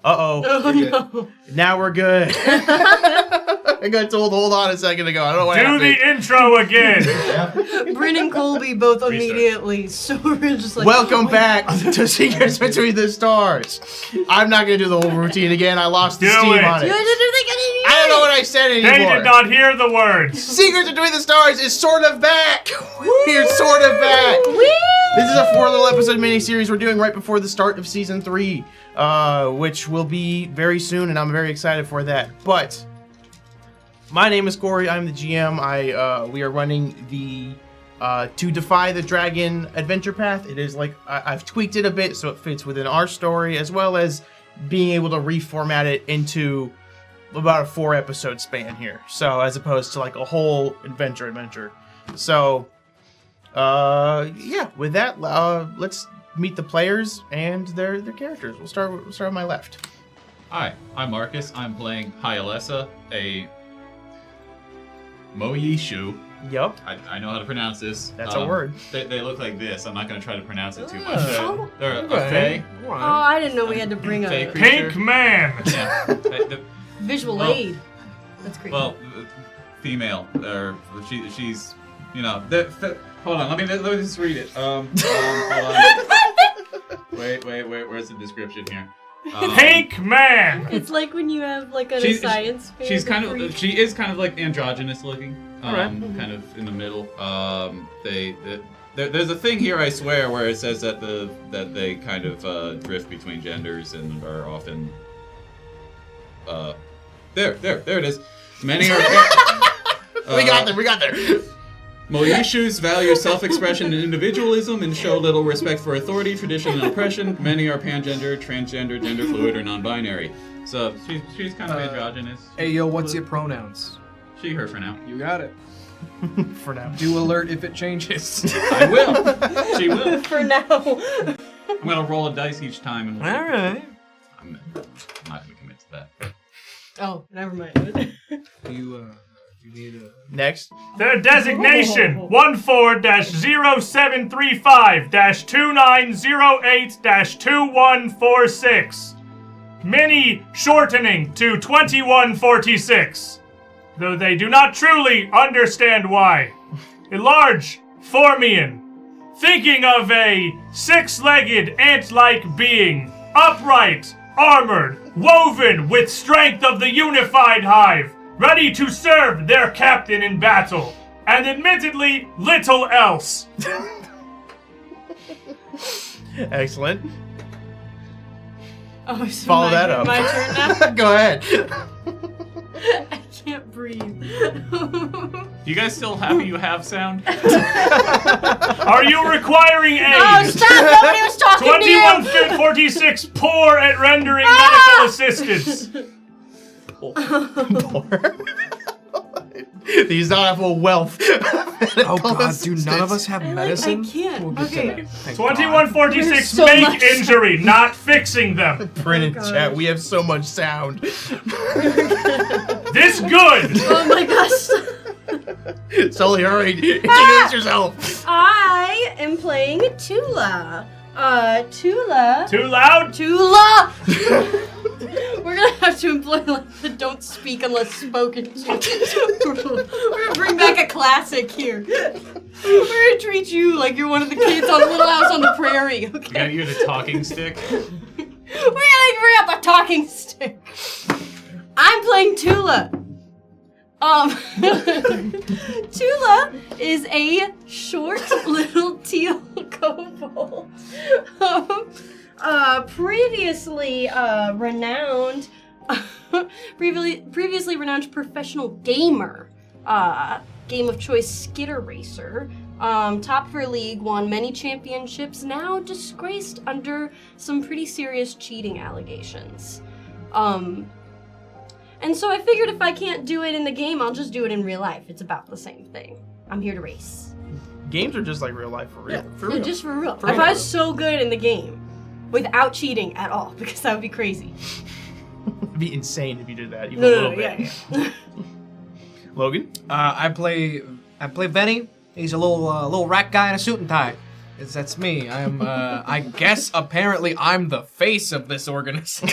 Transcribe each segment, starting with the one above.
Uh-oh. Oh, no. Now we're good. I got told, hold on a second ago. I don't know what happened. Do the intro again. Bryn and Colby both immediately. So we're just like, Welcome back to Secrets Between the Stars. I'm not going to do the whole routine again. I lost the Do steam it. on it. I don't know what I said They anymore. did not hear the words. Secrets Between the Stars is sort of back. We're sort of back. This is a 4 little episode miniseries we're doing right before the start of season 3, which will be very soon, and I'm very excited for that. But my name is Corey. I'm the GM. We are running the To Defy the Dragon adventure path. It is like I've tweaked it a bit so it fits within our story, as well as being able to reformat it into about a 4 episode span here. So as opposed to like a whole adventure. So yeah, with that, let's meet the players and their characters. We'll start on my left. Hi, I'm Marcus. I'm playing Hyalessa, a Moyishu. Yup. I know how to pronounce this. That's a word. They look like this. I'm not going to try to pronounce it too much. Oh. They're a fae. Oh, I didn't know we had to bring Fae a creature. Pink man. Yeah. visual Well, aid. That's great. Well, female. She's, you know. Hold on. Let me just read it. Hold on. Wait. Where's the description here? Pink man. It's like when you have like a science fair. She is kind of like androgynous looking. Alright. Kind of in the middle. There's a thing here, I swear, where it says that they kind of drift between genders and are often. There it is. Many are. We got there. Moyishus value self-expression and individualism and show little respect for authority, tradition, and oppression. Many are pangender, transgender, gender fluid, or non-binary. So she's kind of androgynous. Hey, yo, what's your pronouns? She, her for now. You got it. For now. Do alert if it changes. I will. She will. For now. I'm gonna roll a dice each time. And All right. I'm not gonna commit to that. Oh, never mind. You need a... Next. Their designation 14-0735-2908-2146. Mini shortening to 2146. Though they do not truly understand why. A large Formian. Thinking of a 6-legged ant-like being. Upright, armored, woven with strength of the unified hive. Ready to serve their captain in battle, and admittedly, little else. Excellent. Oh, so Follow that up. My turn now? Go ahead. I can't breathe. You guys still happy you have sound? Are you requiring aid? Oh, stop! Nobody was talking to you! 2146, poor at rendering medical assistance. These don't have a wealth. Oh god, do none of us have medicine? I can't. We'll get Okay. to that. Thank 2146, There's so make much. injury, not fixing them. Print in gosh. chat. We have so much sound. This good. Oh my gosh. Sully, hurry. Introduce yourself. I am playing Tula. Tula. Too loud? Tula! We're gonna have to employ like the don't speak unless spoken to. We're gonna bring back a classic here. We're gonna treat you like you're one of the kids on Little House on the Prairie, You gotta okay? use a talking stick. We're gonna bring out the talking stick. I'm playing Tula. Tula is a short little teal kobold. Previously renowned professional gamer, game of choice skitter racer, top of her league, won many championships, now disgraced under some pretty serious cheating allegations. And so I figured if I can't do it in the game, I'll just do it in real life. It's about the same thing. I'm here to race. Games are just like real life for real. Yeah, For Yeah, real. just for real. For If real. I was so good in the game, without cheating at all, because that would be crazy. It'd be insane if you did that. Even No, a no, little no, bit. yeah. Logan? I play Benny. He's a little rat guy in a suit and tie. That's me. I'm I guess apparently I'm the face of this organization.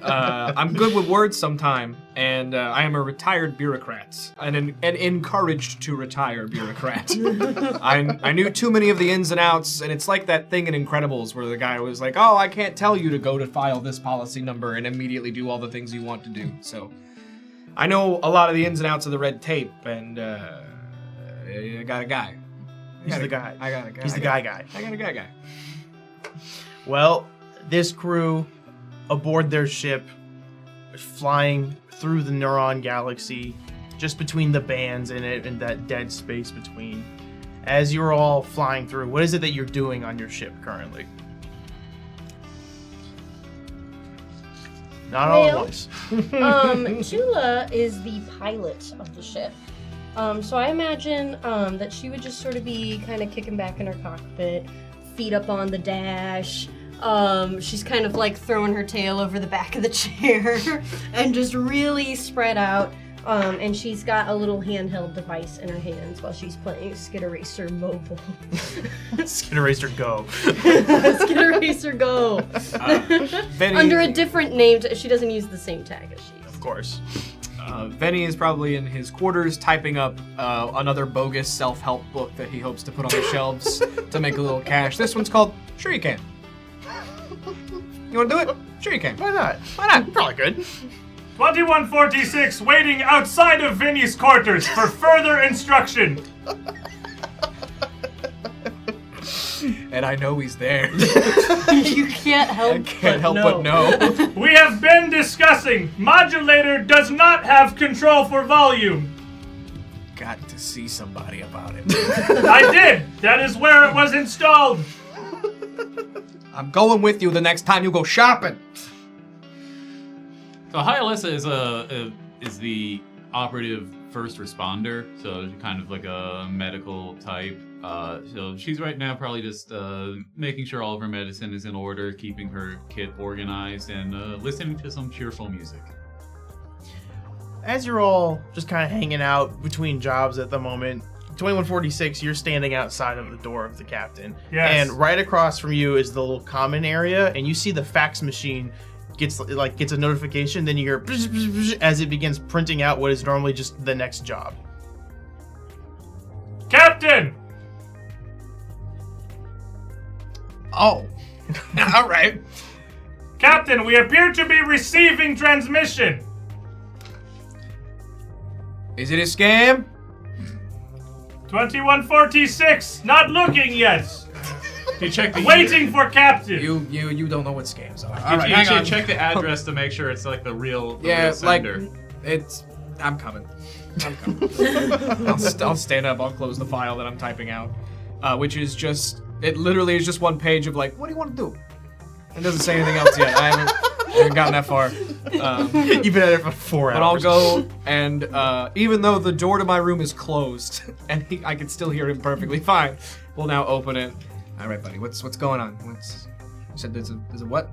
I'm good with words sometime, and I am a retired bureaucrat, an encouraged to retire bureaucrat. I knew too many of the ins and outs, and it's like that thing in Incredibles where the guy was like, "Oh, I can't tell you to go to file this policy number and immediately do all the things you want to do." So I know a lot of the ins and outs of the red tape, and I got a guy. He's the guy. I got a guy. He's the guy. I got a guy. Well, this crew aboard their ship, flying through the Neuron Galaxy, just between the bands in it and that dead space between. As you're all flying through, what is it that you're doing on your ship currently? Not all at Well, once. Chula is the pilot of the ship. So I imagine that she would just sort of be kind of kicking back in her cockpit, feet up on the dash. She's kind of like throwing her tail over the back of the chair and just really spread out. And she's got a little handheld device in her hands while she's playing Skid Racer Mobile. Skid Racer Go. Skid Racer Go. Benny, Under a different name. She doesn't use the same tag as she is. Of course. Benny is probably in his quarters typing up another bogus self-help book that he hopes to put on the shelves to make a little cash. This one's called Sure You Can. You want to do it? Sure you can. Why not? Why not? Probably good. 2146 waiting outside of Vinny's quarters for further instruction. And I know he's there. You can't help I can't help but know. We have been discussing modulator does not have control for volume. Got to see somebody about it. I did. That is where it was installed. I'm going with you the next time you go shopping. So Hyalessa is the operative first responder, so kind of like a medical type. So she's right now probably just making sure all of her medicine is in order, keeping her kit organized, and listening to some cheerful music. As you're all just kind of hanging out between jobs at the moment, 2146, you're standing outside of the door of the captain. Yes. And right across from you is the little common area, and you see the fax machine gets a notification, then you hear bzz, bzz, bzz, as it begins printing out what is normally just the next job. Captain! Oh. All right. Captain, we appear to be receiving transmission. Is it a scam? 2146, not looking yet. You check the Waiting for Captain. You don't know what scams are. All You, right, you hang should on. check the address to make sure it's like the real Yeah, like sender. it's. I'm coming. I'll stand up. I'll close the file that I'm typing out, which is just. It literally is just one page of like, what do you want to do? It doesn't say anything else yet. I haven't gotten that far. You've been at it for 4 But I'll hours. go and even though the door to my room is closed and I can still hear him perfectly fine, we'll now open it. All right, buddy. What's going on? You said there's a what?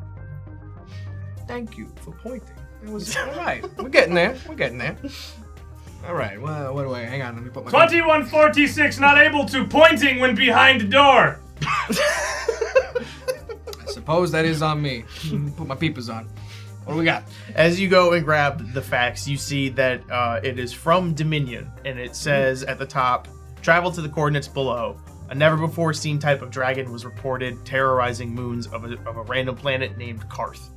Thank you for pointing. It was all right. We're getting there. All right. Well, what do I? Hang on. Let me put my. 2146, not able to, pointing when behind door. I suppose that is on me. Put my peepers on. What do we got? As you go and grab the fax, you see that it is from Dominion, and it says at the top, travel to the coordinates below. A never-before-seen type of dragon was reported terrorizing moons of a random planet named Karth.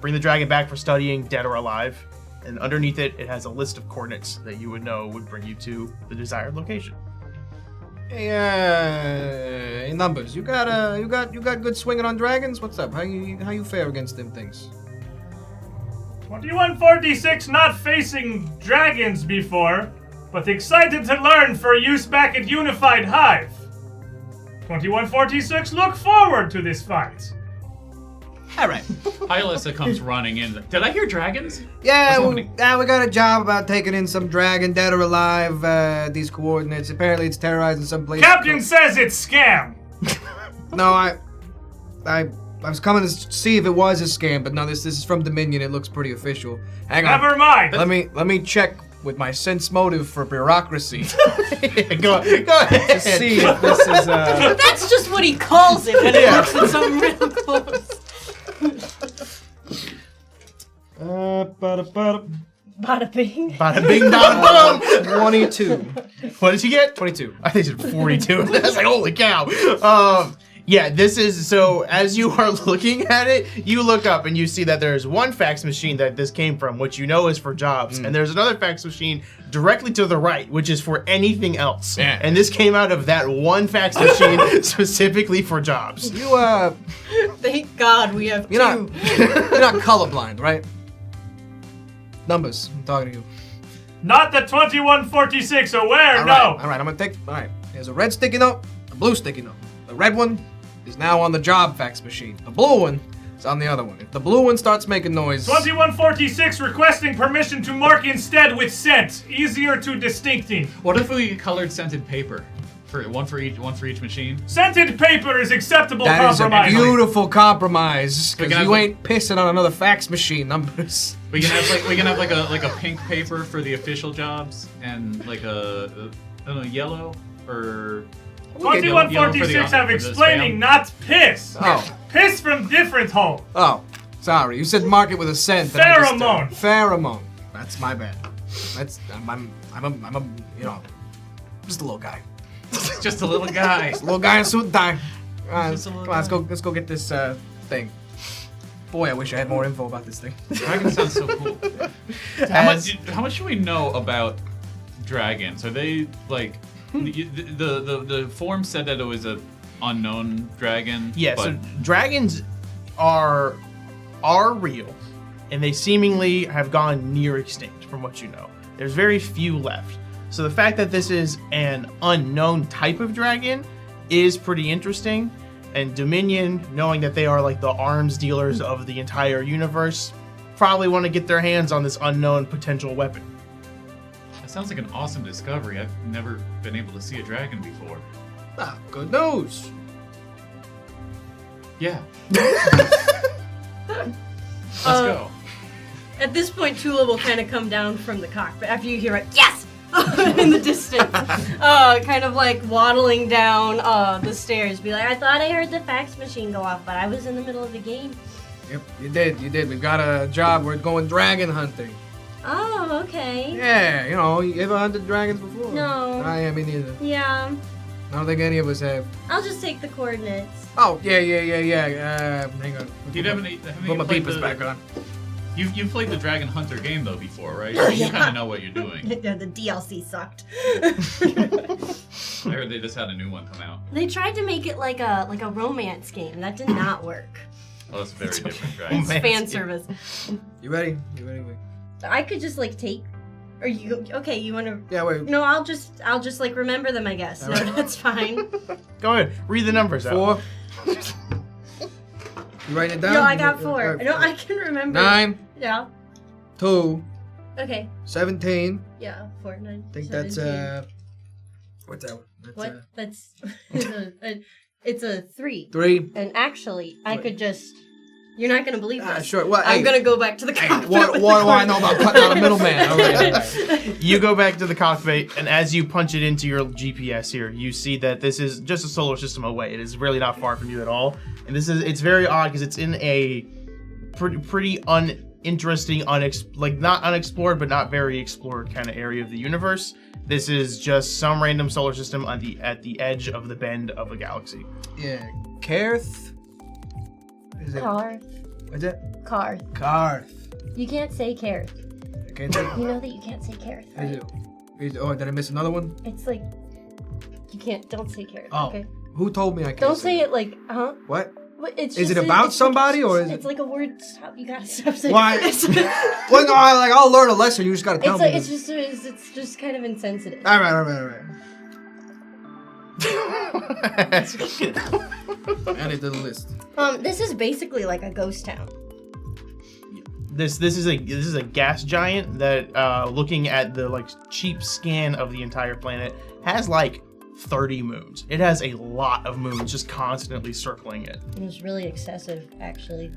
Bring the dragon back for studying, dead or alive. And underneath it, it has a list of coordinates that you would know would bring you to the desired location. Hey, numbers. You got good swinging on dragons. What's up? How you fare against them things? 2146, not facing dragons before. but excited to learn for use back at Unified Hive. 2146, look forward to this fight. All right. Hyalissa comes running in. Did I hear dragons? Yeah, What's we happening? got a job about taking in some dragon, dead or alive. These coordinates. Apparently, it's terrorizing some place. Captain says it's scam. No, I was coming to see if it was a scam, but no, this is from Dominion. It looks pretty official. Hang on. Never mind. Let me check with my sense motive for bureaucracy Go to ahead. see if this is That's just what he calls it when he looks at something real close. Bada bing. Bada bing, bada boom. 22. What did you get? 22. I think it's 42. That's like, holy cow. Yeah, this is, so as you are looking at it, you look up and you see that there's one fax machine that this came from, which you know is for jobs. And there's another fax machine directly to the right, which is for anything else. Yeah. And this came out of that one fax machine specifically for jobs. You Thank God we have you're two. you're not colorblind, right? Numbers. I'm talking to you. Not the 2146 aware, All no. right, all right, I'm gonna take. All right, there's a red sticky note, a blue sticky note. The red one is now on the job fax machine. The blue one is on the other one. If the blue one starts making noise, 2146 requesting permission to mark instead with scent. Easier to distincting. What if we colored scented paper? One for each machine? Scented paper is acceptable that is a compromise. beautiful compromise. We Because can have, you like- ain't pissing on another fax machine numbers. We can have like a pink paper for the official jobs and like a I don't know, yellow or 2146 have for the explaining, spam. not piss. Oh, Piss from different hole. oh, sorry. You said mark it with a scent. and I just, Pheromone. Pheromone. That's my bad. I'm a you know, just a little guy. Just a little guy. A little guy in a suit and tie. Just a Come little on, guy. let's go get this thing. Boy, I wish I had more info about this thing. Dragon sounds so cool. How much do we know about dragons? Are they like the form said that it was a unknown dragon? Yeah, but so dragons are real, and they seemingly have gone near extinct from what you know. There's very few left. So the fact that this is an unknown type of dragon is pretty interesting. And Dominion, knowing that they are like the arms dealers of the entire universe, probably want to get their hands on this unknown potential weapon. that sounds like an awesome discovery. I've never been able to see a dragon before. Ah, good news. Yeah. Let's go. At this point, Tula will kind of come down from the cockpit after you hear it, yes! in the distance. Kind of like waddling down the stairs. Be like, I thought I heard the fax machine go off, but I was in the middle of the game. Yep, you did. We've got a job. We're going dragon hunting. Oh, okay. Yeah, you know, you ever hunted dragons before? No. Me neither. Yeah. I don't think any of us have. I'll just take the coordinates. Oh, yeah. Hang on. You haven't Put my played peepers back on. You've played the Dragon Hunter game though before, right? Oh, You yeah. kind of know what you're doing. The DLC sucked. I heard they just had a new one come out. They tried to make it like a romance game. That did not work. Oh, that's very different, Dragon. It's fan service. You ready? Wait. I could just like take. Or you okay? You want to? Yeah, wait. No, I'll just like remember them. I guess. No, Alright. that's fine. Go ahead, read the numbers out. 4. You writing it down? No, I got 4. Alright, No, I can remember. 9, Yeah. 2, Okay. 17. Yeah. 4, 9. I think 17. that's what's that one? That's What? That's it's a 3. 3. And actually, I could just. You're not gonna believe this. Sure. Well, I'm hey, gonna go back to the hey, cockpit. what with do the I know about cutting out a middleman? All right. You go back to the cockpit, and as you punch it into your GPS here, you see that this is just a solar system away. It is really not far from you at all. And it's very odd because it's in a pretty uninteresting, not unexplored, but not very explored kind of area of the universe. This is just some random solar system at the edge of the bend of a galaxy. Yeah. Karth? Is it? Karth. What's it? Karth. Karth. You can't say Karth. I can't say. You know that you can't say Karth, right? Oh, did I miss another one? It's like you can't. Don't say Karth. Oh. Okay. Who told me I can't? Don't say it like, huh? What? Is it about somebody or is it? It's like a word. Stop! You gotta stop saying Why? this. Well, no, I'll learn a lesson. You just gotta tell me. It's just kind of insensitive. All right. Add it to the list. This is basically like a ghost town. This is a gas giant that, looking at the like cheap scan of the entire planet, has like 30 moons. It has a lot of moons just constantly circling it. It was really excessive, actually.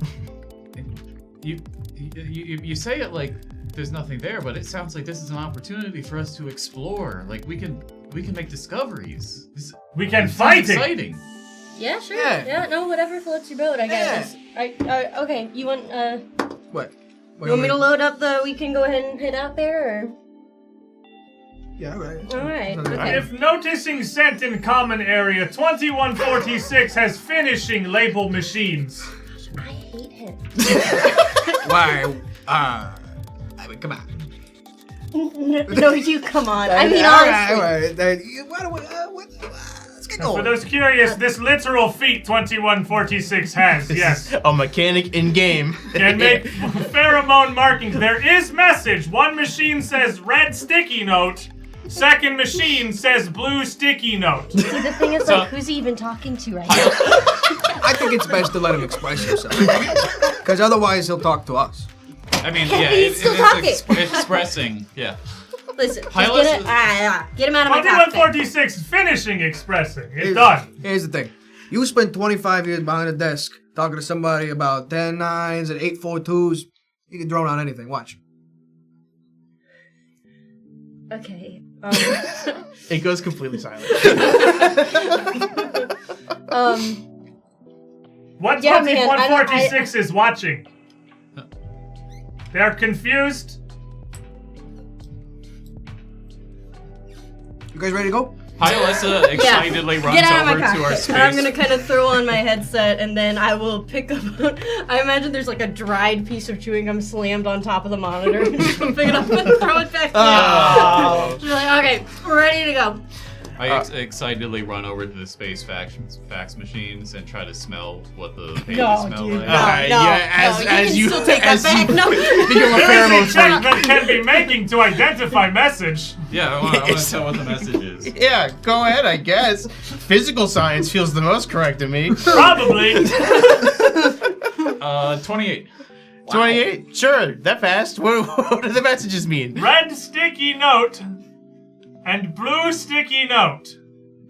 You say it like there's nothing there, but it sounds like this is an opportunity for us to explore. Like we can make discoveries. We can Sounds fight it. exciting. Yeah, sure. Yeah. Yeah, no, whatever floats your boat, I guess. Okay, you want What? you want me to load up we can go ahead and head out there, or? Yeah, all right. Alright, Okay. okay. If noticing scent in common area, 2146 has finishing label machines. I hate him. Why? I mean, come on. No, you come on. I mean, all honestly. right. Let's get For going. those curious, this literal feat 2146 has, yes. A mechanic in game. Can make pheromone markings. There is message. One machine says red sticky note. Second machine says blue sticky note. See, the thing is, like, who's he even talking to right now? I think it's best to let him express himself, because otherwise he'll talk to us. I mean, Yeah, yeah, he's still talking. Expressing. Yeah. Listen, just Pilot get him out of my cockpit. 2146 finishing expressing. It's done. Here's the thing. You spent 25 years behind a desk talking to somebody about 10 9s and 8 4-2s. You can drone on anything. Watch. Okay. It goes completely silent. What Yeah, man, 2146 is watching? They're confused. You guys ready to go? Hyalessa excitedly runs Get out of my over to our cockpit. space. And I'm gonna kind of throw on my headset, and then I will pick up. I imagine there's like a dried piece of chewing gum slammed on top of the monitor. And just pick it up and throw it back down. Just like, okay, we're ready to go. I excitedly run over to the space fax machines and try to smell what the pages smell like. As you you can still take that back. No. become a There pheromone is a check freak. that can be making to identify message. Yeah, I want to tell what the message is. Yeah, go ahead, I guess. Physical science feels the most correct to me. Probably. 28. 28? Sure, that fast. What do the messages mean? Red sticky note and blue sticky note.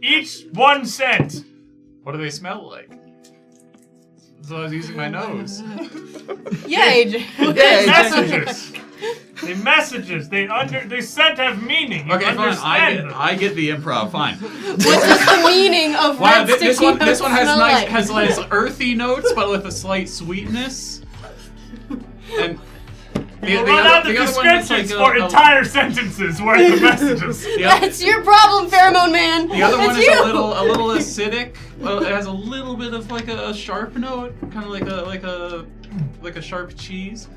Each 1 cent. What do they smell like? So I was using my nose. Yeah, AJ. Messages. The messages. They scent have meaning. You Okay, fine. understand them. I get the improv. Fine. What is the meaning of Wow, red this sticky one has smell nice like? has nice earthy notes, but with a slight sweetness. And We'll run out of descriptions for entire sentences worth of messages. That's your problem, pheromone man. The other That's one is you. a little acidic. Well, it has a little bit of like a sharp note, kind of like a sharp cheese,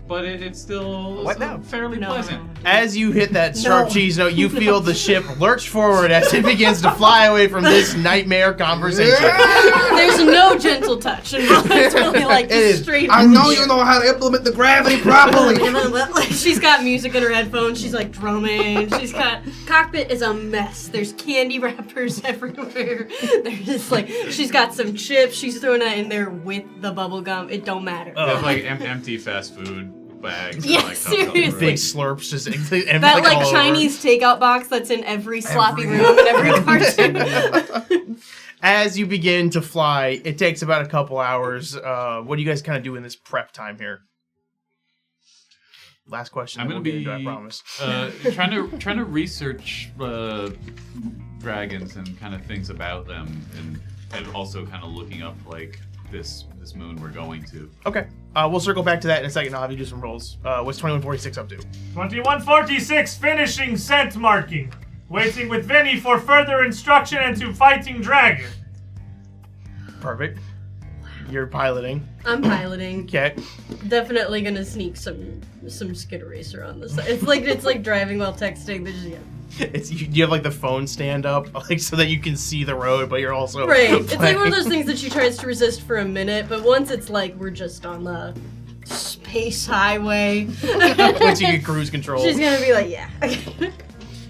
but it's still What now? fairly pleasant. As you hit that sharp No. cheese note, you feel the ship lurch forward as it begins to fly away from this nightmare conversation. There's no gentle touch involved. It's really like It is. straight. I know you know how to implement the gravity properly. Like, she's got music in her headphones. She's like drumming. She's got cockpit is a mess. There's candy wrappers everywhere. There's just like she's got some chips. She's throwing that in there with the bubble gum. It don't matter. They have like empty fast food bags. Yeah, and, like, cups seriously. Big slurps just That like Chinese takeout box that's in every sloppy room in every cartoon. As you begin to fly, it takes about a couple hours. What do you guys kind of do in this prep time here? Last question. I'm then gonna we'll get be into, I promise. trying to research dragons and kind of things about them, and also kind of looking up like this moon we're going to. Okay. We'll circle back to that in a second. I'll have you do some rolls. What's 2146 up to? 2146 finishing scent marking. Waiting with Vinny for further instruction into fighting dragon. Perfect. You're piloting. I'm piloting. Okay. Definitely gonna sneak some skid racer on the side. It's like driving while texting. There's You have like the phone stand up, like so that you can see the road, but you're also Right. It's like playing. one of those things that she tries to resist for a minute, but once it's like we're just on the space highway, Once you get cruise control. she's gonna be like, yeah.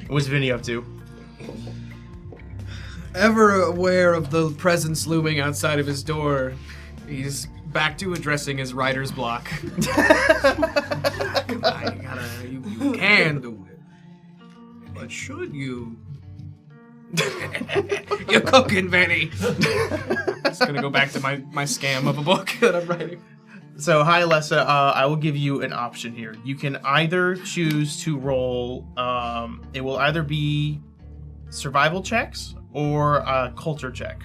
What's Vinny up to? Ever aware of the presence looming outside of his door, he's back to addressing his writer's block. Come on, you can do it. But should you? You're cooking, Vinny. Just gonna go back to my scam of a book that I'm writing. So, hi, Alessa. I will give you an option here. You can either choose to roll. It will either be survival checks or a culture check.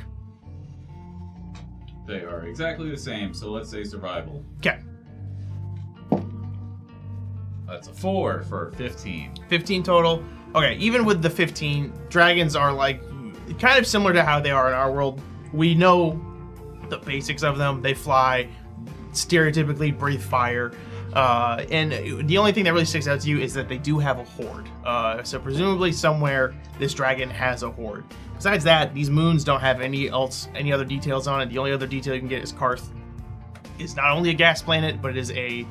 They are exactly the same, so let's say survival. Okay. That's a 4 for 15. 15 total. Okay, even with the 15, dragons are like kind of similar to how they are in our world. We know the basics of them. They fly, stereotypically breathe fire. And the only thing that really sticks out to you is that they do have a horde. So presumably somewhere this dragon has a horde. Besides that, these moons don't have any other details on it. The only other detail you can get is Karth is not only a gas planet, but it is a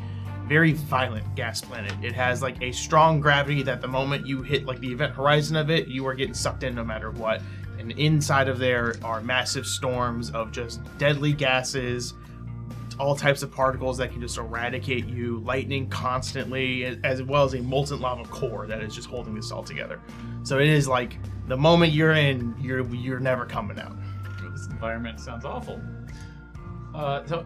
very violent gas planet. It has like a strong gravity that the moment you hit like the event horizon of it, you are getting sucked in no matter what. And inside of there are massive storms of just deadly gases, all types of particles that can just eradicate you, lightning constantly, as well as a molten lava core that is just holding this all together. So it is like the moment you're in, you're never coming out. This environment sounds awful. So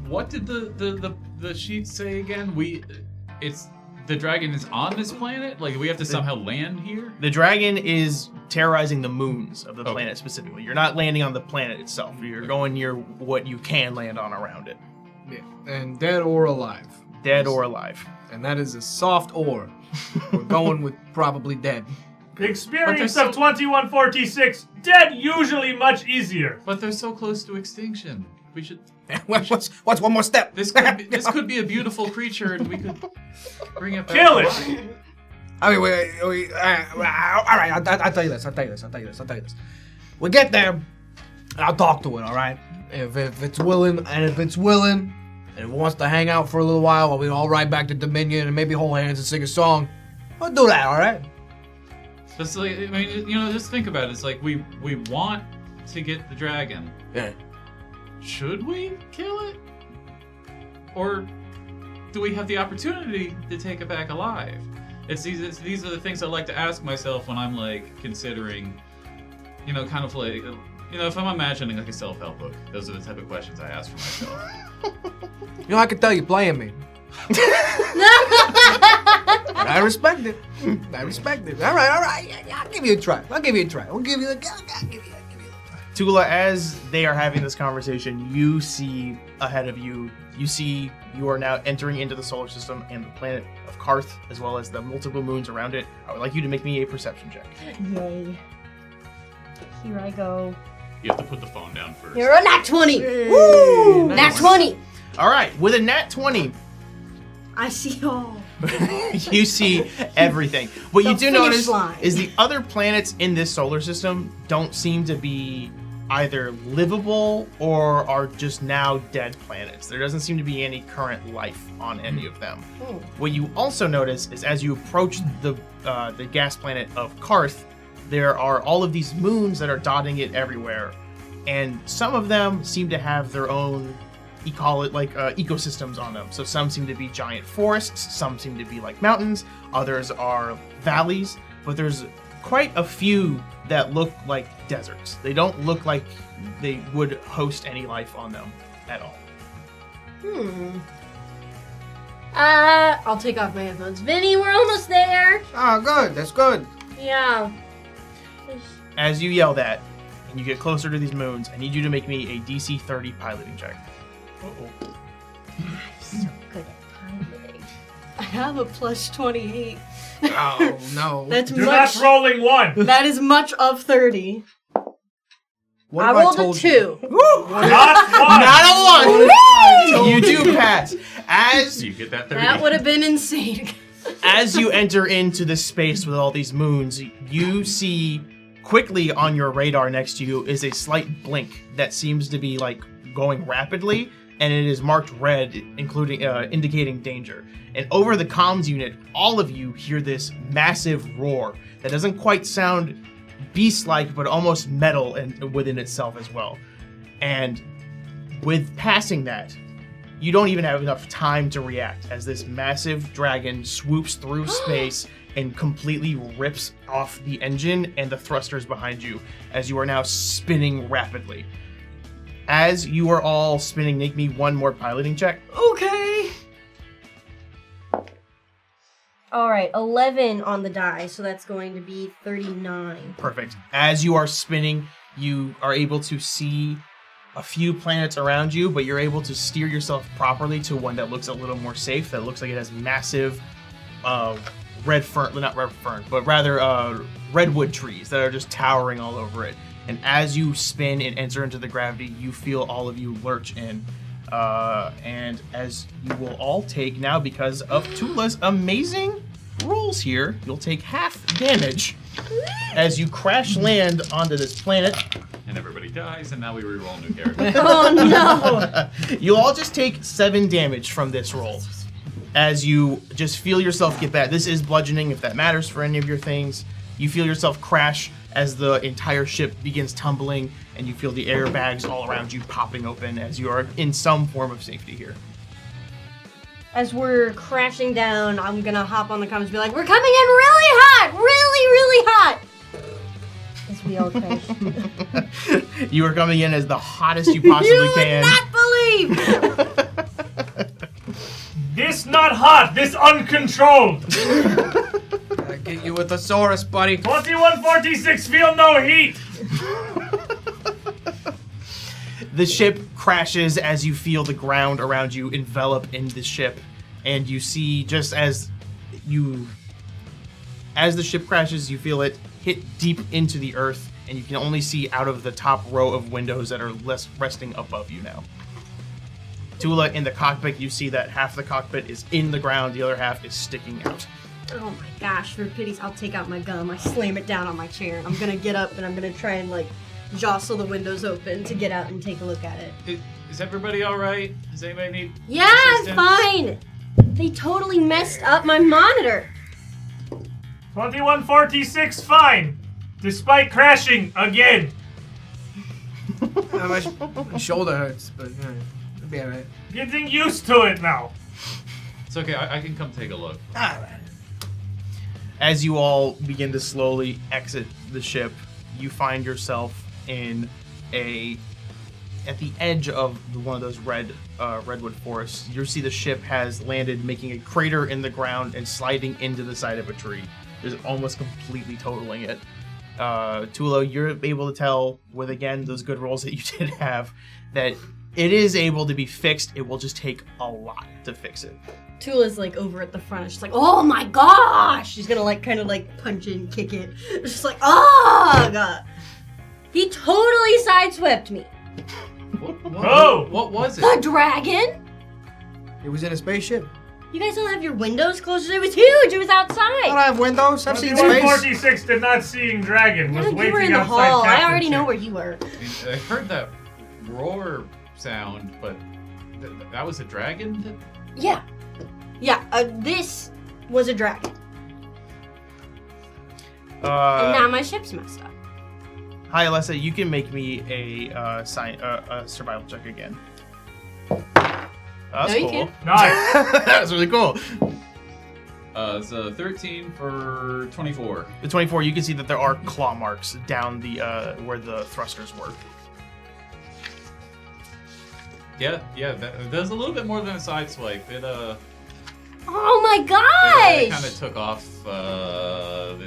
what did the sheet say again? The dragon is on this planet? Like, we have to somehow land here? The dragon is terrorizing the moons of the planet specifically. You're not landing on the planet itself. You're going near what you can land on around it. Yeah, and dead or alive. Dead or alive. And that is a soft or. We're going with probably dead. Experience of 2146. Dead usually much easier. But they're so close to extinction. We should... What's one more step? This could be a beautiful creature, and we could bring it back. Kill to it! life. I mean, all right, I'll tell you this. We get there, and I'll talk to it, all right? If it's willing, and it wants to hang out for a little while we all ride back to Dominion and maybe hold hands and sing a song, we'll do that, all right? Just like, I mean, just think about it. It's like we want to get the dragon. Yeah. Should we kill it? Or do we have the opportunity to take it back alive? These are the things I like to ask myself when I'm like considering, kind of like, if I'm imagining like a self-help book, those are the type of questions I ask for myself. I can tell you're playing me. I respect it. All right. I'll give you a try. I'll give you a try. Tula, as they are having this conversation, you see ahead of you, you are now entering into the solar system and the planet of Karth, as well as the multiple moons around it. I would like you to make me a perception check. Yay. Here I go. You have to put the phone down first. You're a nat 20. Woo! Nat 20. All right, with a nat 20, I see all. you see everything. What you The do finish notice line. is the other planets in this solar system don't seem to be either livable or are just now dead planets. There doesn't seem to be any current life on any of them. What you also notice is as you approach the gas planet of Karth, there are all of these moons that are dotting it everywhere, and some of them seem to have their own ecosystems on them. So some seem to be giant forests, some seem to be like mountains, others are valleys, but there's quite a few that look like deserts. They don't look like they would host any life on them at all. I'll take off my headphones. Vinny, we're almost there. Oh, good. That's good. Yeah. As you yell that, and you get closer to these moons, I need you to make me a DC 30 piloting check. So good at piloting. I have a plus 28. Oh, no. That's You're much. not rolling one. That is much of 30. What I if rolled a told 2. you? Not one. Not a one! You do pass. Do you get that 30? That would have been insane. As you enter into this space with all these moons, you see quickly on your radar next to you is a slight blink that seems to be like going rapidly, and it is marked red, including indicating danger. And over the comms unit, all of you hear this massive roar that doesn't quite sound beast-like, but almost metal and within itself as well. And with passing that, you don't even have enough time to react as this massive dragon swoops through space and completely rips off the engine and the thrusters behind you as you are now spinning rapidly. As you are all spinning, make me one more piloting check. Okay. All right, 11 on the die, so that's going to be 39. Perfect. As you are spinning, you are able to see a few planets around you, but you're able to steer yourself properly to one that looks a little more safe, that looks like it has massive redwood trees that are just towering all over it. And as you spin and enter into the gravity, you feel all of you lurch in. And as you will all take now, because of Tula's amazing rolls here, you'll take half damage as you crash land onto this planet. And everybody dies, and now we reroll new characters. Oh no! You'll all just take 7 damage from this roll as you just feel yourself get back. This is bludgeoning, if that matters for any of your things. You feel yourself crash as the entire ship begins tumbling, and you feel the airbags all around you popping open as you are in some form of safety here. As we're crashing down, I'm gonna hop on the comms and be like, we're coming in really hot! Really hot! As we all crash. You are coming in as the hottest you possibly can. You would not believe! This not hot, this uncontrolled. I get you with thesaurus, buddy. 2146, feel no heat. The ship crashes as you feel the ground around you envelop in the ship, and you see just as the ship crashes, you feel it hit deep into the earth, and you can only see out of the top row of windows that are resting above you now. Tula, in the cockpit, you see that half the cockpit is in the ground, the other half is sticking out. Oh my gosh, for pity's, I'll take out my gum. I slam it down on my chair, and I'm gonna get up and I'm gonna try and jostle the windows open to get out and take a look at it. Is everybody all right? Does anybody need Yeah, assistance? I'm fine! They totally messed up my monitor. 2146, fine. Despite crashing again. My shoulder hurts, but it'll be alright. Getting used to it now. It's okay, I can come take a look. Alright. As you all begin to slowly exit the ship, you find yourself at the edge of one of those redwood forests. You see the ship has landed, making a crater in the ground and sliding into the side of a tree, just almost completely totaling it. Tula, you're able to tell with, again, those good rolls that you did have, that it is able to be fixed. It will just take a lot to fix it. Tula's over at the front. She's like, oh my gosh! She's gonna kind of punch it and kick it. It's just oh god. He totally sideswept me. What was it? The dragon? It was in a spaceship. You guys don't have your windows closed. It was huge. It was outside. I don't have windows. I've seen space. 2146 did not seeing dragon. Was You waiting were in the outside hall. I captain already know ship. where you were. I heard that roar sound, but that was a dragon? Yeah. This was a dragon. And now my ship's messed up. Hi, Alessa. You can make me a survival check again. That's No, you cool. can't. Nice. That's really cool. It's a 13 for 24. The 24, you can see that there are claw marks down the where the thrusters were. Yeah, that does a little bit more than a side swipe. It Oh my it gosh! kind of took off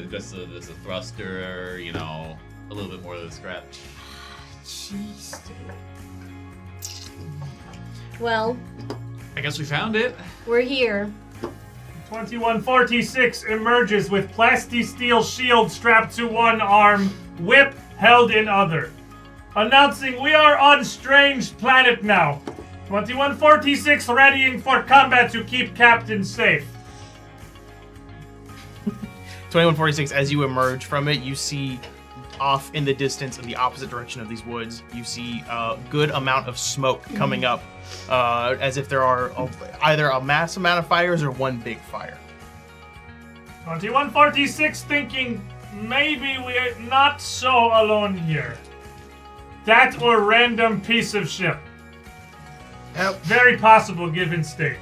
this a thruster, a little bit more than a scratch. Jeez. Well, I guess we found it. we're here. 2146 emerges with plasti-steel shield strapped to one arm, whip held in other. Announcing we are on strange planet now. 2146 readying for combat to keep Captain safe. 2146, as you emerge from it, you see off in the distance in the opposite direction of these woods, you see a good amount of smoke coming up, as if there are either a mass amount of fires or one big fire. 2146 thinking maybe we're not so alone here. That or random piece of ship. Well, Very possible given state.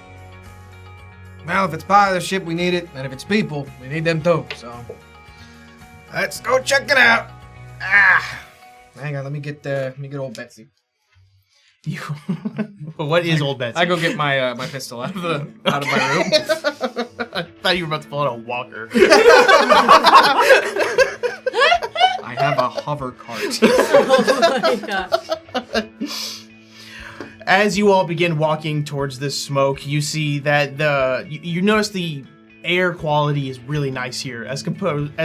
well, if it's part of the ship, we need it, and if it's people, we need them too. So let's go check it out. Hang on, let me get old Betsy. You, what is old Betsy? I go get my my pistol out of my room. I thought you were about to pull out a walker. I have a hover cart. Oh my gosh. As you all begin walking towards this smoke, you see that you notice the air quality is really nice here as compared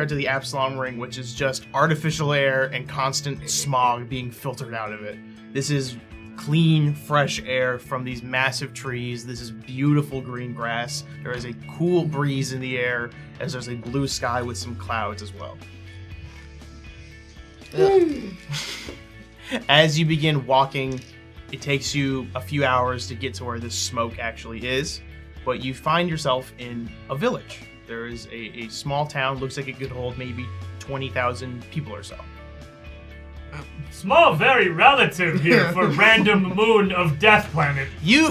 to the Absalom Ring, which is just artificial air and constant smog being filtered out of it. This is clean, fresh air from these massive trees. This is beautiful green grass. There is a cool breeze in the air as there's a blue sky with some clouds as well. As you begin walking, it takes you a few hours to get to where this smoke actually is, but you find yourself in a village. There is a small town, looks like it could hold maybe 20,000 people or so. Small, very relative here for random moon of death planet. You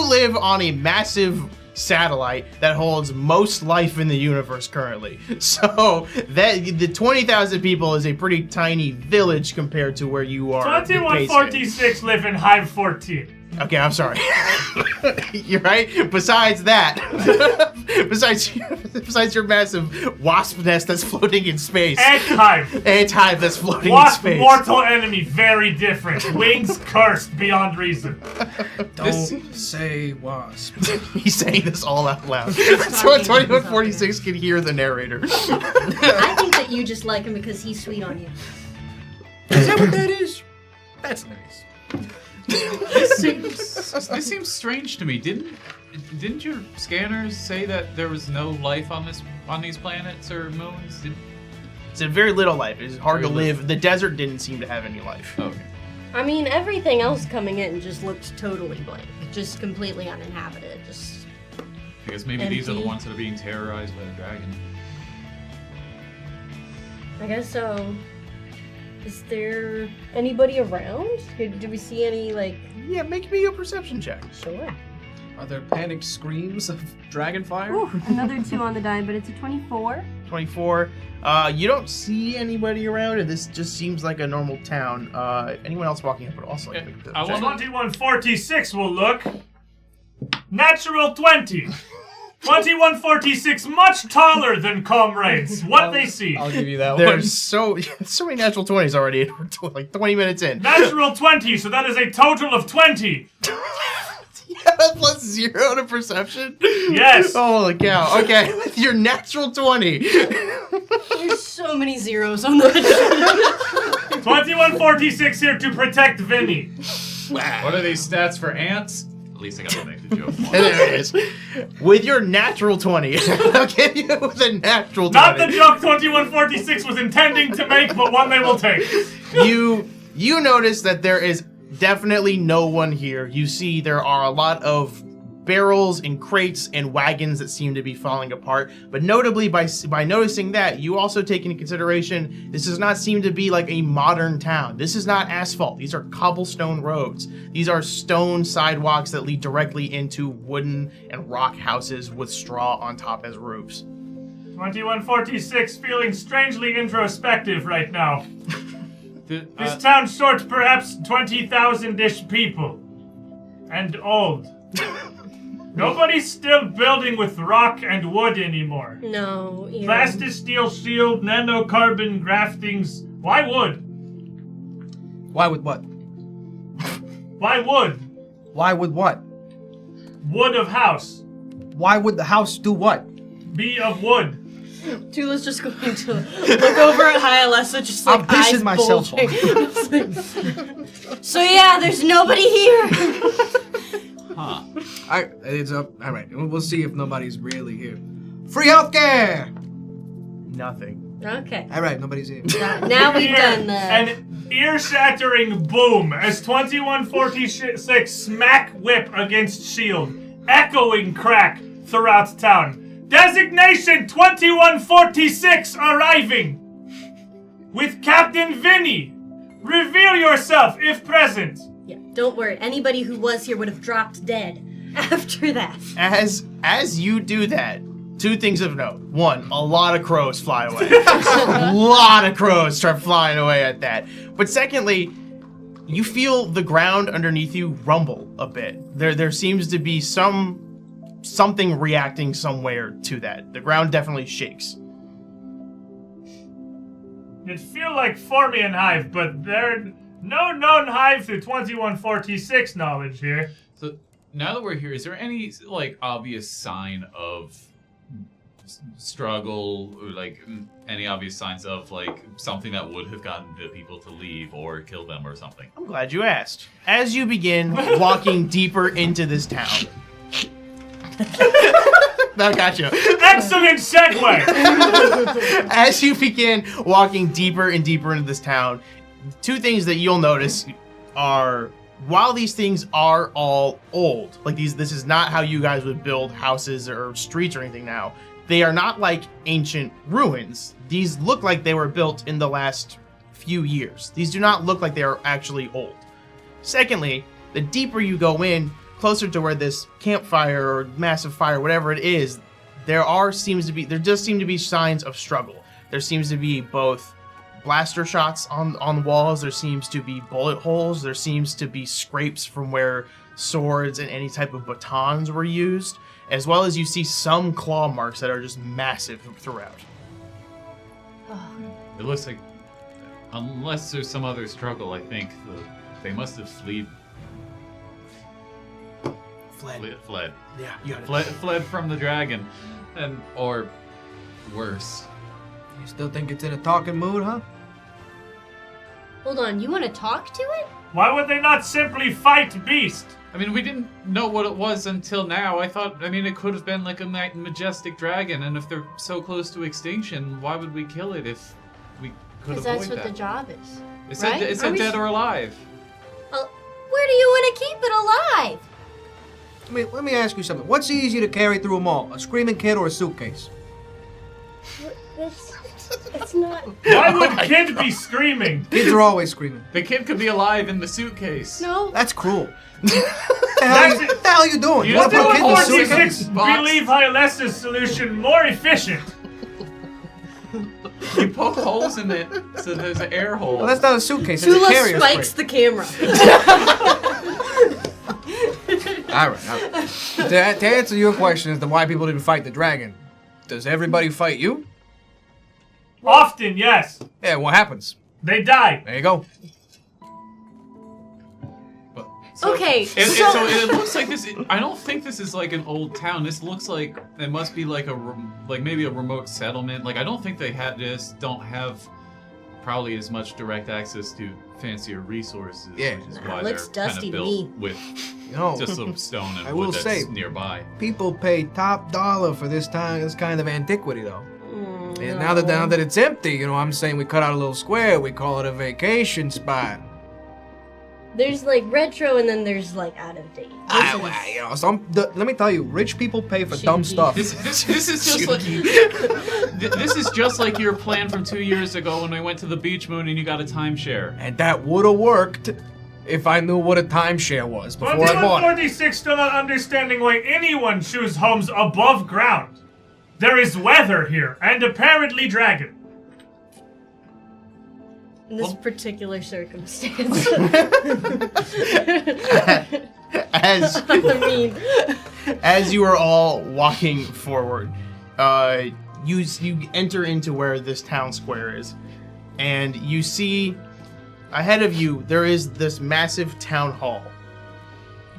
live on a massive satellite that holds most life in the universe currently. So that the 20,000 people is a pretty tiny village compared to where you are. 2146 live in Hive 14. Okay, I'm sorry. You're right. Besides that, besides your massive wasp nest that's floating in space, And Hive. and hive that's floating Wasp, in space. mortal enemy, very different. Wings cursed beyond reason. Don't say wasp. He's saying this all out loud, so 2146 can hear the narrator. I think that you just like him because he's sweet on you. Is that what that is? That's nice. This seems strange to me. Didn't your scanners say that there was no life on these planets or moons? It's a very little life. It's hard to Very live. The desert didn't seem to have any life. Okay. I mean, everything else coming in just looked totally blank. Just completely uninhabited. Just I guess maybe these are the Empty. ones that are being terrorized by the dragon. I guess so. Is there anybody around? Do we see any, like... Yeah, make me a perception check. Sure. Are there panicked screams of dragon fire? Ooh, another 2 on the die, but it's a 24. 24. You don't see anybody around, and this just seems like a normal town. Anyone else walking up would also like to make a I perception want check. 2146 will look. Natural 20. 2146 much taller than comrades. What they see. I'll give you that one. There's so many natural 20s already, and we're like 20 minutes in. Natural 20, so that is a total of 20. Plus 0 to perception? Yes. Holy cow. Okay, with your natural 20. There's so many zeros on that. 2146 here to protect Vinny. What are these stats for ants? At least I got to make the joke. There it is. With your natural 20. I'll give you with a natural 20. Not the joke 2146 was intending to make, but one they will take. You notice that there is definitely no one here. You see there are a lot of barrels and crates and wagons that seem to be falling apart. But notably, by noticing that, you also take into consideration this does not seem to be like a modern town. This is not asphalt. These are cobblestone roads. These are stone sidewalks that lead directly into wooden and rock houses with straw on top as roofs. 2146 feeling strangely introspective right now. Did, This town sorts perhaps 20,000-ish people. And old. Nobody's still building with rock and wood anymore. No, yeah. Plastisteel shield, nanocarbon graftings. Why wood? Why would what? Why wood? Why would what? Wood of house. Why would the house do what? Be of wood. Tula's just going to look over at Hyalessa, just like I'm pissing eyes myself bulging. It's like, so yeah, there's nobody here. huh. It's up. All right, we'll see if nobody's really here. Free healthcare. Nothing. Okay. All right, nobody's here. Now we've done the. An ear-shattering boom as 2146 smack whip against shield, echoing crack throughout town. Designation 2146 arriving with Captain Vinny. Reveal yourself if present. Yeah, don't worry. Anybody who was here would have dropped dead after that. As you do that, two things of note. One, a lot of crows fly away. A lot of crows start flying away at that. But secondly, you feel the ground underneath you rumble a bit. There seems to be something reacting somewhere to that. The ground definitely shakes. It feel like Formian hive, but there no known hive through 2146 knowledge here. So now that we're here, is there any obvious sign of struggle, or any obvious signs of something that would have gotten the people to leave or kill them or something? I'm glad you asked. As you begin walking deeper into this town. That got you. Excellent segue! As you begin walking deeper and deeper into this town, two things that you'll notice are, while these things are all old, this is not how you guys would build houses or streets or anything now. They are not like ancient ruins. These look like they were built in the last few years. These do not look like they are actually old. Secondly, the deeper you go in, closer to where this campfire or massive fire, whatever it is, there just seem to be signs of struggle. There seems to be both blaster shots on the walls. There seems to be bullet holes. There seems to be scrapes from where swords and any type of batons were used, as well as you see some claw marks that are just massive throughout. It looks like, unless there's some other struggle, I think they must have fled. Yeah, you got it. Fled from the dragon, or worse. You still think it's in a talking mood, huh? Hold on, you want to talk to it? Why would they not simply fight beast? I mean, we didn't know what it was until now. I thought, it could have been like a majestic dragon, and if they're so close to extinction, why would we kill it if we could avoid Because that? that's what the job is. It said dead or alive. Well, where do you want to keep it alive? Let me ask you something. What's easier to carry through a mall, a screaming kid or a suitcase? It's not. Why would kid be screaming? Kids are always screaming. The kid could be alive in the suitcase. No. That's cruel. What the hell are you doing? You want to put a kid in a 46 suitcase? believe Hylas's solution more efficient. You poke holes in it so there's an air hole. Well, that's not a suitcase. It's a Tula carrier spikes crate. the camera. All right. To answer your question as to why people didn't fight the dragon, does everybody fight you? Often, yes. Yeah, what happens? They die. There you go. Okay, So it looks like this. I don't think this is like an old town. This looks like it must be like maybe a remote settlement. I don't think they don't have probably as much direct access to fancier resources. Yeah. Which is why Looks they're kind dusty of to built me. with just some stone and I wood will that's say- nearby. People pay top dollar for this kind of antiquity, though. And no. now that it's empty, I'm saying we cut out a little square. We call it a vacation spot. There's retro and then there's out of date. Let me tell you, rich people pay for dumb Shooty. stuff. This is just like this is just like your plan from 2 years ago when we went to the beach moon and you got a timeshare. And that would have worked if I knew what a timeshare was before I bought it. 2146 still not understanding why anyone choose homes above ground. There is weather here, and apparently dragon. In this particular circumstance. As you are all walking forward, you enter into where this town square is, and you see ahead of you there is this massive town hall.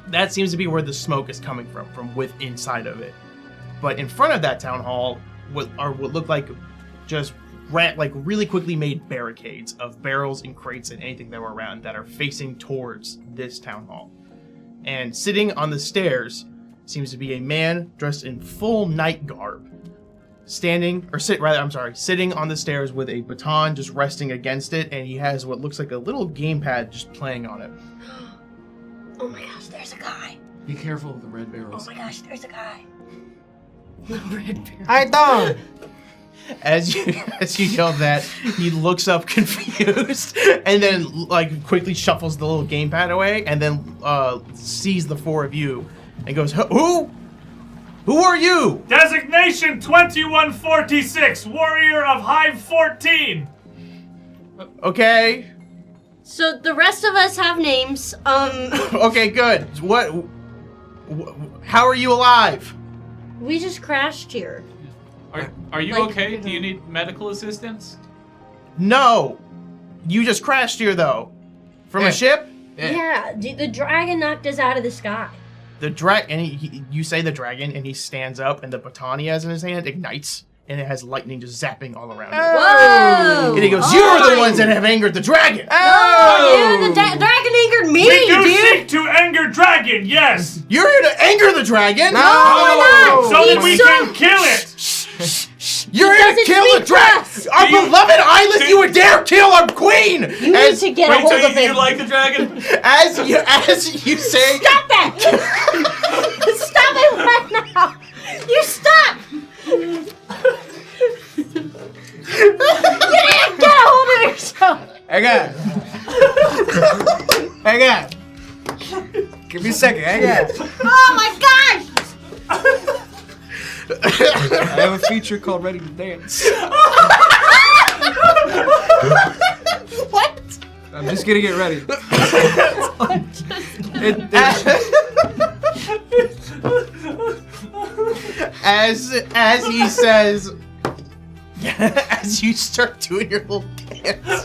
That seems to be where the smoke is coming from within inside of it. But in front of that town hall, what look like just really quickly made barricades of barrels and crates and anything that were around that are facing towards this town hall. And sitting on the stairs seems to be a man dressed in full night garb, sitting on the stairs with a baton just resting against it, and he has what looks like a little gamepad just playing on it. Oh my gosh, there's a guy. Be careful of the red barrels. Oh my gosh, there's a guy. The red bear. I don't. As you yell that, he looks up confused and then like quickly shuffles the little gamepad away and then sees the four of you and goes, Who are you? Designation 2146, Warrior of Hive 14. Okay. So the rest of us have names. Okay, good. How are you alive? We just crashed here. Are you Like- okay? Do you need medical assistance? No. You just crashed here though. From a ship? Yeah, the dragon knocked us out of the sky. The dragon, and you say the dragon, and he stands up, and the baton he has in his hand ignites, and it has lightning just zapping all around it. Whoa! And he goes, "You're the ones that have angered the dragon." Oh, dude, the dragon angered me, We do dude. seek to anger dragon, yes. You're here to anger the dragon. No, we're not. So that we He's can kill it. You're here to doesn't kill the speak to dragon. us. Our beloved island. You would dare kill our queen. You need to get a Wait, hold so of you him. like the dragon? As you say, Stop that! Stop it right now! You stop! You need to get a hold of yourself! Hang on. Give me a second. Hang on. Oh my gosh! I have a feature called Ready to Dance. What? I'm just gonna get ready. as he says, as you start doing your little dance,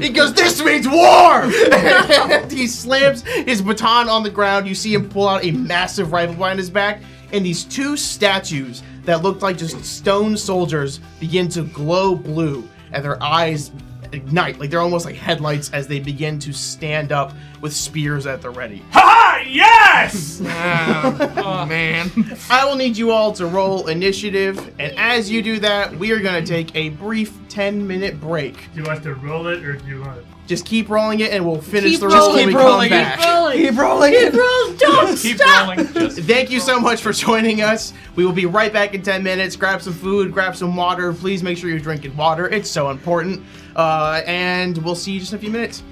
he goes, "This means war!" And he slams his baton on the ground. You see him pull out a massive rifle behind his back, and these two statues that look like just stone soldiers begin to glow blue, and their eyes ignite, like they're almost like headlights as they begin to stand up with spears at the ready. Ha! Yes! Oh, man. I will need you all to roll initiative, and as you do that, we are going to take a brief 10-minute break. Do you want to roll it or do you want to? Just keep rolling it, and we'll finish Keep the roll when rolling. we Keep come rolling. back. Keep rolling. Keep rolling! Don't Keep stop! rolling. Just Thank you so much for joining us. We will be right back in 10 minutes. Grab some food, grab some water. Please make sure you're drinking water. It's so important. And we'll see you just in a few minutes.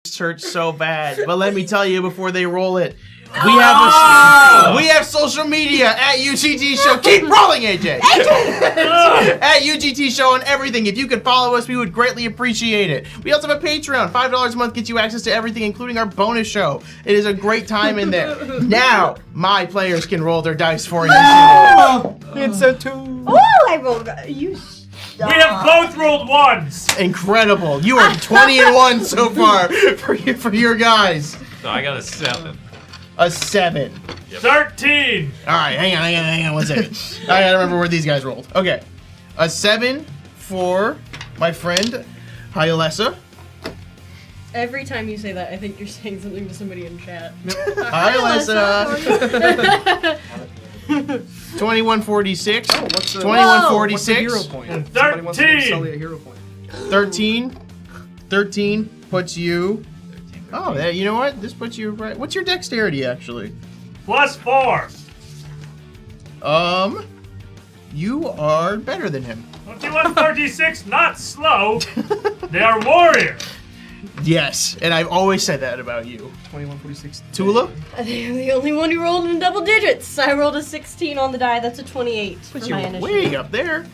Church so bad, but let me tell you before they roll it, we have social media at UGT Show. Keep rolling, AJ. At UGT Show on everything. If you could follow us, we would greatly appreciate it. We also have a Patreon. $5 a month gets you access to everything, including our bonus show. It is a great time in there. Now, my players can roll their dice for initiative. It's a 2. Oh, I rolled. You. We have both rolled ones. Incredible. You are 20-1 so far for your guys. so I got a 7. A 7. 13. All right, hang on 1 second. I gotta remember where these guys rolled. Okay, a 7 for my friend Hyalessa. Every time you say that, I think you're saying something to somebody in chat. Hyalessa. 2146. Oh, what's the 2146. hero point? And Somebody wants to give 13. Sully a hero point. 13 puts you. Oh, you know what? This puts you right. What's your dexterity actually? +4. You are better than him. 2146, not slow. They are warrior. Yes, and I've always said that about you. 2146. Tula? I think I'm the only one who rolled in double digits. I rolled a 16 on the die. That's a 28 for Puts my you initiative. way up there.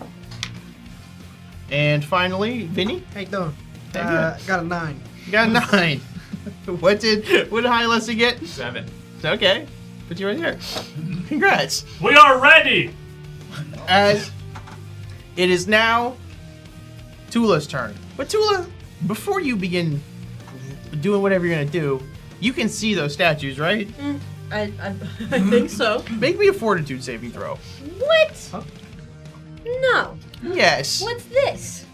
And finally, Vinny? How you doing? Hey, Got a 9. You got a 9. What did Hyalessa get? 7. Okay. Put you right there. Congrats. We are ready. As it is now Tula's turn. But Tula, before you begin doing whatever you're gonna do, you can see those statues, right? I think so. Make me a fortitude saving throw. What? Huh? No. Yes. What's this?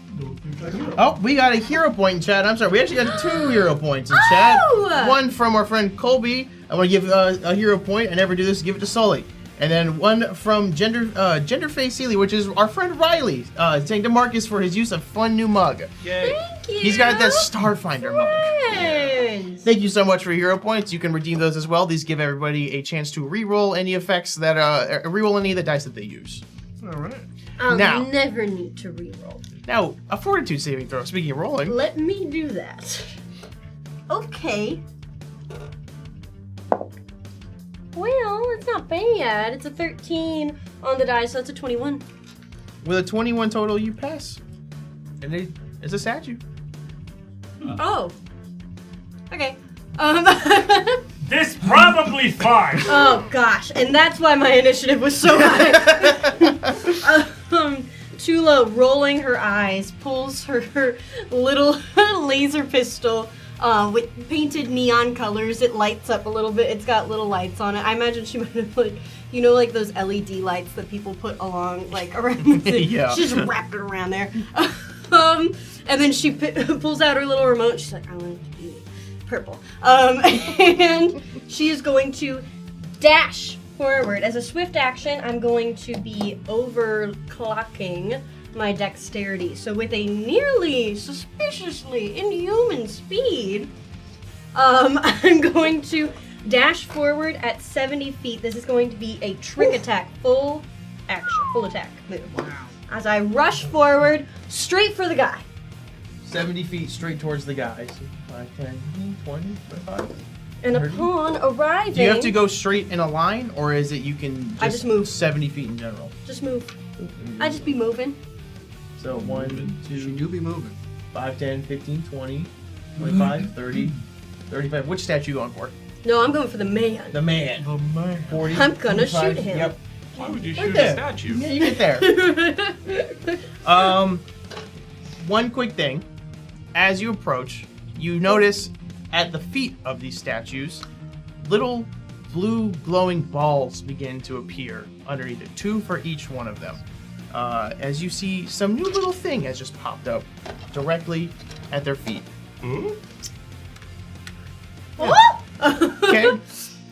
Oh, we got a hero point in chat. I'm sorry, we actually got 2 hero points in chat. Oh! One from our friend Colby. I want to give a hero point. I never do this. Give it to Sully. And then one from Genderface Sealy, which is our friend Riley, saying to Marcus for his use of fun new mug. Yay. Thank you. He's got that Starfinder mug. Friends. Thank you so much for your hero points. You can redeem those as well. These give everybody a chance to re-roll any effects that re-roll any of the dice that they use. All right. I'll Now. never need to reroll. Now, a fortitude saving throw. Speaking of rolling, Let me do that. Okay. Well, it's not bad. It's a 13 on the die, so it's a 21. with a 21 total, you pass. And it's a statue. Oh. Okay. This probably fine. Oh gosh, and that's why my initiative was so high. Tula, rolling her eyes, pulls her little laser pistol with painted neon colors. It lights up a little bit. It's got little lights on it. I imagine she might have put, you know, like those LED lights that people put along, like around the thing. Yeah. She just wrapped it around there. And then she pulls out her little remote. She's like, I want it to be purple. And she is going to dash forward. As a swift action, I'm going to be overclocking my dexterity. So with a nearly suspiciously inhuman speed, I'm going to dash forward at 70 feet. This is going to be a trick attack, full attack move. Wow. As I rush forward, straight for the guy. 70 feet straight towards the guy. So 5, 10, 20, 25. And 30. upon arriving... Do you have to go straight in a line, or is it you can I just move. 70 feet in general? Just move. I just be moving. So 1, She 2, do be moving. 5, 10, 15, 20, 25, 30, 35. Which statue you going for? No, I'm going for the man. The man. The man. 40. I'm gonna 25. shoot him. Yep. Why would you Right shoot there. a statue? Yeah, you get there. One quick thing. As you approach, you notice at the feet of these statues, little blue glowing balls begin to appear underneath it, 2 for each one of them. As you see, some new little thing has just popped up directly at their feet. Okay,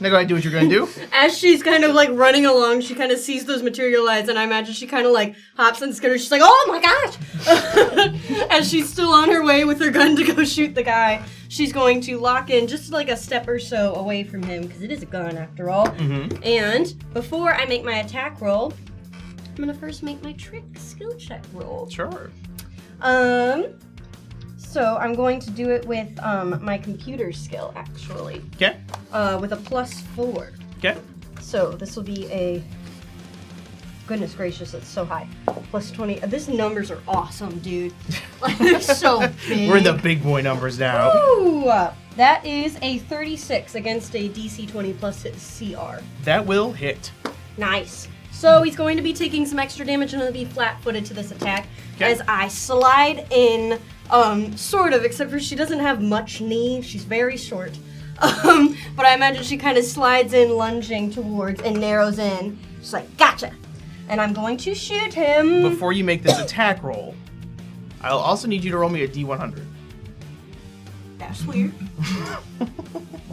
now go ahead and do what you're gonna do. As she's kind of like running along, she kind of sees those materialize, and I imagine she kind of like hops and skitters. She's like, "Oh my gosh!" As she's still on her way with her gun to go shoot the guy, she's going to lock in just like a step or so away from him because it is a gun after all. Mm-hmm. And before I make my attack roll, I'm gonna first make my trick skill check roll. Sure. So I'm going to do it with my computer skill actually. Okay. With a +4. Okay. So this will be a, goodness gracious, it's so high. +20. These numbers are awesome, dude. Like, they're so big. We're in the big boy numbers now. Ooh, that is a 36 against a DC 20 plus CR. That will hit. Nice. So he's going to be taking some extra damage and he'll be flat-footed to this attack as I slide in, sort of, except for she doesn't have much knee. She's very short. But I imagine she kind of slides in, lunging towards, and narrows in. She's like, gotcha. And I'm going to shoot him. Before you make this attack roll, I'll also need you to roll me a D100. That's weird.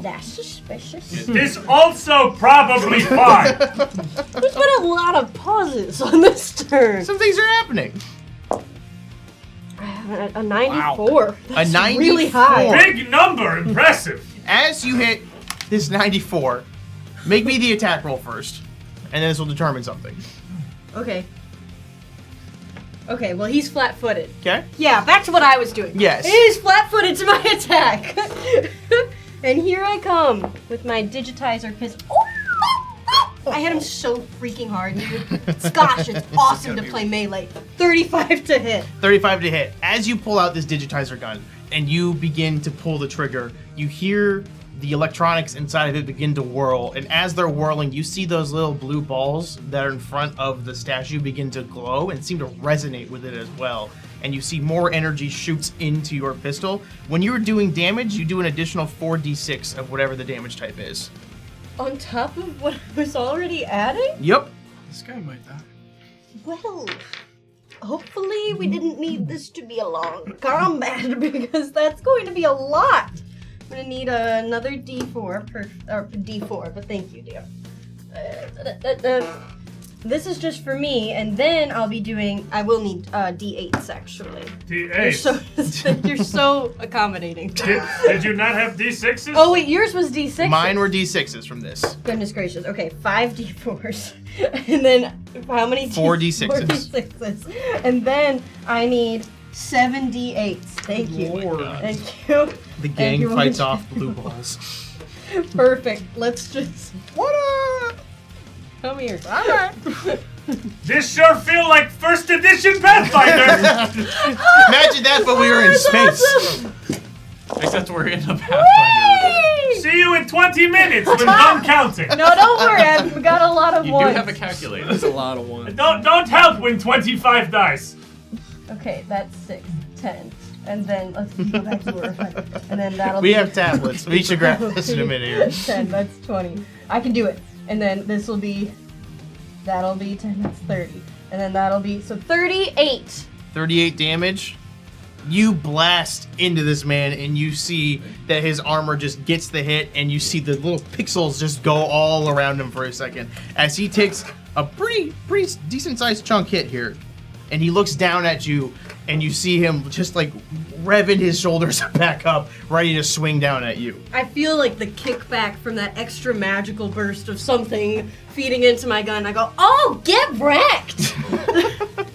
That's suspicious. This also probably fine. There's been a lot of pauses on this turn. Some things are happening. A 94. That's A 94. really high. Big number, impressive. As you hit this 94, make me the attack roll first, and then this will determine something. Okay. Okay, well, he's flat-footed. Okay? Yeah, back to what I was doing. Yes. He's flat-footed to my attack. And here I come with my digitizer pistol. I hit him so freaking hard, dude. Gosh, it's awesome to play melee. 35 to hit. 35 to hit. As you pull out this digitizer gun and you begin to pull the trigger, you hear the electronics inside of it begin to whirl, and as they're whirling, you see those little blue balls that are in front of the statue begin to glow and seem to resonate with it as well. And you see more energy shoots into your pistol. When you're doing damage, you do an additional 4d6 of whatever the damage type is. On top of what I was already adding? Yep. This guy might die. Well, hopefully we didn't need this to be a long combat because that's going to be a lot. I'm gonna need another D4 or D4, but thank you, dear. This is just for me, and then I will need D8s actually. D8. You're so accommodating. Did you not have D6s? Oh wait, yours was D6s. Mine were d6s from this. Goodness gracious. Okay, 5 D4s. And then how many? 4 D6s. 4 D6s. And then I need 7 D8s. Thank you. Lord. Thank you. The gang you. fights off blue balls. Perfect. Let's just. What up? Come here. All right. This sure feel like first edition Pathfinder. Imagine that, but we were in space. Awesome. Except we're in a Pathfinder. See you in 20 minutes when done counting. No, don't worry. I've got a lot of You ones. do have a calculator. That's a lot of ones. Don't help when 25 dice. Okay, that's 6, 10. And then let's go back to where we're at. And then that'll We be. have tablets. We should grab this in a minute here. 10, that's 20. I can do it. And then this will be. That'll be 10, that's 30. And then that'll be. So 38. 38 damage. You blast into this man, and you see that his armor just gets the hit, and you see the little pixels just go all around him for a second as he takes a pretty decent sized chunk hit here. And he looks down at you, and you see him just like revving his shoulders back up, ready to swing down at you. I feel like the kickback from that extra magical burst of something feeding into my gun. I go, oh, get wrecked!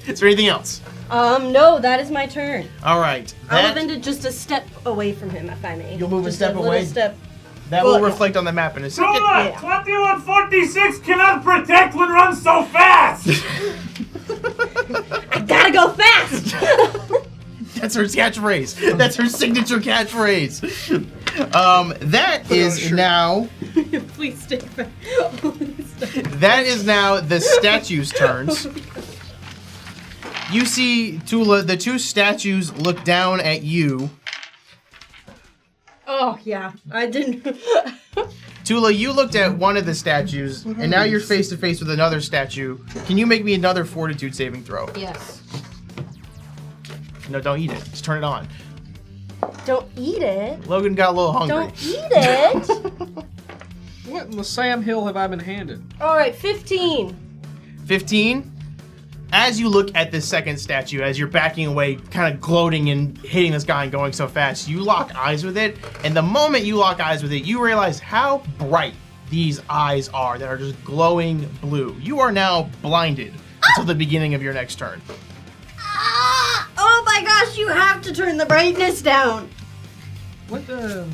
Is there anything else? No, that is my turn. All right. I'll move into just a step away from him, if I may. You'll move a Just step little away? Step. That will reflect on the map in a second. Tula, Yeah. 2146 cannot protect when run so fast. I gotta go fast! That's her catchphrase. That's her signature catchphrase. That is now. Please stay back. That is now the statues' turns. You see, Tula, the two statues look down at you. Oh, yeah. I didn't. Tula, you looked at one of the statues, and now you're face to face with another statue. Can you make me another fortitude saving throw? Yes. No, don't eat it. Just turn it on. Don't eat it. Logan got a little hungry. Don't eat it. What in the Sam Hill have I been handed? All right, 15. 15. As you look at this second statue, as you're backing away, kind of gloating and hitting this guy and going so fast, you lock eyes with it. And the moment you lock eyes with it, you realize how bright these eyes are that are just glowing blue. You are now blinded until the beginning of your next turn. Ah! Oh my gosh, you have to turn the brightness down. What the?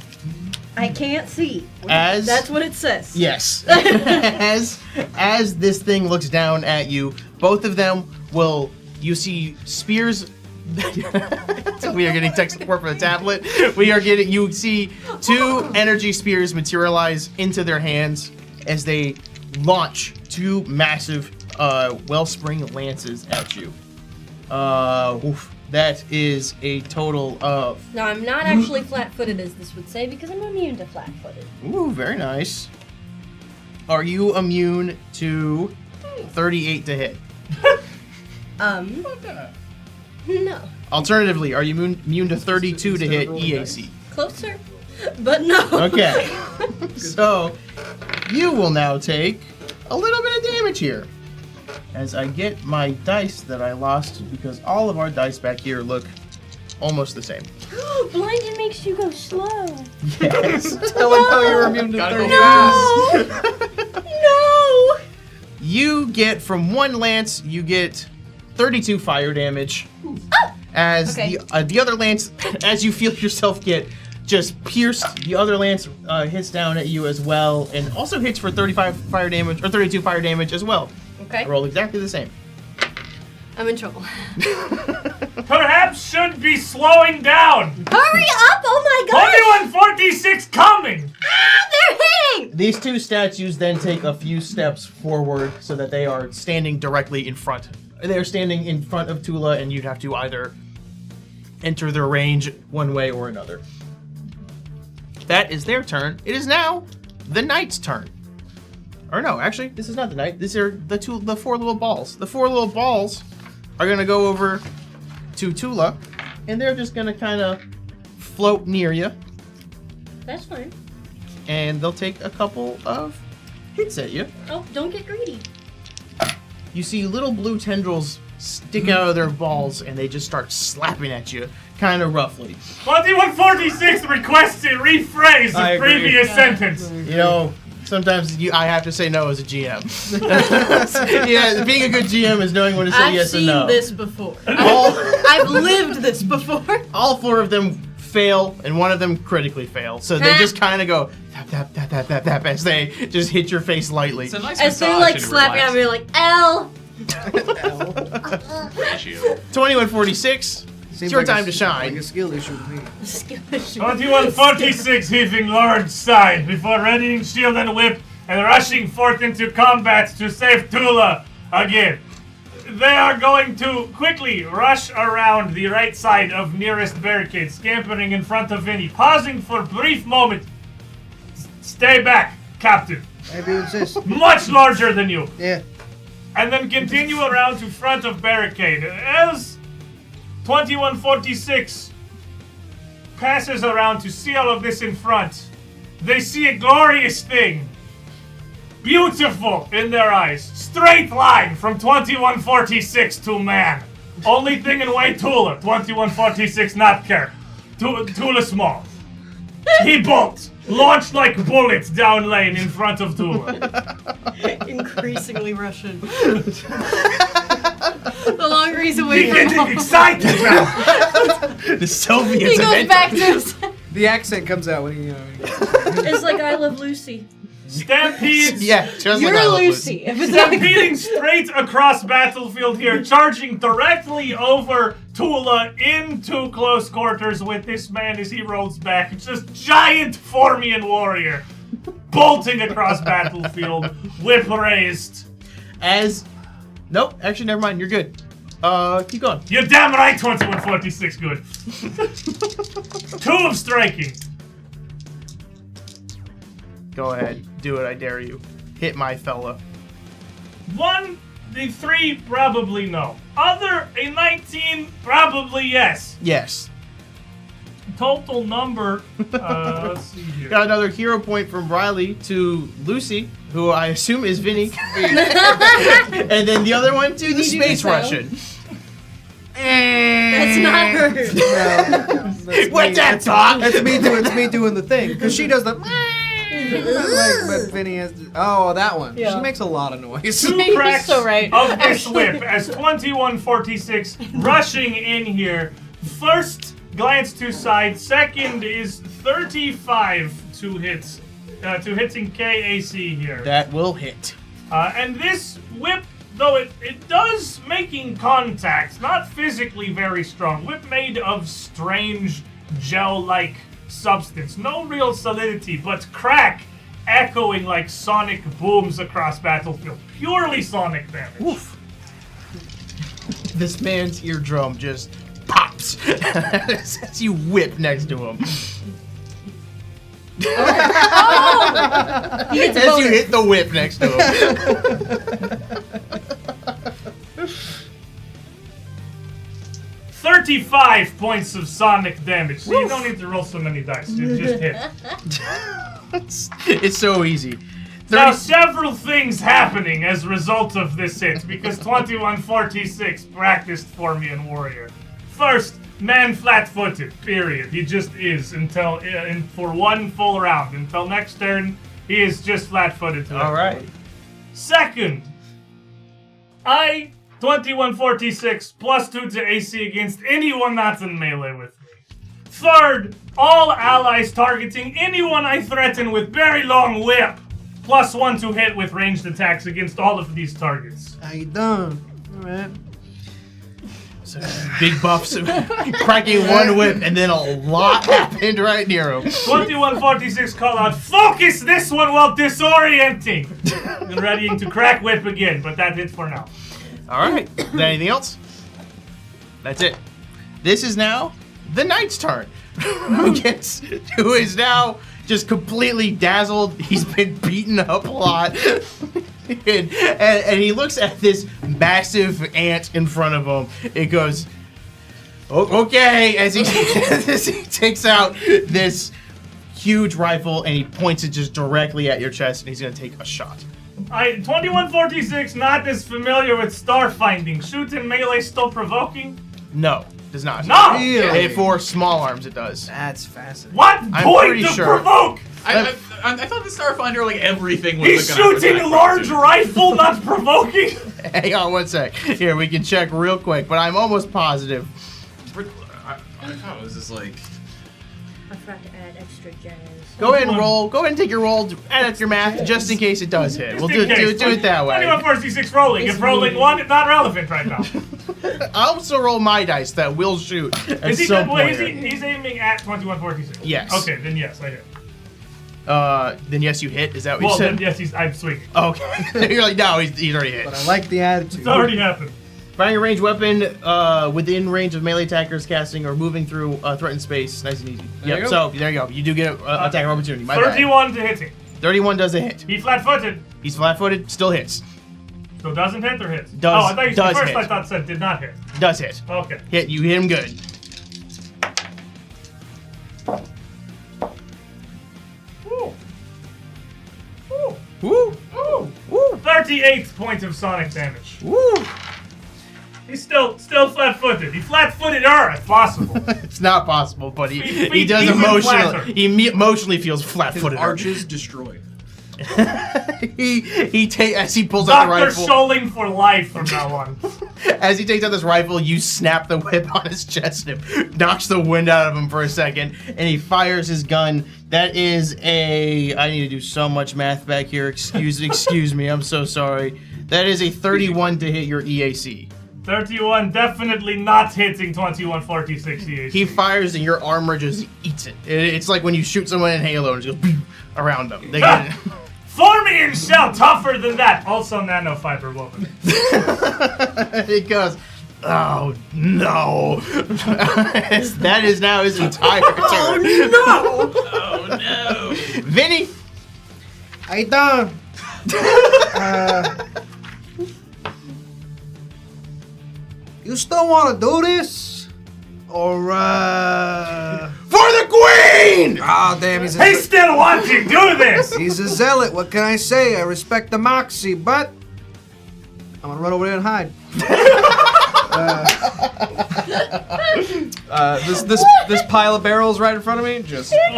I can't see. As That's what it says. yes, as this thing looks down at you, both of them will. You see spears. So we are getting tech support for the tablet. You see two energy spears materialize into their hands as they launch two massive wellspring lances at you. That is a total of. Now, I'm not actually flat-footed, as this would say, because I'm immune to flat-footed. Ooh, very nice. Are you immune to 38 to hit? No. Alternatively, are you immune to 32 to hit EAC? Closer, but no. Okay. So, you will now take a little bit of damage here. As I get my dice that I lost, because all of our dice back here look almost the same. Blinded makes you go slow. Yes. Tell him how you're immune to Gotta go 30. No! No! You get, from one lance, you get 32 fire damage. As Okay. the other lance, as you feel yourself get just pierced, the other lance hits down at you as well, and also hits for 35 fire damage, or 32 fire damage as well. Okay. I roll exactly the same. I'm in trouble. Perhaps should be slowing down. Hurry up! Oh my gosh! 2146 coming. They're hitting! These two statues then take a few steps forward so that they are standing directly in front. They are standing in front of Tula, and you'd have to either enter their range one way or another. That is their turn. It is now the knight's turn. Or no, actually, this is not the knight. These are the four little balls. The four little balls are gonna go over to Tula, and they're just gonna kind of float near you, That's fine. and they'll take a couple of hits at you. Oh, don't get greedy. You see little blue tendrils stick out of their balls, and they just start slapping at you, kind of roughly. 2146 requests to rephrase I the agree. previous sentence. You know, sometimes I have to say no as a GM. Yeah, being a good GM is knowing when to say I've yes and seen no. this before. All, I've lived this before. all four of them fail, and one of them critically fail. So they just kind of go tap, tap, tap, tap, tap, tap, as they just hit your face lightly. It's a nice As they're massage like and slapping at me, relax. like, L. Ratio. 2146. It's your time to Like shine. a skill issue to me. 2146 heaving large sigh before readying shield and whip and rushing forth into combat to save Tula again. They are going to quickly rush around the right side of nearest barricade, scampering in front of Vinny, pausing for a brief moment. Stay back, Captain. Maybe it's this. Much larger than you. Yeah. And then continue around to front of barricade. As 2146 passes around to see all of this in front, they see a glorious thing. Beautiful in their eyes. Straight line from 2146 to man. Only thing in way Tula. 2146 not care. Tula small. He bolts. Launched like bullets down lane in front of Tula. Increasingly Russian. The longer he's away He's from getting home, excited now. The Soviets he goes eventually- back to his... The accent comes out when he, It's like I Love Lucy. Stampedes. Yeah, just You're like I love Lucy. If it's like... Stampeding straight across battlefield here, charging directly over Tula into close quarters with this man as he rolls back. It's just giant Formian warrior bolting across battlefield, whip raised. Nope, actually, never mind. You're good. Keep going. You're damn right, 2146 good. 2 of striking. Go ahead. Do it, I dare you. Hit my fella. 1, the 3 probably no. Other, a 19 probably yes. Yes. Total number, let's see here. Got another hero point from Riley to Lucy, who I assume is Vinny. And then the other one to the you do Space the sound? Russian. That's not her. What's that talk? That's me doing the thing. Because she does the but Vinny has to, oh, that one. Yeah. She makes a lot of noise. 2 You're cracks so right. of this Actually. whip as 2146 rushing in here. First glance to side. Second is 35 to hits. To hitting KAC here. That will hit. And this whip, though it does making contact, not physically very strong. Whip made of strange gel-like substance. No real solidity, but crack echoing like sonic booms across battlefield. Purely sonic damage. Oof. This man's eardrum just pops as you whip next to him. Oh! He gets a As you bonus. hit the whip next to him. 35 points of sonic damage. So you don't need to roll so many dice. You just hit. It's so easy. Now, several things happening as a result of this hit, because 2146 practiced Formian Warrior. First, man flat-footed, period. He just is until for one full round. Until next turn, he is just flat-footed. All right. Second, 2146 plus 2 to AC against anyone that's in melee with me. Third, all allies targeting anyone I threaten with very long whip. Plus 1 to hit with ranged attacks against all of these targets. How you done? Alright. So big buffs, cracking one whip, and then a lot happened right near him. 2146 call out, focus this one while disorienting! And readying to crack whip again, but that's it for now. All right. Is there anything else? That's it. This is now the knight's turn. Who is now just completely dazzled. He's been beaten up a lot. and he looks at this massive ant in front of him. It goes, okay, as he takes out this huge rifle and he points it just directly at your chest and he's going to take a shot. 2146, not as familiar with Starfinding. Shoot in melee still provoking? No, does not. No! Really? For small arms, it does. That's fascinating. What I'm point pretty to sure. provoke? I thought the Starfinder, like, everything was He's a gun shooting a large rifle, not provoking? Hang on one sec. Here, we can check real quick, but I'm almost positive. I thought it was just like... I forgot to add extra jazz. Go ahead and roll. Go ahead and take your roll. Add up your math just in case it does hit. We'll do it that way. 2146 rolling. If rolling one, it's not relevant right now. I'll also roll my dice that will shoot at Is he, some wait, point. he's aiming at 2146? Yes. Okay, then yes, I hit. Then yes, you hit. Is that what you Well, said? then yes, I'm swinging. Okay. You're like, no, he's already hit. But I like the attitude. It's already happened. Finding a ranged weapon within range of melee attackers casting or moving through threatened space. Nice and easy. There you go. So there you go. You do get an attack of opportunity. My 31 to hitting. bad. 31 does a hit. He flat-footed. He's flat-footed. Still hits. So doesn't hit or hits? Does- Oh, I thought you does said first. hit. I thought said did not hit. Does hit. Okay. Hit. You hit him good. Woo. Woo. Woo. Woo. Woo. 38 points of sonic damage. Woo. He's still flat-footed. He flat-footed-er if possible. It's not possible, but he Feet does even emotionally. flatter. He emotionally feels His flat-footed. arches destroyed. As he pulls out the Dr. rifle. Scholing for life from now on. As he takes out this rifle, you snap the whip on his chest and it knocks the wind out of him for a second, and he fires his gun. That is a. I need to do so much math back here. Excuse me. I'm so sorry. That is a 31 to hit your EAC. 31 definitely not hitting 2146 EAC. He fires and your armor just eats it. It's like when you shoot someone in Halo and it just goes around them. They get it. Formian shell tougher than that. Also nanofiber woven. It goes, oh no. That is now his entire turn. Oh no! Vinny. How you doing? You still want to do this? Or, For the queen! Oh, damn, he's He still wants to do this! he's a zealot. What can I say? I respect the moxie, but I'm gonna run over there and hide. This pile of barrels right in front of me, just diving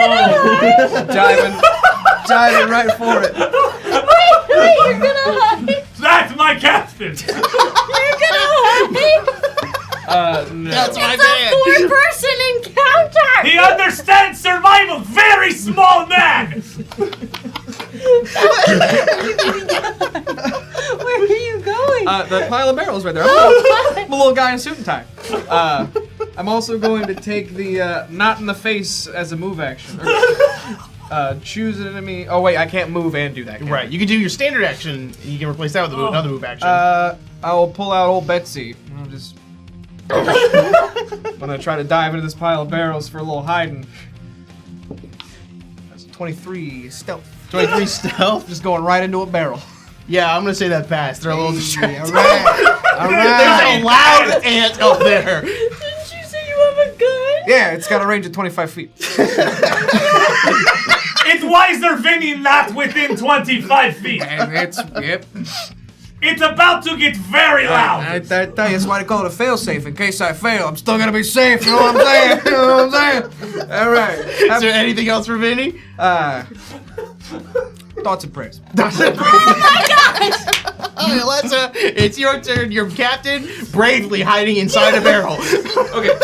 right for it. Wait, you're gonna hide. That's my captain! You're gonna hide. No. That's my It's a man. four-person encounter. He understands survival! Very small man! Where are you going? The pile of barrels right there. I'm a little guy in a suit and tie. I'm also going to take the not in the face as a move action. Choose an enemy. Oh wait, I can't move and do that. Right, you can do your standard action. You can replace that with another move action. I will pull out old Betsy. I'll just. I'm gonna try to dive into this pile of barrels for a little hiding. That's 23 stealth. 23 stealth. Just going right into a barrel. Yeah, I'm gonna say that passed. They're a little distracted. All There's right. a loud ant up there. Didn't you say you have a gun? Yeah, it's got a range of 25 feet. It's wiser Vinny not within 25 feet. And it's yep. It's about to get very loud. I tell you, that's why they call it a fail-safe. In case I fail, I'm still gonna be safe. You know what I'm saying? You know what I'm saying? All right. Is there anything else for Vinny? Thoughts and prayers. Alexa, it's your turn. Your captain bravely hiding inside a barrel. Okay.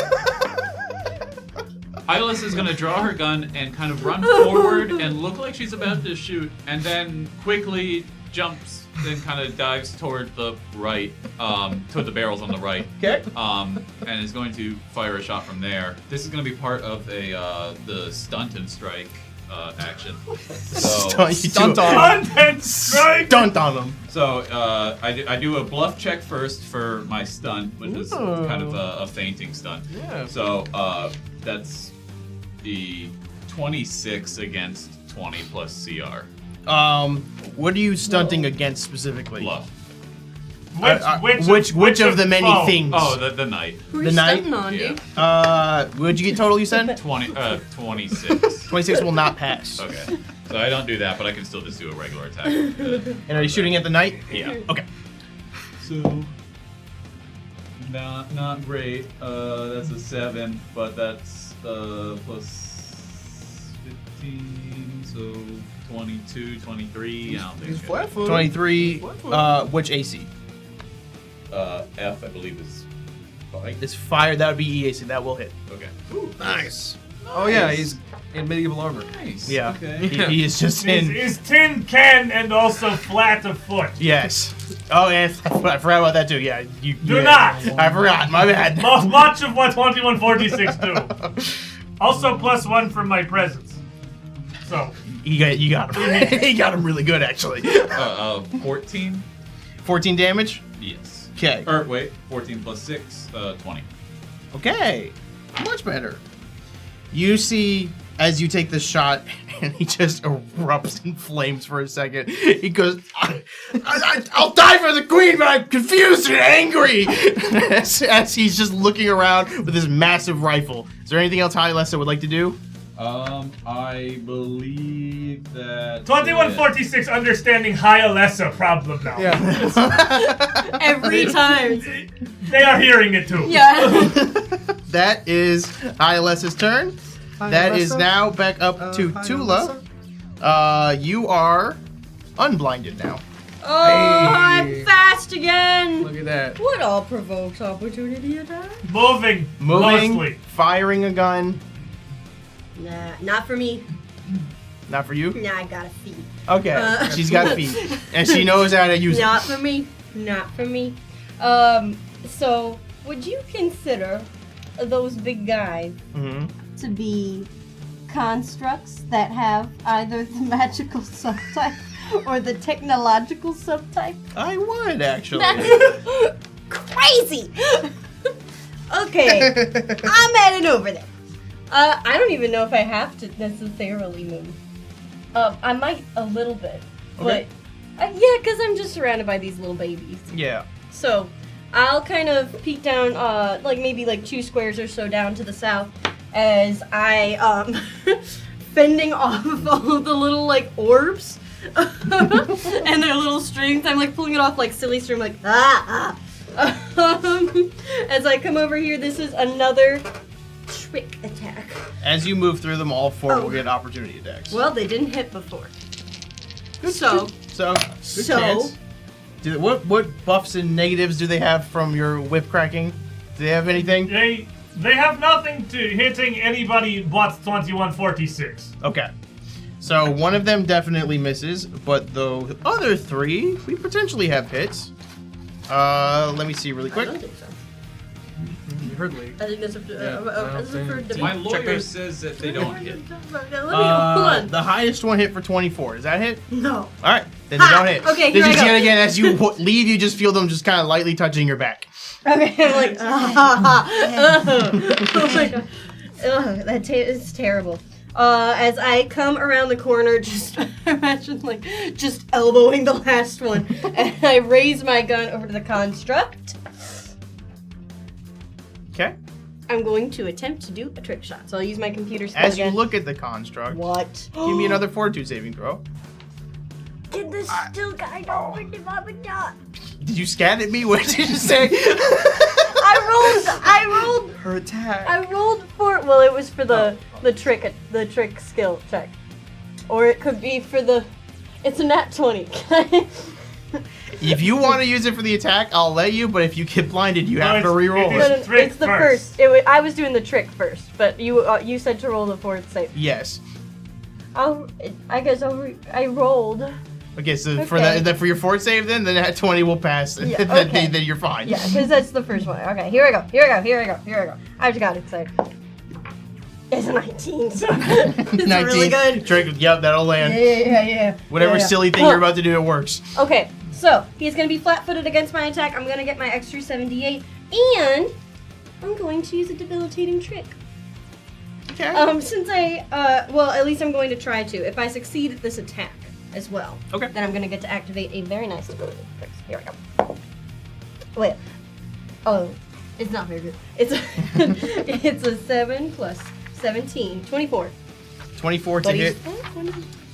Hylas is gonna draw her gun and kind of run forward and look like she's about to shoot, and then quickly jumps, then kind of dives toward the right, toward the barrels on the right. Okay. And is going to fire a shot from there. This is going to be part of the stunt and strike action. So, Stunt on. Content strike! Stunt on them. So I do a bluff check first for my stunt, which is kind of a fainting stunt. Yeah. So that's the 26 against 20 plus CR. What are you stunting against specifically? Bluff. Which of the many foe? things? Oh, the knight. Who are The you knight? stunting on, Yeah. dude? What'd you get total, you said? 26. 26 will not pass. Okay. So I don't do that, but I can still just do a regular attack. And are you shooting at the knight? Yeah. Okay. So not great. That's a 7, but that's plus 15, so 22, 23. I don't think He's it's flat footed. 23, which AC? F, I believe, is 5. It's fire, that would be EAC, that will hit. Okay. Nice. Oh yeah, he's in medieval armor. Nice. Yeah. Okay. He is just in. Is tin can and also flat of foot. Yes. Oh, and I forgot about that too. Yeah. Do not! I forgot. My bad. Much of what 2146 do. Also +1 from my presence. So, You got him. He got him really good, actually. 14. 14 damage. Yes. Okay. Or wait, 14 plus 6, 20. Okay. Much better. You see, as you take the shot, and he just erupts in flames for a second. He goes, I'll die for the queen, but I'm confused and angry. as he's just looking around with his massive rifle. Is there anything else Highlessa would like to do? I believe that 2146 understanding Highlessa problem now. Yeah. Every time. They are hearing it too. Yeah. That is Highlessa's turn. That is now back up to Tula. You are unblinded now. Oh, I'm fast again. Look at that. What all provokes opportunity attack? Moving. Moving, Mostly. firing a gun. Nah, not for me. Not for you? Nah, I got a feet. Okay, she's got feet. And she knows how to use Not for me. Not for me. So would you consider those big guys Mm-hmm. to be constructs that have either the magical subtype or the technological subtype? I would, actually. That's crazy! Okay, I'm heading over there. I don't even know if I have to necessarily move. I might a little bit, Okay. but yeah, because I'm just surrounded by these little babies. Yeah. So I'll kind of peek down, like maybe like 2 squares or so down to the south, as I fending off all of the little like orbs and their little strings. I'm like pulling it off like silly string, like as I come over here, this is another trick attack. As you move through them, all 4 Oh. will get opportunity attacks. Well, they didn't hit before. So good chance. What buffs and negatives do they have from your whip cracking? Do they have anything? They have nothing to hitting anybody but 2146. Okay. So one of them definitely misses, but the other 3, we potentially have hits. Let me see really I quick. don't think so. You heard Lee. I think that's for My lawyer says that they don't hit. Let me hold on. The highest one hit for 24. Does that hit? No. All right, then they don't hit. Okay, This here I is go. yet again, as you leave, you just feel them just kind of lightly touching your back. Okay, I'm like, oh my god. Ugh, that is terrible. As I come around the corner, just imagine like just elbowing the last one, and I raise my gun over to the construct. Okay. I'm going to attempt to do a trick shot, so I'll use my computer skill As you again. look at the construct, What? give me another fortitude saving throw. Did this still kind of win if I'm not? Did you scat at me? What did you say? I rolled Her attack. I rolled for, well, it was for the trick skill check, or it could be for the. It's a nat 20. If you want to use it for the attack, I'll let you. But if you get blinded, you have to re-roll it it. is- trick it's the first. first. I was doing the trick first, but you said to roll the fourth save. Yes. I rolled Okay, so for for your fort save, then that 20 will pass. Yeah, then you're fine. Yeah, because that's the first one. Okay, here we go. I just got excited. It's a 19, so it's 19. really good. Drink, yep, that'll land. Yeah. Whatever silly thing you're about to do, it works. Okay, so he's gonna be flat-footed against my attack. I'm gonna get my extra 78, and I'm going to use a debilitating trick. Okay. Since well, at least I'm going to try to. If I succeed at this attack as well, Okay. then I'm gonna get to activate a very nice debilitating trick. Here we go. Wait. Oh, it's not very good. It's it's a 7 plus 17, 24. 24 to hit.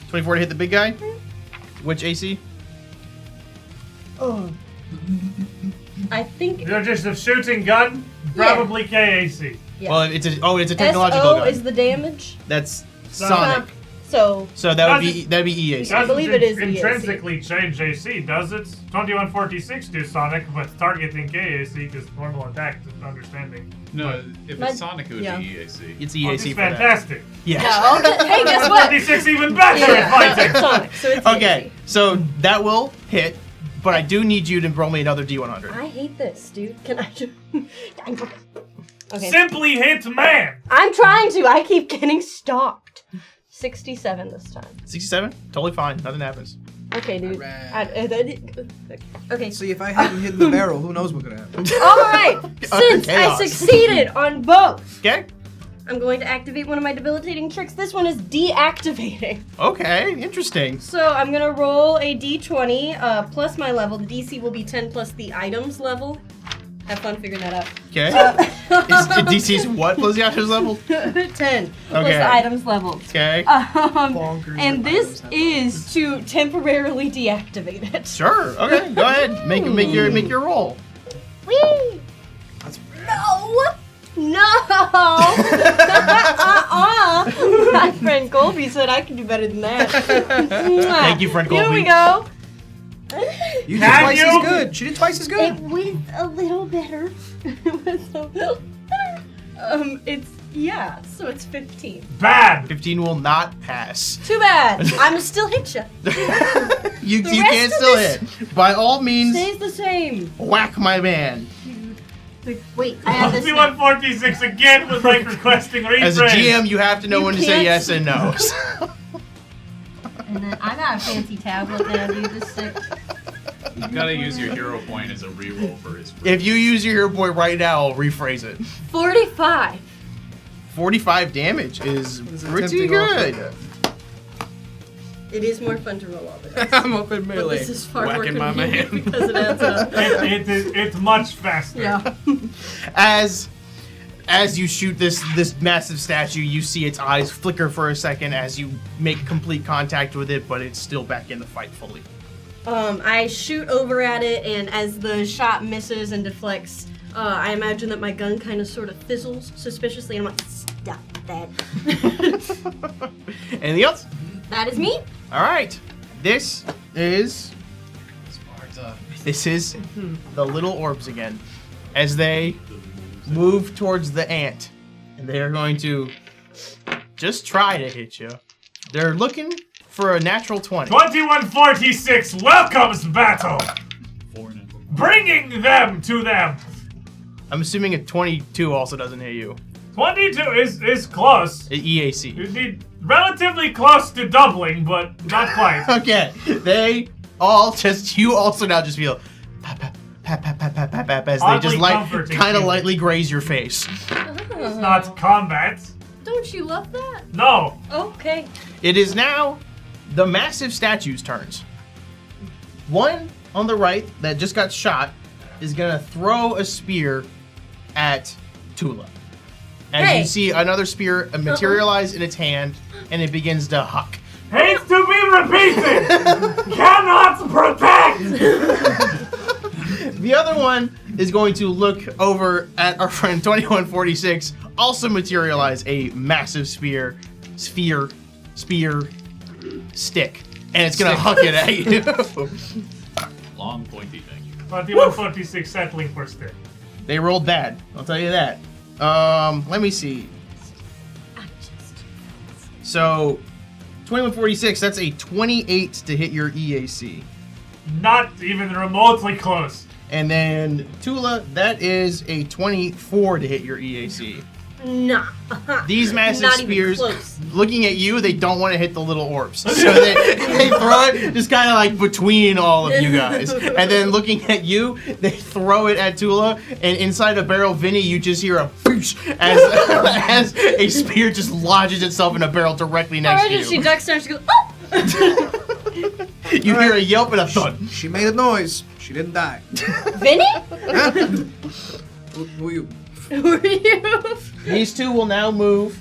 24 to hit the big guy. Which AC? Oh. I think. You're just a shooting gun, probably KAC. Yeah. Well, it's a technological SO gun. is the damage. That's Sonic. So That'd be EAC. I believe it is Doesn't EAC. intrinsically change AC, does it? 2146 do Sonic, but targeting KAC because normal attack is understanding. No, if My- it's Sonic, it would yeah. be EAC. It's Oh, EAC this is for that. fantastic. Yeah. No, okay. Hey, guess what? 46 even better at fighting. It's Sonic, so it's Okay, so that will hit, but I do need you to roll me another D100. EAC. I hate this, dude. Can I just... Okay. Simply hit man. I'm trying to. I keep getting stopped. 67 this time. 67? Totally fine. Nothing happens. Okay, dude. Alright. Okay. See, if I hadn't hidden the barrel, who knows what could happen? All right. Since I Chaos. succeeded on both, Okay? I'm going to activate one of my debilitating tricks. This one is deactivating. Okay, interesting. So I'm gonna roll a d20 plus my level. The DC will be 10 plus the items level. Have fun figuring that out. Okay. DC's what plus the items level? 10 plus Okay. the items level. Okay. Bonkers And of this items is to temporarily deactivate it. Sure. Okay, go ahead. Make your roll. Whee! That's No! My friend Colby said I can do better than that. Thank you, friend Here Colby. we go. You did Can twice you? as good. She did twice as It good. was a little better. It was a little better. So it's 15. Bad. 15 will not pass. Too bad. I'm still hit you. You The can't rest of still this- hit. By all means, Stays the same. whack my man. Wait, I have this. 2146 again was like requesting rephrase. As a GM, you have to know You when to say can't- yes and no. And then I got a fancy tablet now, dude. This is sick. You gotta use your hero point as a reroll for his. If you use your hero point right now, I'll rephrase it. 45. 45 damage is It's pretty attempting all good. three. It is more fun to roll all the dice. I'm up in But melee. this is far more whacking my convenient man. because it adds up. It's much faster. Yeah. As you shoot this massive statue, you see its eyes flicker for a second as you make complete contact with it, but it's still back in the fight fully. I shoot over at it, and as the shot misses and deflects, I imagine that my gun kind of sort of fizzles suspiciously, and I'm like, stop that. Anything else? That is me. All right. This is Sparta. the little orbs again, as they move towards the ant, and they are going to just try to hit you. They're looking for a natural 20. 2146 welcomes battle, bringing them to them. I'm assuming a 22 also doesn't hit you. 22 is close. EAC. It'd be relatively close to doubling, but not quite. Okay, you also now just feel pap, pap, pap, pap, pap, pap, pap, as they Oddly just comforting kind of feeling. lightly graze your face. It's not combat. Don't you love that? No. Okay. It is now the massive statue's turns. One on the right that just got shot is gonna throw a spear at Tula. As Hey. you see another spear materialize in its hand, and it begins to huck. Hates to be repeated. Cannot protect. The other one is going to look over at our friend 2146, also materialize a massive spear, stick, and it's gonna huck it at you. Long pointy thing. 2146 settling for stick. They rolled bad, I'll tell you that. Let me see. So, 2146, that's a 28 to hit your EAC. Not even remotely close. And then Tula, that is a 24 to hit your EAC. Nah. These massive Not even spears, close. looking at you, they don't want to hit the little orbs. So they throw it just kind of like between all of you guys. And then looking at you, they throw it at Tula, and inside a barrel, Vinny, you just hear a whoosh as a spear just lodges itself in a barrel directly next to Imagine she you. ducks down, she goes, oh! You hear a yelp and a thud. She made a noise. She didn't die. Vinny? Who are you? Who are you? These two will now move.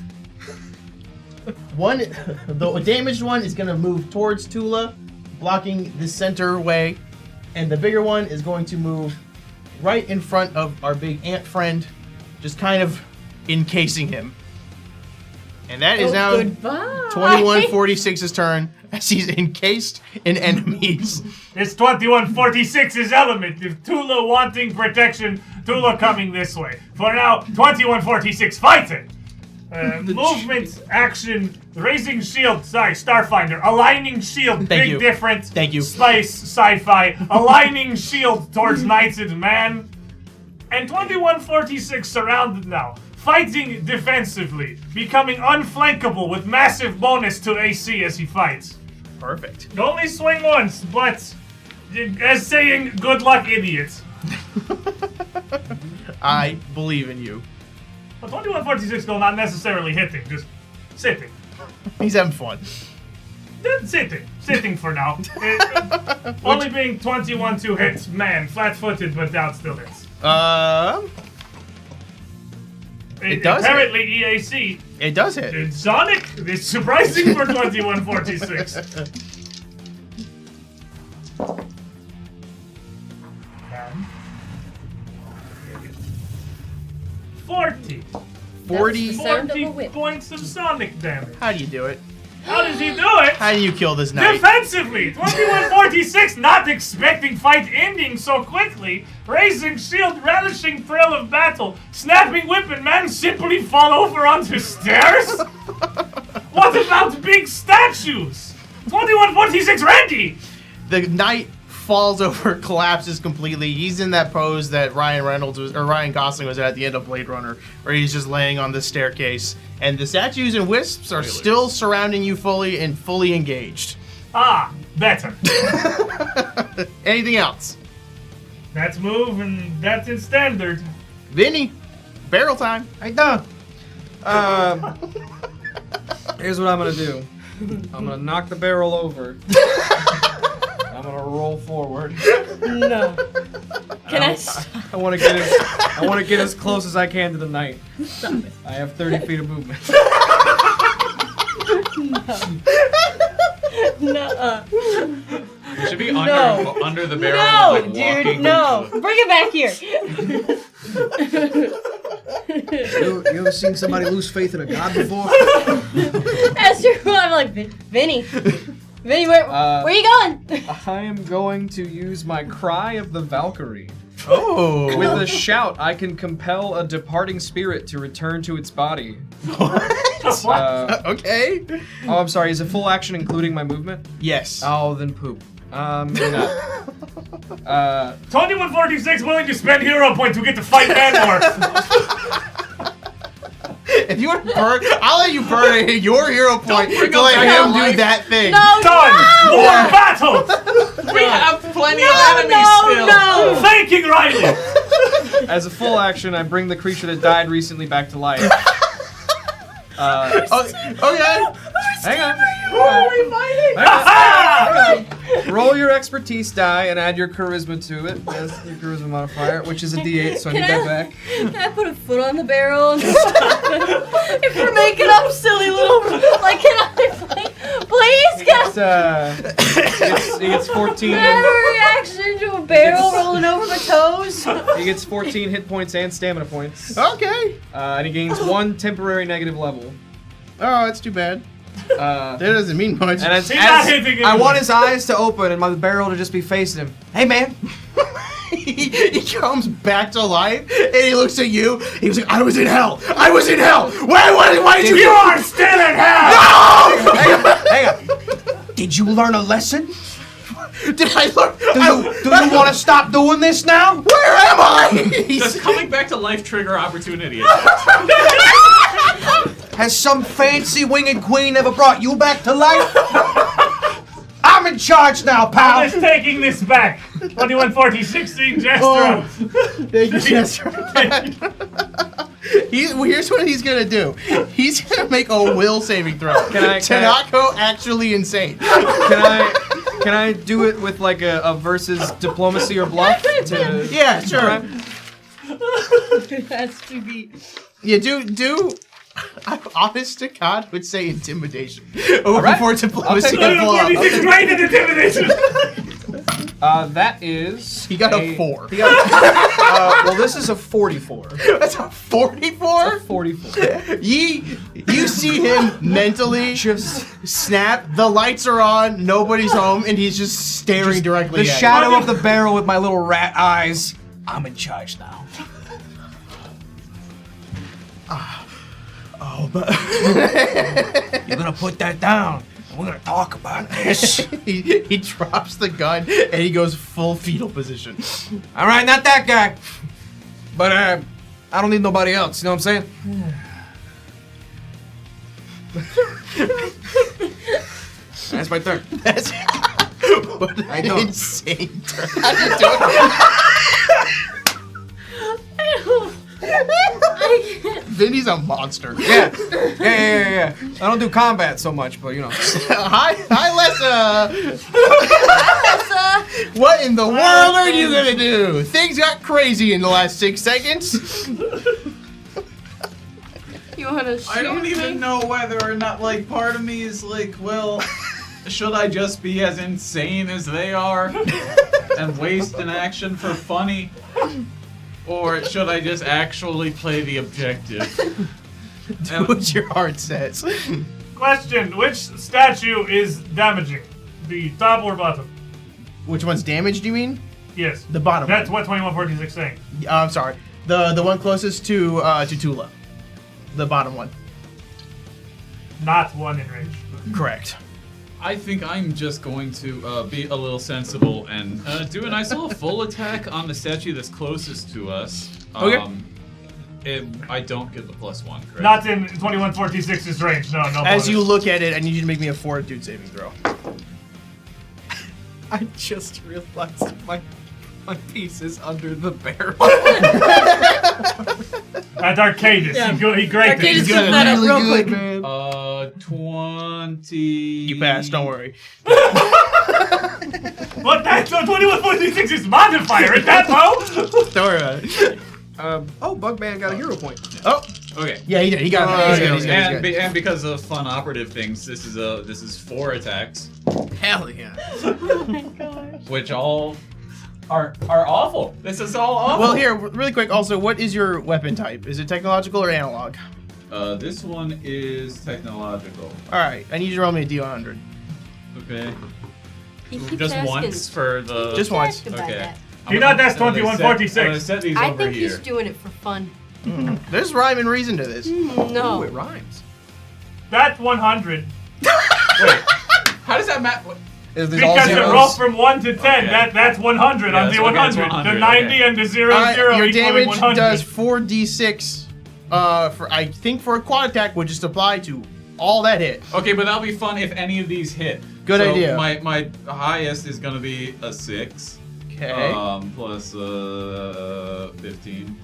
One, the damaged one is going to move towards Tula, blocking the center way. And the bigger one is going to move right in front of our big ant friend, just kind of encasing him. And that is now Goodbye. 2146's turn as he's encased in enemies. It's 2146's element. If Tula wanting protection, Tula coming this way. For now, 2146 fighting. Movement, action, raising shield. Sorry, Starfinder. Aligning shield. Thank Big you. difference. Thank you. Spice, sci-fi. Aligning shield towards Knights and Man. And 2146 surrounded now. Fighting defensively. Becoming unflankable with massive bonus to AC as he fights. Perfect. Only swing once, but as saying, good luck, idiots. I believe in you. But 2146 still not necessarily hitting, just sitting. He's having fun. Just sitting for now. Only being 21 to hit, man, flat-footed, but down still hits. It does apparently EAC. It does hit. In Sonic, it's surprising for 2146. 40. 40. Sound of a 40 whip. points of Sonic damage. How do you do it? How does he do it? How do you kill this knight? Defensively! 2146, not expecting fight ending so quickly. Raising shield, relishing thrill of battle. Snapping whip and man simply fall over onto stairs? What about big statues? 2146 ready! The knight falls over, collapses completely. He's in that pose that Ryan Gosling was at the end of Blade Runner, where he's just laying on the staircase. And the statues and wisps are still surrounding you fully and fully engaged. Ah, better. Anything else? That's move and that's in standard. Vinny, barrel time. Hey, done. Here's what I'm gonna do. I'm gonna knock the barrel over. I'm gonna roll forward. No. Can I I want to get as close as I can to the knight. stop it? I have 30 feet of movement. No. You should be No. under the barrel. No, like, dude, walking. no. Bring it back here. You ever seen somebody lose faith in a god before? As you're I'm like, Vinny. Vinny, where you going? I am going to use my Cry of the Valkyrie. Oh. With a shout, I can compel a departing spirit to return to its body. Okay. Oh, I'm sorry. Is it full action including my movement? Yes. Oh, then poop. Maybe not. 2146 willing to spend hero point to get to fight Manor. If you want to burn, I'll let you burn your hero point bring to let him him back do to that thing. No, Done! no! More battles! We have plenty of No, enemies still. no. Thanking Riley! As a full action, I bring the creature that died recently back to life. Okay. Hang on. Who are we fighting? Roll your expertise die and add your charisma to it as your charisma modifier, which is a d8, so I need that back. Can I put a foot on the barrel? And if we're making up silly little, like, can I, like, please, can He gets 14. I have a reaction to a barrel rolling over my toes? He gets 14 hit points and stamina points. Okay. And he gains 1 temporary negative level. Oh, that's too bad. That doesn't mean much. And He's not hitting I anyone. want his eyes to open and my barrel to just be facing him. Hey, man. he comes back to life and he looks at you. He was like, I was in hell. I was in hell. Why did you? You are still in hell! No! Hang on. Did you learn a lesson? Did I learn? Do you want to stop doing this now? Where am I? Does coming back to life trigger opportunity? Has some fancy winged queen ever brought you back to life? I'm in charge now, pal. I'm just taking this back. 2140, 16 gesture. Thank you, Chester. Here's what he's gonna do. He's gonna make a will saving throw. To not go actually insane. Can I do it with like a versus diplomacy or bluff? Yeah, sure. Alright. It has to be. Yeah, do. I'm honest to God would say intimidation before diplomacy and bluff. 2146 great at intimidation. That is. He got a 4. Well, this is a 44. That's a 44? 44. You see him mentally Just snap. The lights are on. Nobody's home, and he's just staring directly The at shadow of the barrel with my little rat eyes. I'm in charge now. Oh, but You're gonna put that down. And we're gonna talk about this. he drops the gun and he goes full fetal position. All right, not that guy. But I don't need nobody else. You know what I'm saying? That's my turn. That's what I an don't. insane turn. How do you do it? I can't. Vinny's a monster. Yeah. I don't do combat so much, but you know. Hi, Lessa. Tessa. What in the world are you gonna do? Things got crazy in the last 6 seconds. You wanna shoot I don't me? even know whether or not, like, part of me is like, well, should I just be as insane as they are and waste an action for funny? Or should I just actually play the objective? Do what your heart says. Question: which statue is damaging? The top or bottom? Which one's damaged, you mean? Yes. The bottom That's one. what 2146 is saying. I'm sorry. The one closest to Tula. The bottom one. Not one in range. Correct. I think I'm just going to be a little sensible and do a nice little full attack on the statue that's closest to us. Okay. I don't get the +1, correct? Not in 2146's range. No. As bonus. you look at it, I need you to make me a fortitude saving throw. I just realized my piece is under the barrel. At Arcadis, Yeah. he graded. Arcadis He's took good. that up real Really quick. good, man. 20. You passed, don't worry. But that's 2146 is modifier. Is that low? Don't worry about it. Bugman got a hero point. Oh, Okay. yeah, he did. He got it. He's good. And because of fun operative things, this is 4 attacks, Hell yeah. Oh my gosh. which all are awful. This is all awful. Well, here, really quick, also, what is your weapon type? Is it technological or analog? This one is technological. Alright, I need you to roll me a D100. Okay. He keeps Just asking. once for the. Just once. Asking about Okay. that. You know that's I'm gonna 2146. I'm gonna set these I over think here. he's doing it for fun. There's rhyme and reason to this. No. Ooh, it rhymes. That's 100. Wait, how does that matter? Is these all Because it zeros? rolls from 1 to 10. Okay. That's 100 Yeah, on the so okay, it's 100. 100, The 90 okay. and the 0 0 Your equaling damage 100. does 4d6. For I think for a quad attack would just apply to all that hit. Okay, but that'll be fun if any of these hit. Good So idea. My highest is gonna be a 6. Okay. Plus 15.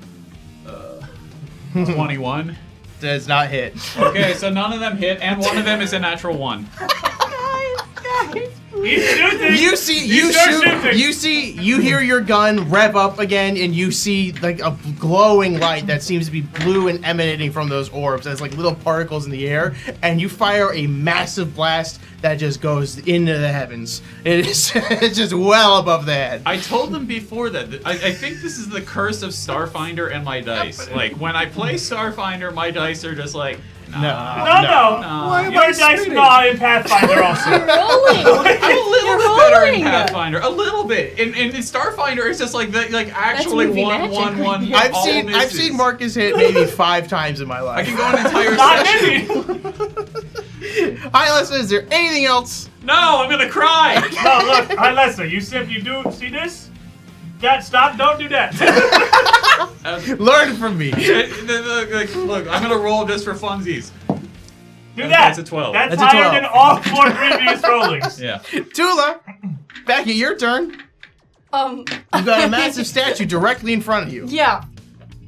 21. Does not hit. Okay, so none of them hit, and one of them is a natural 1. Guys. He's shooting. You see, you He's still shoot, shooting. you hear your gun rev up again, and you see like a glowing light that seems to be blue and emanating from those orbs as like little particles in the air, and you fire a massive blast that just goes into the heavens. It is it's just well above the head. I told them before that I think this is the curse of Starfinder and my dice. Like, when I play Starfinder, my dice are just like, No. No. You're a dice gnaw in Pathfinder also. You're rolling. I'm a little You're bit better in rolling. Pathfinder. A little bit. In Starfinder, it's just like actually movie 1, magic 1, 1. right I've seen Marcus hit maybe 5 times in my I life. can go an entire Not session. many. Hi, Lessa. Is there anything else? No, I'm gonna cry. No, look, Alessa, you do see this? Stop, don't do that. Learn from me. Look, I'm gonna roll just for funsies. Do that. That's a 12. That's That's a higher 12. than all 4 previous rollings. Yeah. Tula, back at your turn. You got a massive statue directly in front of you. Yeah.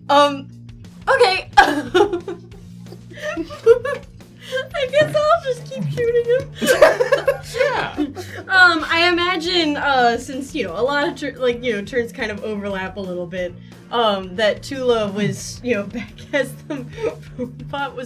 Okay. I guess I'll just keep shooting him. Yeah. I imagine, since, a lot of, turns kind of overlap a little bit, that Tula was, back as the robot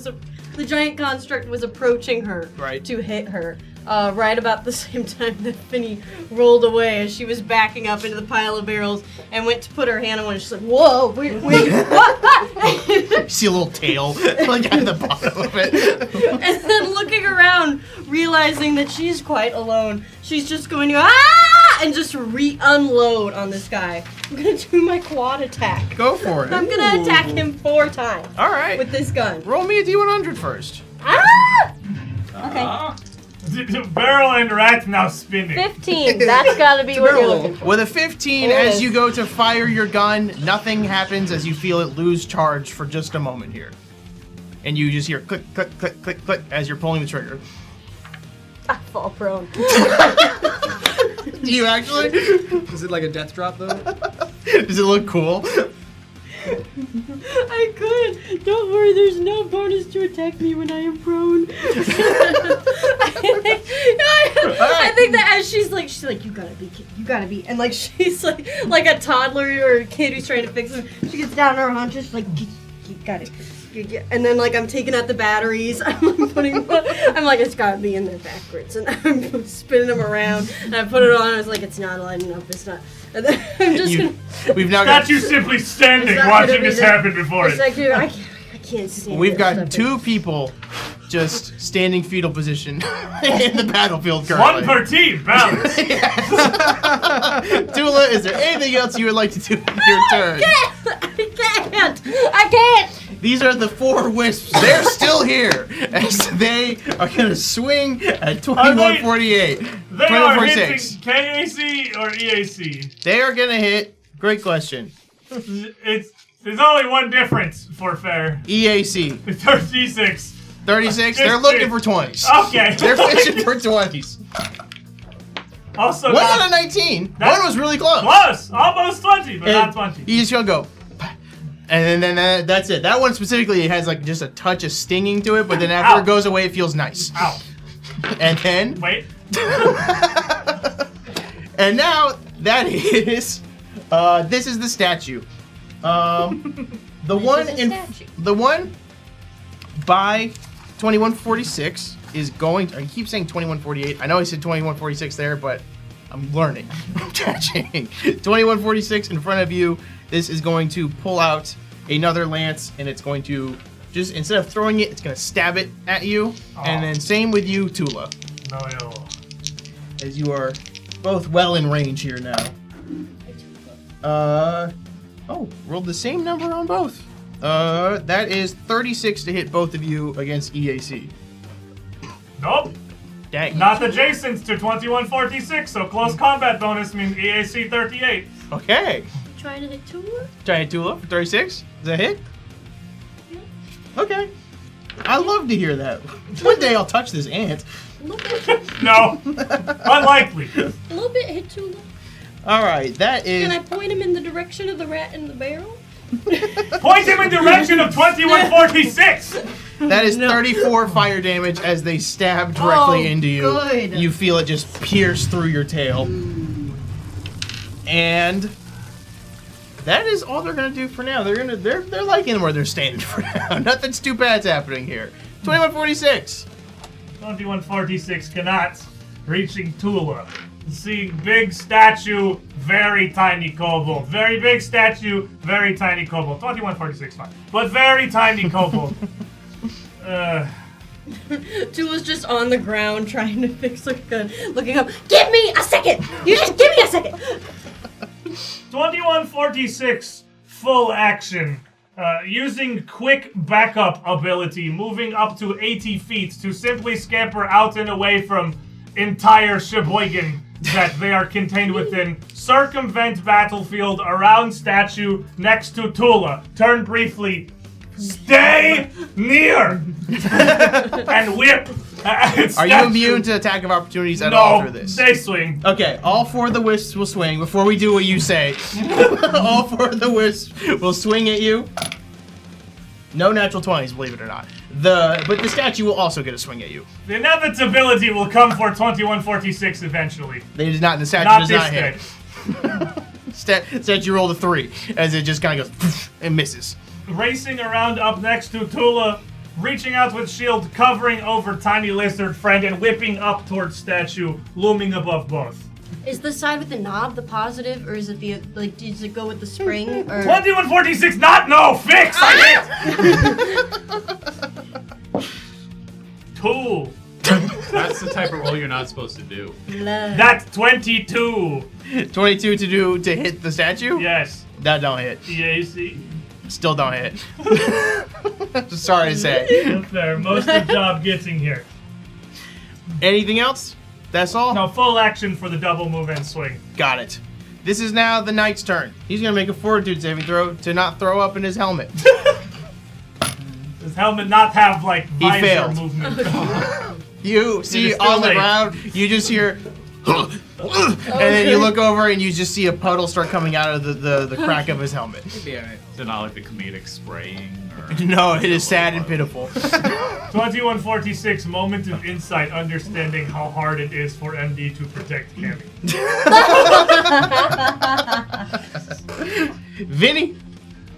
the giant construct was approaching her to hit her. Right about the same time that Finny rolled away as she was backing up into the pile of barrels and went to put her hand on one. She's like, "Whoa, wait, what?" You see a little tail like at the bottom of it. And then looking around, realizing that she's quite alone, she's just going to ah and just unload on this guy. I'm gonna do my quad attack. Go for it. I'm gonna attack him 4 times. All right. With this gun. Roll me a D100 first. Ah! Okay. Barrel and rat now spinning. 15. That's gotta be what you're looking for. With a 15, It as is. you go to fire your gun, nothing happens as you feel it lose charge for just a moment here. And you just hear click, click, click, click, click as you're pulling the trigger. I fall prone. Do you actually? Is it like a death drop though? Does it look cool? I could. Don't worry, there's no bonus to attack me when I am prone. I think that as she's like, you gotta be, kid, you gotta be, and like she's like a toddler or a kid who's trying to fix him. She gets down on her haunches, she's like, you got it. And then like I'm taking out the batteries. I'm like, it's gotta be in there backwards, and I'm spinning them around, and I put it on. I was like, it's not lining up. It's not. And then I'm just We've now got Statue simply standing, It's not watching gonna be this the- happen before It's it. like, dude, I can't stand We've this got stuff. 2 people just standing fetal position in the battlefield One currently. per team, balance. Tula, is there anything else you would like to do in your turn? I can't. These are the 4 wisps. They're still here as they are going to swing at 2148. They are hitting 2146. KAC or EAC. They are going to hit. Great question. There's only one difference for fair. EAC. 36. 36. They're looking for 20s. Okay. They're fishing for 20s. Also, One not out of 19. That- One was really close. close. Almost 20, but not And 20. You just gonna go, and then that's it. That one specifically has like just a touch of stinging to it, but then after Ow. it goes away, it feels nice. Ow. And then, Wait. and now that is, this is the statue. The one by 2146 is going to, I keep saying 2148. I know I said 2146 there, but I'm learning. I'm catching. 2146 in front of you. This is going to pull out another lance, and it's going to just, instead of throwing it, it's going to stab it at you. And then same with you, Tula, No. as you are both well in range here now. Rolled the same number on both. That is 36 to hit both of you against EAC. Nope. Dang. Not adjacent to 2146, so close combat bonus means EAC 38. Okay. Trying to hit Tula? Giant Tula for 36. Is that a hit? Okay. I love to hear that. One day I'll touch this ant. A little bit. No. Unlikely. A little bit hit Tula. All right, that is. Can I point him in the direction of the rat in the barrel? Point him in direction of 2146. That is 34 fire damage as they stab directly into you. good. You feel it just pierce through your tail. And that is all they're gonna do for now. They're liking where they're standing for now. Nothing's too bad's happening here. 2146. 2146 cannot. Reaching Tula. Seeing big statue, very tiny kobold. Very big statue, very tiny kobold. 2146 fine. But very tiny kobold. Tula's just on the ground trying to fix her gun, looking up. Give me a second! You just give me a second! 2146 full action. Using quick backup ability, moving up to 80 feet to simply scamper out and away from entire Sheboygan that they are contained within. Circumvent battlefield around statue next to Tula. Turn briefly. Stay near! And whip. Are you immune to attack of opportunities at all through this? They swing. Okay, all 4 of the wisps will swing before we do what you say. All 4 of the wisps will swing at you. No natural 20s, believe it or not. But the statue will also get a swing at you. The inevitability will come for 2146 eventually. The statue Not does this not day. hit. Statue rolled a 3 as it just kind of goes and misses. Racing around up next to Tula, reaching out with shield, covering over tiny lizard friend, and whipping up towards statue, looming above both. Is the side with the knob the positive, or is it the, like, does it go with the spring? Or... 2146, not no, fix! I hit! 2. That's the type of roll you're not supposed to do. That's 22. 22 to hit the statue? Yes. That don't hit. EAC. Still don't hit. Sorry to say. That's fair. Most of the job getting here. Anything else? That's all? No, full action for the double move and swing. Got it. This is now the knight's turn. He's going to make a fortitude saving throw to not throw up in his helmet. Does helmet not have, like, visor failed. movement? You see is still on the late. ground, you just hear... and then you look over and you just see a puddle start coming out of the crack of his helmet. Yeah. So not like the comedic spraying or... No, it is sad and pitiful. 2146, moment of insight, understanding how hard it is for MD to protect Cammy. Vinny?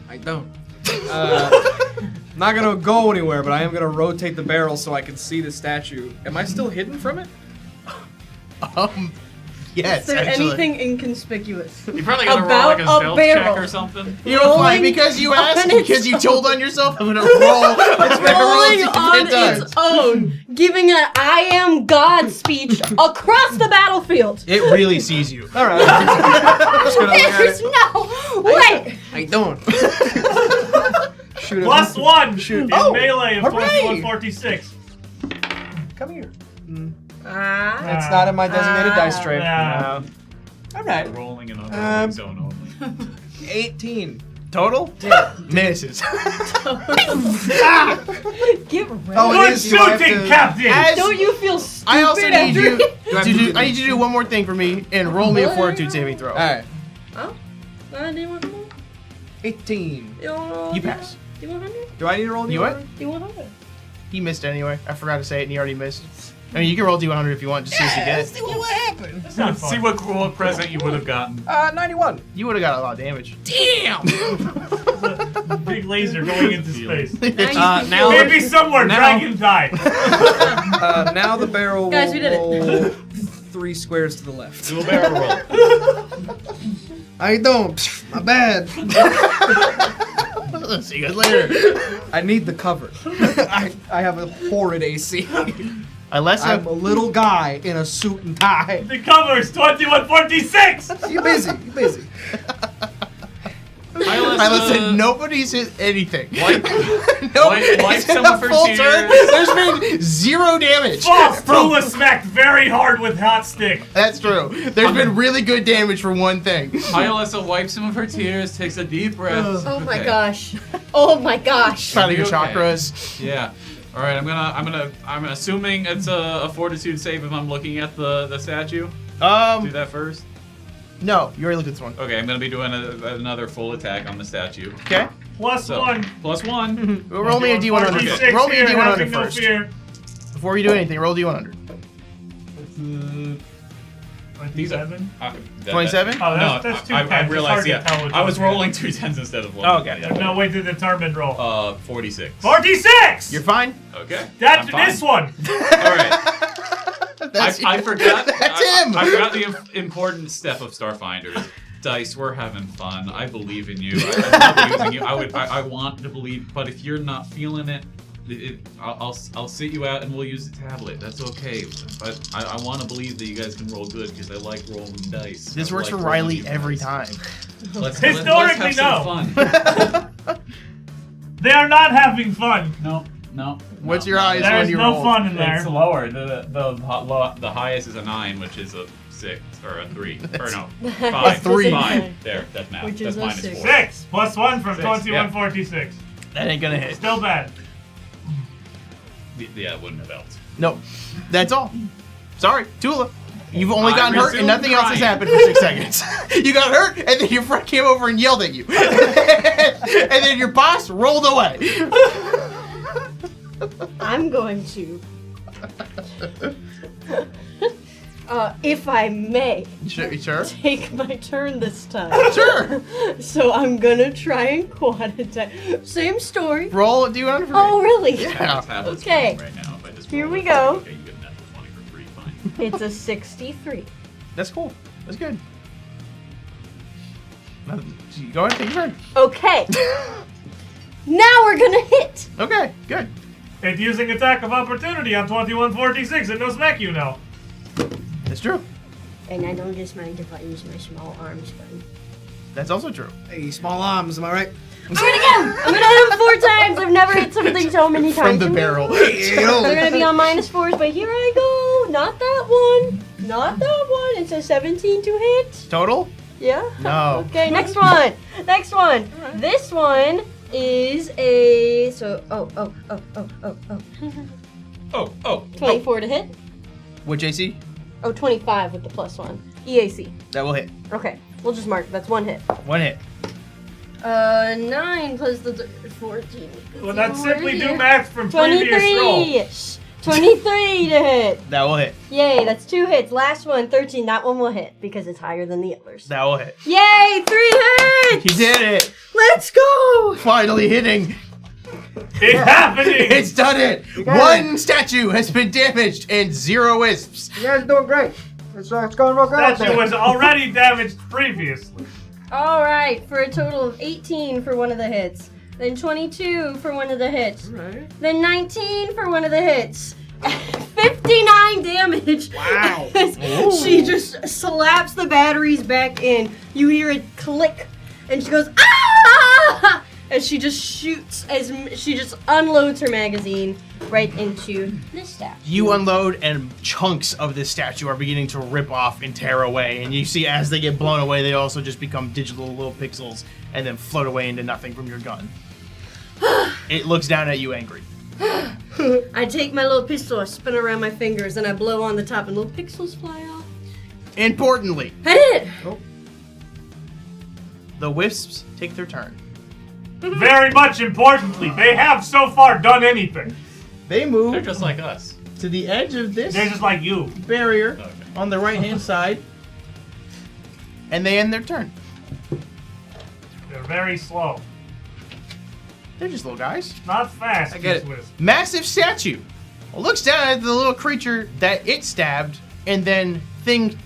I don't. Not gonna go anywhere, but I am gonna rotate the barrel so I can see the statue. Am I still hidden from it? Yes, Is there actually. anything inconspicuous? You probably gotta roll like a About a stealth check barrel. or something. You're fine Rolling because you on asked, its because you told on yourself. I'm gonna roll. Let's make a roll Rolling and see on if it does. its own, giving an I am God speech across the battlefield. It really sees you. All right. I'm just gonna look at There's it. no way. I don't. Shoot it. +1 Shoot. in Oh, melee of hooray! 2146. Come here. Ah. It's not in my designated dice tray. Nah. No. All right. Rolling in a zone only. 18. Total? Yeah. Misses. Get ready. Oh, Good it is. Do I have shooting, to- Captain! As- Don't you feel stupid I also need after you I have to to do. do- I need you to do one more thing for me and roll me a What? fortitude saving throw. All right. Oh? Do you want more? 18. You pass. Do you want 100? Do I need to roll? You what? Do you want 100? He missed anyway. I forgot to say it, and he already missed. I mean, you can roll D100 if you want, just see what you get. What happened? It's not fun. See what present you would have gotten. 91. You would have got a lot of damage. Damn. Big laser going into space. Now, Maybe somewhere now- dragon died. now the barrel Guys, will we did it. roll 3 squares to the left. Do a barrel roll. I don't. My bad. See you guys later. I need the cover. I have a horrid AC. Unless I'm a little guy in a suit and tie. The cover's 2146. You busy? You busy? I said nobody's hit anything. Wipe Nobody's hit some a of her full tears. turn. There's been 0 damage. False. Tula smacked very hard with hot stick. That's true. There's been really good damage for one thing. Hyalissa wipes some of her tears, takes a deep breath. Oh my Okay. gosh. Oh my gosh. Trying to You'll get be okay. chakras. Yeah. All right. I'm assuming it's a fortitude save if I'm looking at the statue. Do that first. No, you already looked at this one. Okay. I'm gonna be doing another full attack on the statue. Okay. So, +1. +1. Roll me a D100. 46 Roll me a here, having D100 no first. fear. Before you do anything, roll D100. 27? 27? Oh, No, that's two I tens. It's realized. hard to Yeah, tell which I was one's rolling 2 tens instead of 1. Oh, okay. There's no way to determine roll. 46. 46! You're fine? Okay. That's I'm fine. this one. All right. I forgot. That's him. I forgot the important step of Starfinder. Dice, we're having fun. I believe in you. I love using you. I want to believe, but if you're not feeling it, I'll sit you out and we'll use the tablet. That's okay. But I want to believe that you guys can roll good because I like rolling dice. This works for Riley every time. Let's Historically, have some fun. They are not having fun. No. What's your highest There one is you no rolled? fun in there. It's lower. The highest is a 9, which is a 6 or a 3 or no 5. 3. 5. There, that's math. Which That's is a minus 6. 4. 6 plus 1 from 6, 2146. That ain't gonna hit. Still bad. Yeah, it wouldn't have helped. Nope. That's all. Sorry, Tula. You've only I gotten hurt and resumed nothing else has crying. happened for 6 seconds. You got hurt and then your friend came over and yelled at you. And then your boss rolled away. I'm going to. If I may, Sure. take my turn this time. Sure. So I'm gonna try and quad attack. Same story. Roll a D1 for me. Oh, really? Yeah. Tablet's Okay. fine right now. If I just Here roll we it, go. Okay, you get a natural 20 for free. Fine. It's a 63. That's cool. That's good. Go ahead, take your turn. Okay. Now we're gonna hit. Okay, good. It's using attack of opportunity on 2146 and no smack you now. That's true. And I don't just mind if I use my small arms gun. That's also true. Hey, small arms, am I right? I'm gonna hit him 4 times. I've never hit something so many times. From the barrel. You know. They're gonna be on -4s, but here I go. Not that one. Not that one. It's a 17 to hit. Total? Yeah? No. Okay, next one. Next one. This one is a Oh. 24 to hit. Which AC? Oh, 25 with the +1. EAC. That will hit. Okay, we'll just mark. That's 1 hit. 1 hit. 9 plus the 14. Well, that's simply do math from previous roll. 23. 23 to hit. That will hit. Yay, that's 2 hits. Last one, 13. That one will hit because it's higher than the others. That will hit. Yay, 3 hits! He did it! Let's go! Finally hitting. It's happening! It's done it! 1 statue has been damaged and 0 wisps. You guys are doing great. It's going real good out Statue there. was already damaged previously. All right, for a total of 18 for one of the hits. Then 22 for one of the hits. Right. Then 19 for one of the hits. 59 damage. Wow. She just slaps the batteries back in. You hear it click, and she goes, ah! As she just shoots, she just unloads her magazine right into this statue. You unload, and chunks of this statue are beginning to rip off and tear away. And you see, as they get blown away, they also just become digital little pixels and then float away into nothing from your gun. It looks down at you angry. I take my little pistol, I spin around my fingers, and I blow on the top, and little pixels fly off. Importantly, I did! the wisps take their turn. Very much importantly, they have so far done anything. They They're move just like us. to the edge of this They're just like you. barrier Okay. on the right-hand side, and they end their turn. They're very slow. They're just little guys. Not fast. I get these it. wisps. Massive statue looks down at the little creature that it stabbed, and then thing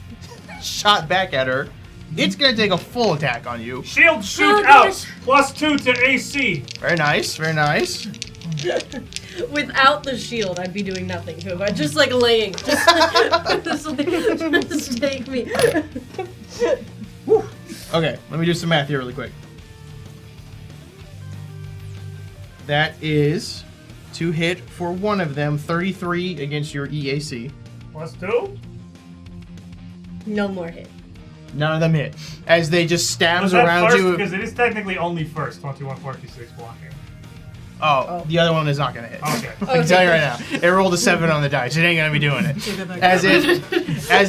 shot back at her. It's gonna take a full attack on you. Shield shoot Oh, out. gosh. +2 to AC. Very nice, very nice. Without the shield, I'd be doing nothing to him. I'd just like laying. Just take me. Okay, let me do some math here really quick. That is to hit for one of them, 33 against your EAC. +2? No more hit. None of them hit. As they just stabs Was that around first? you. Because it is technically only first. 2146 blocking. Oh, the other one is not gonna hit. Okay. I can tell you right now. It rolled a 7 on the dice. It ain't gonna be doing it. As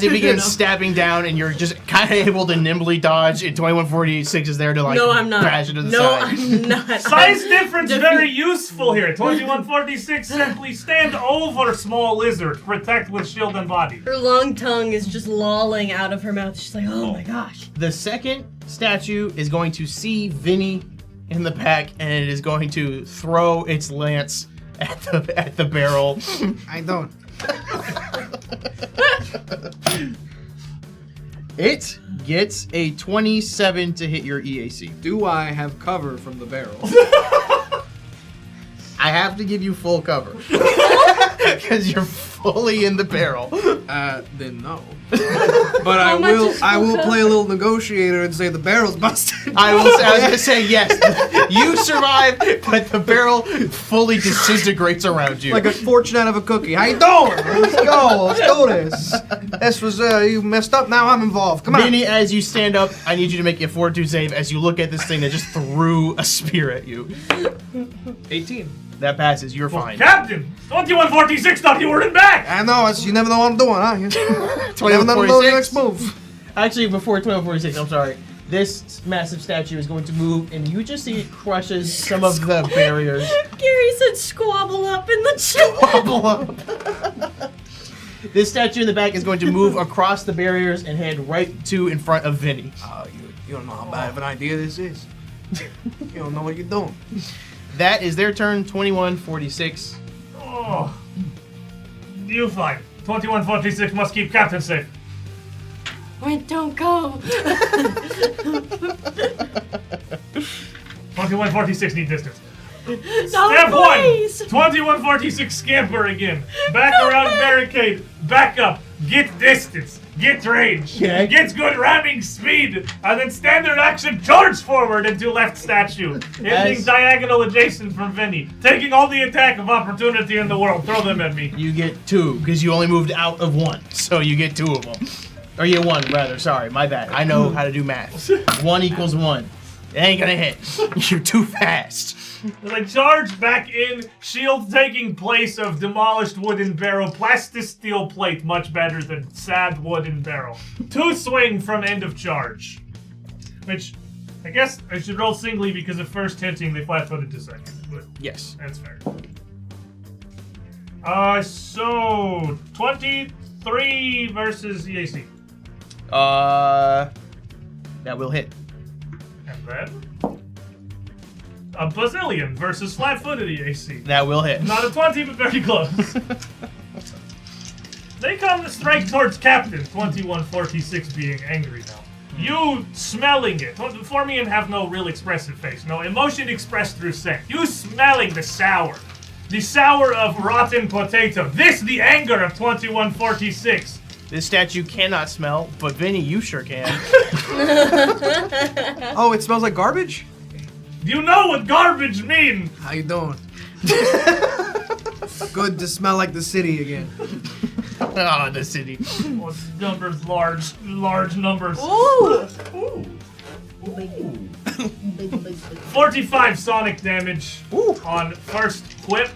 it begins stabbing down, and you're just kind of able to nimbly dodge, and 2146 is there to like No, I'm not. bash it to the No, side. I'm not. Size difference very useful here. 2146 simply stand over small lizard, protect with shield and body. Her long tongue is just lolling out of her mouth. She's like, oh my gosh. The second statue is going to see Vinny in the back, and it is going to throw its lance at the barrel. I don't. It gets a 27 to hit your EAC. Do I have cover from the barrel? I have to give you full cover. Because you're fully in the barrel. Then no. But I will play a little negotiator and say the barrel's busted. I was going to say yes. You survive, but the barrel fully disintegrates around you. Like a fortune out of a cookie. How you doing? Let's go. Let's do this. This was, you messed up. Now I'm involved. Come on. Vinny, as you stand up, I need you to make a fortitude save as you look at this thing that just threw a spear at you. 18. That passes. You're fine. Captain, 2146 thought you were in back. I know. You never know what I'm doing, huh? You never know the next 2146. move. Actually, before 1246, I'm sorry. This massive statue is going to move, and you just see it crushes some of the barriers. Gary said squabble up in the chat. Bubble up. This statue in the back is going to move across the barriers and head right to in front of Vinny. You don't know how bad of an idea this is. You don't know what you're doing. That is their turn, 2146. Oh. You fine. 2146 must keep Captain safe. Wait, don't go. 2146 need distance. No, Step please. 1! 2146 scamper again. Back around barricade. Back up. Get distance. Get range. Okay. Get good ramming speed. And then standard action charge forward into left statue. Hitting diagonal adjacent from Vinny. Taking all the attack of opportunity in the world. Throw them at me. You get 2, because you only moved out of 1, so you get 2 of them. Or you get 1, rather. Sorry, my bad. I know how to do math. 1 equals 1. It ain't gonna hit. You're too fast. As I charge back in, shield taking place of demolished wooden barrel, plastic steel plate, much better than sad wooden barrel. 2 swing from end of charge. Which, I guess I should roll singly because of first hitting, they flat-footed to second. But Yes. that's fair. So, 23 versus EAC. That will hit. And then, a Bazillion versus flat-footed EAC. That will hit. Not a 20, but very close. They come to strike towards Captain, 2146 being angry now. You smelling it. Formian have no real expressive face. No emotion expressed through scent. You smelling the sour. The sour of rotten potato. This the anger of 2146. This statue cannot smell, but Vinny, you sure can. Oh, it smells like garbage? You know what garbage mean? How you doing? Good to smell like the city again. Oh, the city. Oh, numbers, large numbers. Ooh. 45 sonic damage on first whip.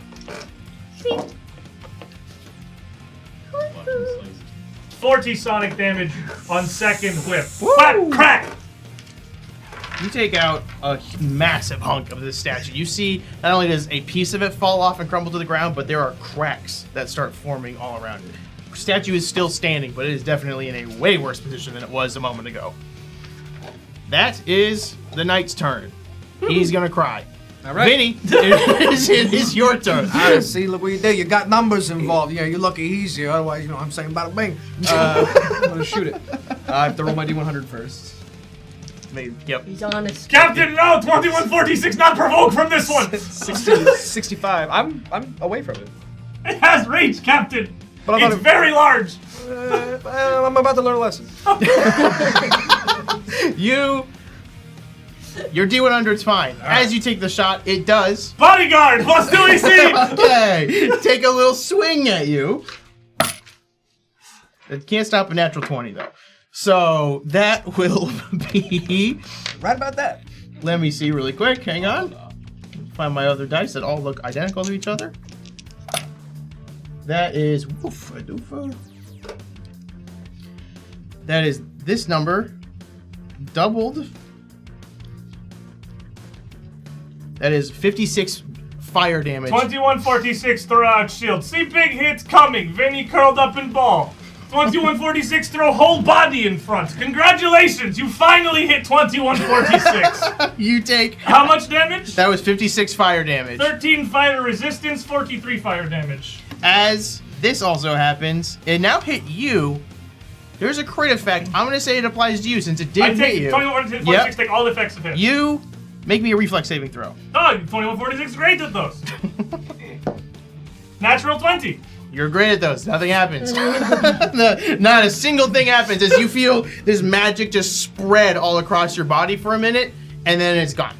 40 sonic damage on second whip. Whack, crack! You take out a massive hunk of this statue. You see, not only does a piece of it fall off and crumble to the ground, but there are cracks that start forming all around it. The statue is still standing, but it is definitely in a way worse position than it was a moment ago. That is the knight's turn. He's gonna cry. All right. Vinny, it is your turn. All right, see, look what you did. You got numbers involved. Yeah, you're lucky he's here. Otherwise, you know what I'm saying, bada bing. I'm gonna shoot it. I have to roll my D100 first. Maybe, yep. He's honest. Captain, no! 2146 not provoked from this one! 65. I'm away from it. It has reach, Captain! But I thought It's it- very large! I'm about to learn a lesson. Your D100's fine. As you take the shot, it does. Bodyguard, what's do we see? Okay, take a little swing at you. It can't stop a natural 20 though. So that will be. Right about that. Let me see really quick. Hang on. Find my other dice that all look identical to each other. That is. Woof, a doofa. That is this number doubled. That is 56 fire damage. 2146 throw out shield. See big hits coming. Vinny curled up in ball. 2146 throw whole body in front. Congratulations, you finally hit 2146. You take. How much damage? That was 56 fire damage. 13 fire resistance, 43 fire damage. As this also happens, it now hit you. There's a crit effect. I'm going to say it applies to you since it I did hit take you. 2146 take all effects of hit. You Make me a reflex saving throw. Oh, 2146 is great at those. Natural 20. You're great at those. Nothing happens. Not a single thing happens as you feel this magic just spread all across your body for a minute, and then it's gone.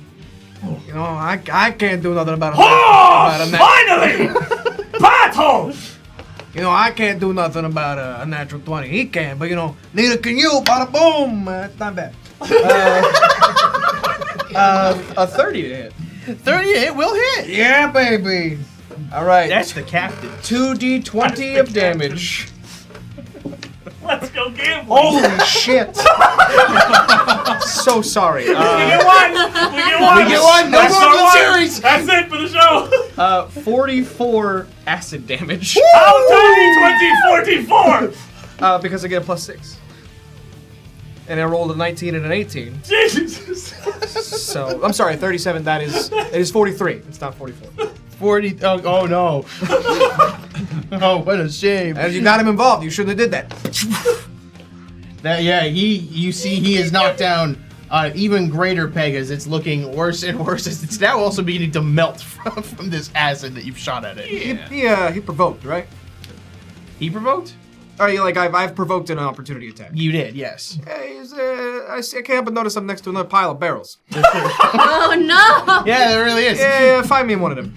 You know, I can't do nothing about Oh, finally! Battle! You know, I can't do nothing about a natural 20. He can, but you know, neither can you. Bada boom. It's not bad. A 30 to hit. 30 hit will hit. Yeah, baby. All right. That's the captain. 2d20 of damage. Let's go gambling. Holy shit. So sorry. We get one. We get one. We get one. No That's more our for the one. series. That's it for the show. 44 acid damage. How tiny 2044? Because I get a +6. And I rolled a 19 and an 18. Jesus. So, I'm sorry, 37, it is 43. It's not 44. 40. Oh no. Oh, what a shame. And you got him involved. You shouldn't have did that. You see he is knocked down even greater peg as it's looking worse and worse as it's now also beginning to melt from this acid that you've shot at it. He provoked, right? He provoked? Oh, yeah, like I've provoked an opportunity attack. You did, yes. Hey, I can't help but notice I'm next to another pile of barrels. Oh no! Yeah, there really is. Yeah, find me in one of them.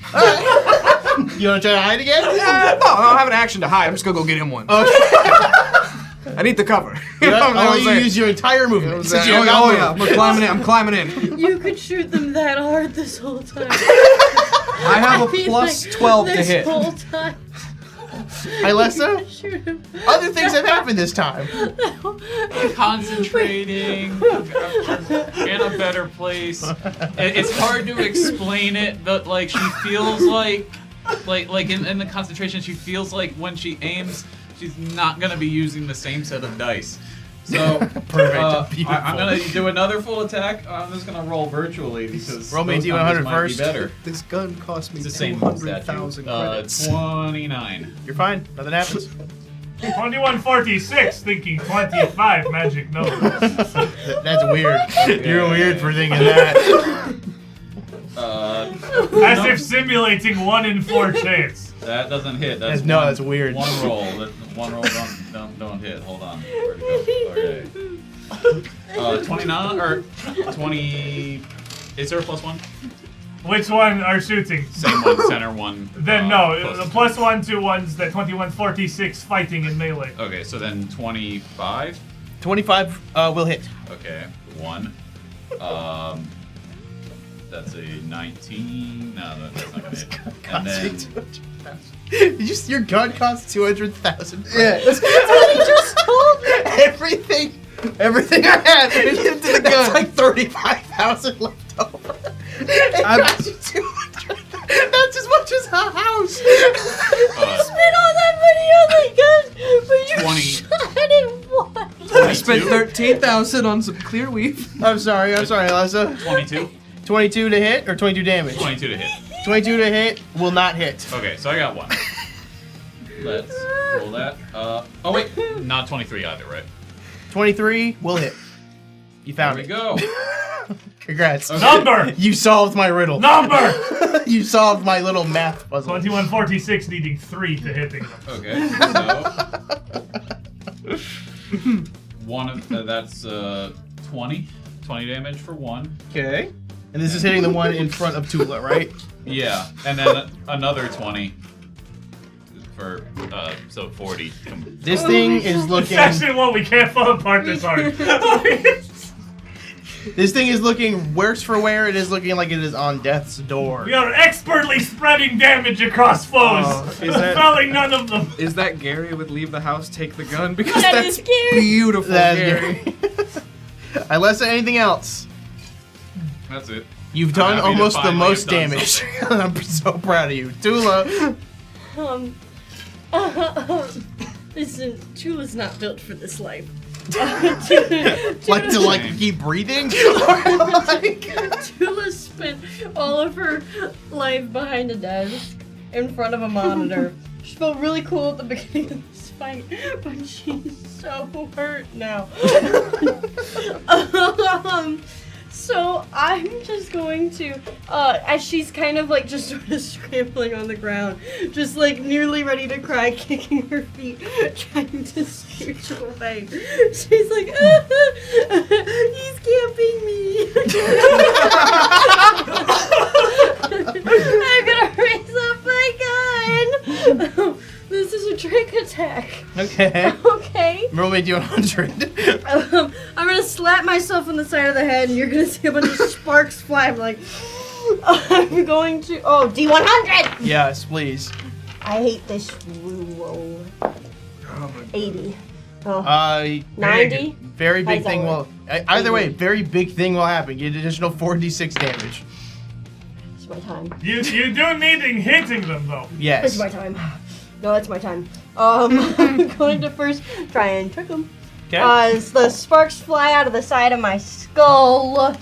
You want to try to hide again? No, I don't have an action to hide. I'm just gonna go get him one. Okay. I need the cover. You know what I'm only saying? use your entire movement. Since you Oh, don't got yeah, I'm climbing in. You could shoot them that hard this whole time. I have a plus 12 to this hit. whole time. Ilessa, Shoot him. other things have happened this time. Concentrating in a better place. It's hard to explain it, but like she feels like in the concentration, she feels like when she aims, she's not gonna be using the same set of dice. So Perfect. I'm gonna do another full attack. I'm just gonna roll virtually because Roll me a those D100 numbers might be first. better. This gun cost me It's the same 200,000 credits. 29. You're fine. Nothing happens. 2146, thinking 25 magic numbers. That's weird. You're weird for thinking that. As if simulating 1 in 4 chance. That doesn't hit. That's No, one, that's weird. One roll. One roll don't hit. Hold on. Where'd it go? Okay. 29 or 20. Is there a +1? Which one are shooting? Same one, center one. Then no, plus- the +1 to ones that 2146 fighting in melee. Okay, so then 25. 25 will hit. Okay, 1. That's a 19. No, that's not gonna hit. And then Your gun costs 200,000. Yeah. That's what he just told me. Everything I had into the that's gun. like 35,000 left over. It cost you 200. That's as much as a house. You spent all that money on the gun, but you 20. shot it once. I spent 13,000 on some clear weave. I'm sorry, Alyssa. 22. 22 to hit or 22 damage? 22 to hit. 22 to hit will not hit. Okay, so I got 1. Let's roll that. Oh wait, not 23 either, right? 23 will hit. You There found we it. go. Congrats. Number! You solved my riddle. Number! You solved my little math puzzle. 2146 needing 3 to hitting them. Okay, so one of that's 20 damage for 1. Okay. And this is hitting the one in front of Tula, right? Yeah, and then another 20 for so 40. This thing is looking. Section 1, we can't fall apart this hard. This thing is looking worse for wear. It is looking like it is on death's door. We are expertly spreading damage across foes, is that- felling none of them. Is that Gary with leave the house, take the gun? Because That that's is Gary. beautiful, That's Gary. Alyssa, anything else? That's it. You've I'm done happy to almost the finally most have done damage. I'm so proud of you. Tula. Listen, Tula's not built for this life. Like to keep breathing? Or like Tula spent all of her life behind a desk in front of a monitor. She felt really cool at the beginning of this fight, but she's so hurt now. So I'm just going to, as she's kind of like just sort of scrambling on the ground, just like nearly ready to cry, kicking her feet, trying to scooch away. She's like, he's camping me. I'm gonna raise up my gun. This is a trick attack. Okay. Okay. Roll me D100. I'm gonna slap myself on the side of the head, and you're gonna see a bunch of sparks fly. I'm like, I'm going to. Oh, D100. Yes, please. I hate this roll. 80. Oh, 90. Very How big does that thing work? will. Either way, very big thing will happen. Get additional 4d6 damage. it's my time. You do need hitting them though. Yes. It's my time. No, it's my time. I'm going to first try and trick him. Okay. As the sparks fly out of the side of my skull.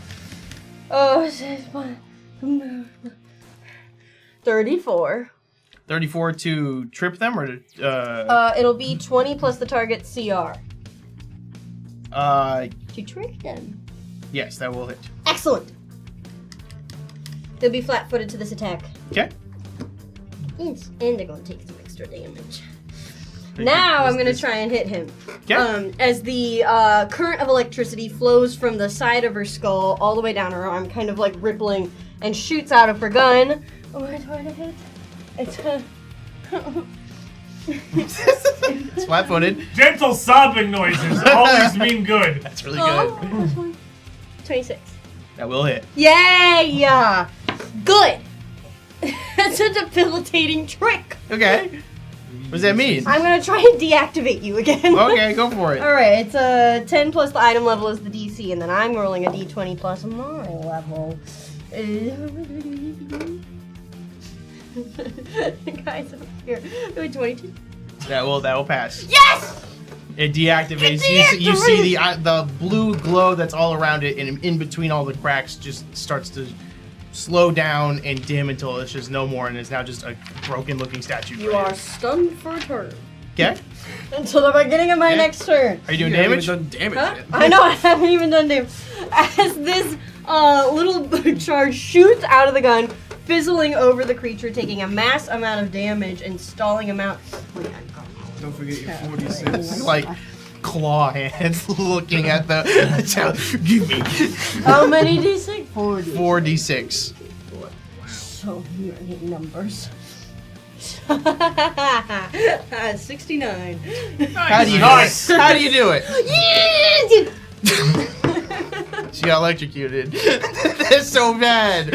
Oh, 34. 34 to trip them or to It'll be 20 plus the target CR. uh To trick them. yes, that will hit. Excellent. They'll be flat-footed to this attack. Okay. And they're going to take some extra damage. Now I'm going to try and hit him. Okay. As the current of electricity flows from the side of her skull all the way down her arm, kind of like rippling, and shoots out of her gun. Oh, am I trying to hit? It's It's flat-footed. Gentle sobbing noises always mean good. That's really good. 26. That will hit. Yay! Good! That's a debilitating trick. Okay. What does that mean? I'm gonna try and deactivate you again. Okay, go for it. Alright, it's a 10 plus the item level is the DC, and then I'm rolling a d20 plus my level. Guys, up here. 22. That will pass. Yes! It deactivates. You see the blue glow that's all around it, and in between all the cracks, just starts to slow down and dim until it's just no more, and it's now just a broken-looking statue. You are stunned for a turn. Okay. Until the beginning of my Okay. next turn. Are you doing You haven't damage? even done damage Huh? yet. I know, I haven't even done damage. As this little charge shoots out of the gun, fizzling over the creature, taking a mass amount of damage and stalling him out. Don't forget your 46. Like claw hands looking at the. Give me How many d6? 40. 4d6. So many numbers. 69. How do you Nice. do it? How do you do it? Yeah! She got electrocuted. That's so bad.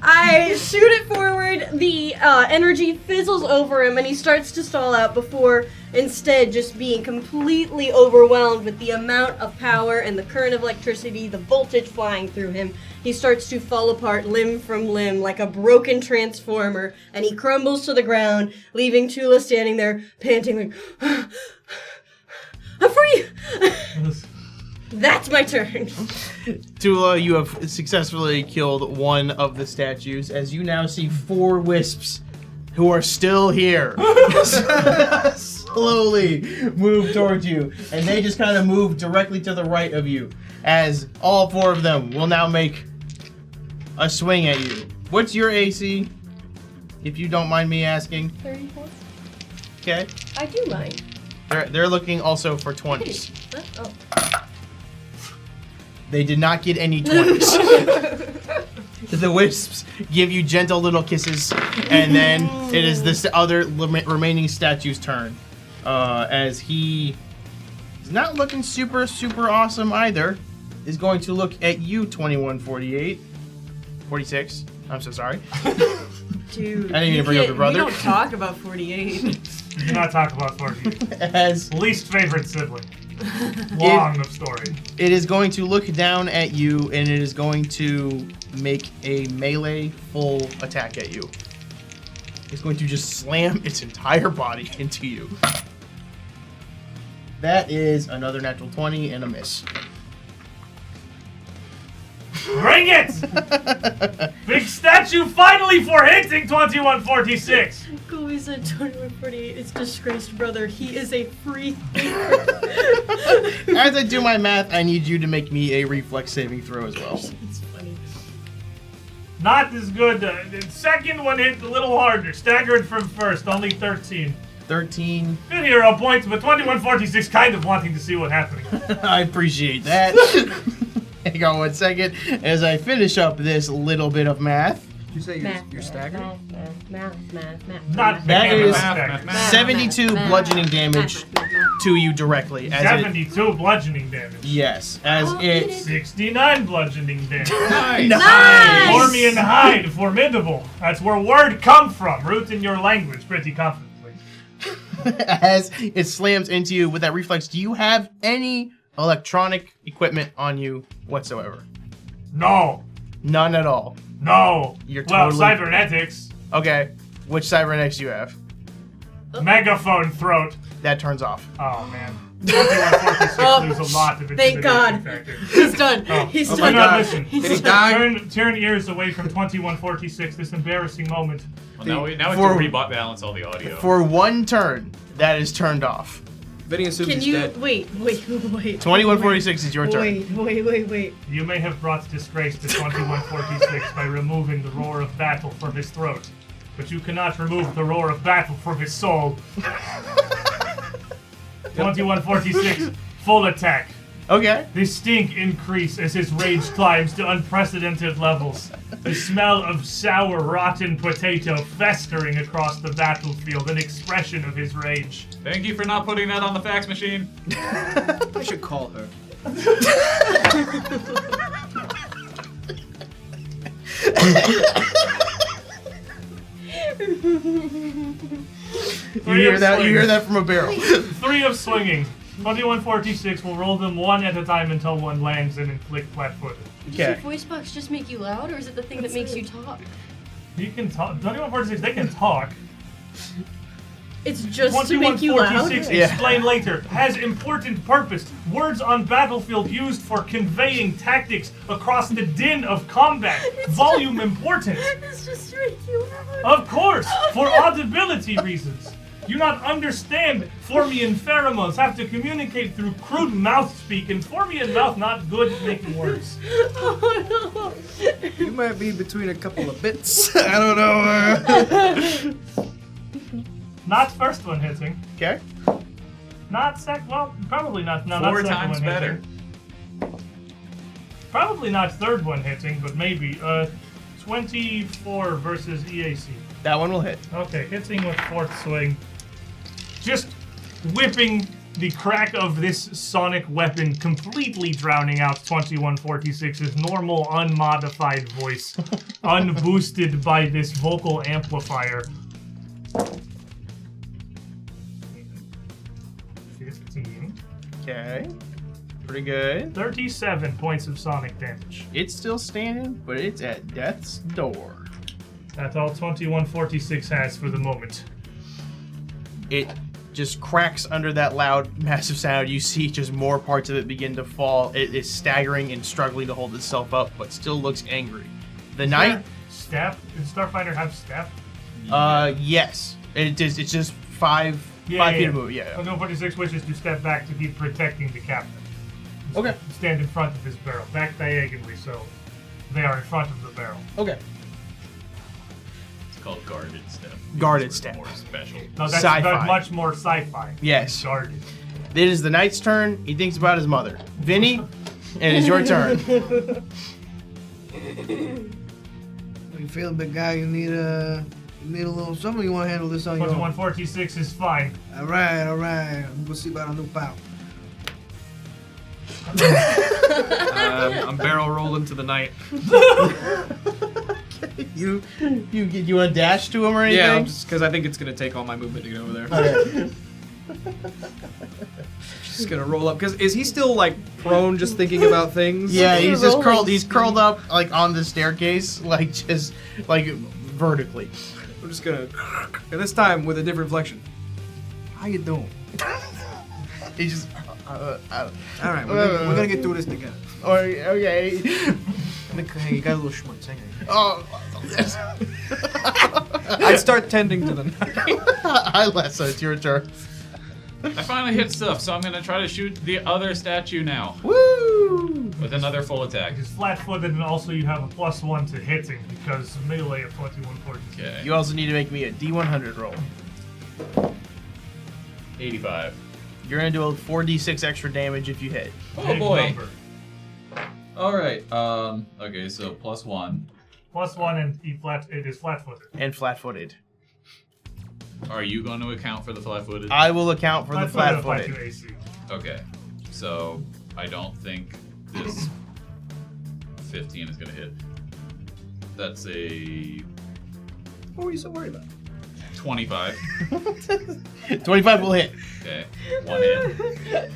I shoot it forward, the energy fizzles over him, and he starts to stall out before instead just being completely overwhelmed with the amount of power and the current of electricity, the voltage flying through him. He starts to fall apart limb from limb like a broken transformer, and he crumbles to the ground, leaving Tula standing there, panting like, I'm free! That's my turn. Tula, you have successfully killed one of the statues, as you now see 4 wisps who are still here. Slowly move towards you, and they just kind of move directly to the right of you, as all 4 of them will now make a swing at you. What's your AC, if you don't mind me asking? 34? Okay. I do mind. They're looking also for 20s. Oh. They did not get any 20s. The wisps give you gentle little kisses, and then it is this other remaining statue's turn. As he is not looking super awesome either, is going to look at you, 46. I'm so sorry. Dude, I didn't even bring up your brother. We don't talk about 48. Do not talk about 48. As Least favorite sibling. Long of story. it is going to look down at you, and it is going to make a melee full attack at you. It's going to just slam its entire body into you. That is another natural 20 and a miss. Bring it! Big statue finally for hitting 2146. Kobe said 2148 is disgraced, brother. He is a free thinker. As I do my math, I need you to make me a reflex saving throw as well. It's funny. Not as good. The second one hit a little harder. Staggered from first, only 13. 13. Good hero points, but 2146 kind of wanting to see what's happening. I appreciate that. Hang on 1 second as I finish up this little bit of math. Did you say you're staggered? Not That is math. 72 bludgeoning damage to you directly. As 72 bludgeoning damage. yes, as it 69 bludgeoning damage. Nice! Formian hide, formidable. That's where word come from. Root in your language, pretty confidently. as it slams into you with that reflex. Do you have any electronic equipment on you whatsoever? No. None at all. No. You're well, totally- cybernetics. Okay, which cybernetics do you have? Megaphone throat. That turns off. Oh, man. 2146 Oh, lose a lot of thank intimidation God. factor. He's done. Oh. He's Oh done. my God, listen. He's Did he done. die? Turn ears away from 2146, this embarrassing moment. Well, now we have For- to rebalance all the audio. For 1 turn, that is turned off. Vinny assumes Can he's you dead. wait? 2146 is your turn. Wait. You may have brought disgrace to 2146 by removing the roar of battle from his throat, but you cannot remove the roar of battle from his soul. 2146, full attack. Okay. The stink increase as his rage climbs to unprecedented levels. The smell of sour, rotten potato festering across the battlefield, an expression of his rage. Thank you for not putting that on the fax machine. I should call her. You hear that from a barrel. 3 of swinging. 2146 will roll them one at a time until one lands and inflict flat-footed. Does your Okay. voice box just make you loud, or is it the thing that makes you talk? You can talk. 2146, they can talk. It's just to make you loud. 2146, Yeah. explain later, has important purpose. Words on battlefield used for conveying tactics across the din of combat. Volume important. It's just to make you loud. Of course, for audibility reasons. You not understand Formian pheromones, have to communicate through crude mouth speak, and Formian mouth not good at making words. Oh You might be between a couple of bits. I don't know. Not first one hitting. Okay. Not well, probably not. No, not 4 second times one better. hitting. Probably not third one hitting, but maybe. 24 versus EAC. That one will hit. Okay, hitting with 4th swing. Just whipping the crack of this sonic weapon, completely drowning out 2146's normal, unmodified voice, unboosted by this vocal amplifier. 15. Okay. Pretty good. 37 points of sonic damage. It's still standing, but it's at death's door. That's all 2146 has for the moment. It just cracks under that loud, massive sound. You see just more parts of it begin to fall. It is staggering and struggling to hold itself up, but still looks angry. The knight, Staff? Did Starfinder have staff? yes. It's just 5 feet of movement. Yeah. 2146 wishes to step back to keep protecting the captain. Okay. Stand in front of his barrel, back diagonally, so they are in front of the barrel. Okay. It's called guarded step. Guarded It's step. More special. No, that's Sci-fi. much more sci-fi. Yes. Guarded. It is the knight's turn. He thinks about his mother. Vinny, it is your turn. You feeling, big guy? You need a little something? You want to handle this on your own? 2146 is fine. All right. I'm gonna see about a new pal. I'm barrel rolling to the night. You want to dash to him or anything? Yeah, just because I think it's gonna take all my movement to get over there. Okay. Just gonna roll up. Cause is he still like prone, just thinking about things? Yeah, You're he's just rolling. curled. He's curled up like on the staircase, like just like vertically. I'm just gonna. And this time with a different inflection. How you doing? He just. All right, we're gonna get through this together. Okay. Hey, you got a little schmutz. Hang on. Oh, I'd start tending to them. hi, Lessa. It's your turn. I finally hit stuff, so I'm gonna try to shoot the other statue now Woo! with another full attack. He's flat-footed, and also you have a +1 to hitting because melee of 2140. Okay. You also need to make me a D100 roll. 85. You're gonna do a 4d6 extra damage if you hit. Oh Big boy. number. All right. Okay, so +1. +1 and it is flat-footed. And flat-footed. Are you going to account for the flat-footed? I will account for the Flat-footed flat-footed. applies to AC. Okay. So I don't think this 15 is gonna hit. That's a What were you so worried about? 25. 25 will hit. Okay. 1 hit.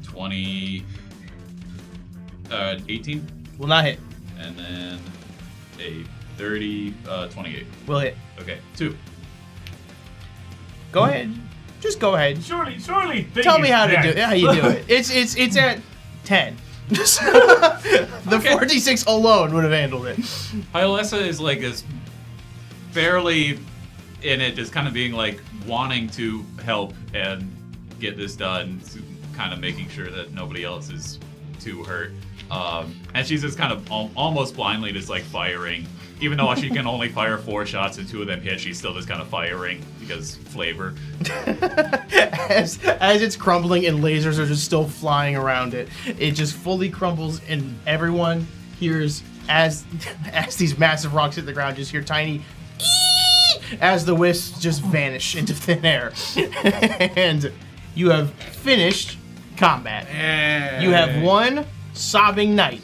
20. 18. Will not hit. And then a 30. 28. Will hit. Okay. 2. Go ahead. Just go ahead. Surely. Tell me how to do it. How you do it. It's at 10. The 4d6 alone would have handled it. Hyalessa is like barely in it, just kind of being like wanting to help and get this done, kind of making sure that nobody else is too hurt. And she's just kind of almost blindly just like firing, even though she can only fire 4 shots and 2 of them hit. She's still just kind of firing because flavor. as it's crumbling and lasers are just still flying around it, it just fully crumbles and everyone hears as these massive rocks hit the ground, just hear tiny as the wisps just vanish into thin air. And you have finished combat. You have one sobbing knight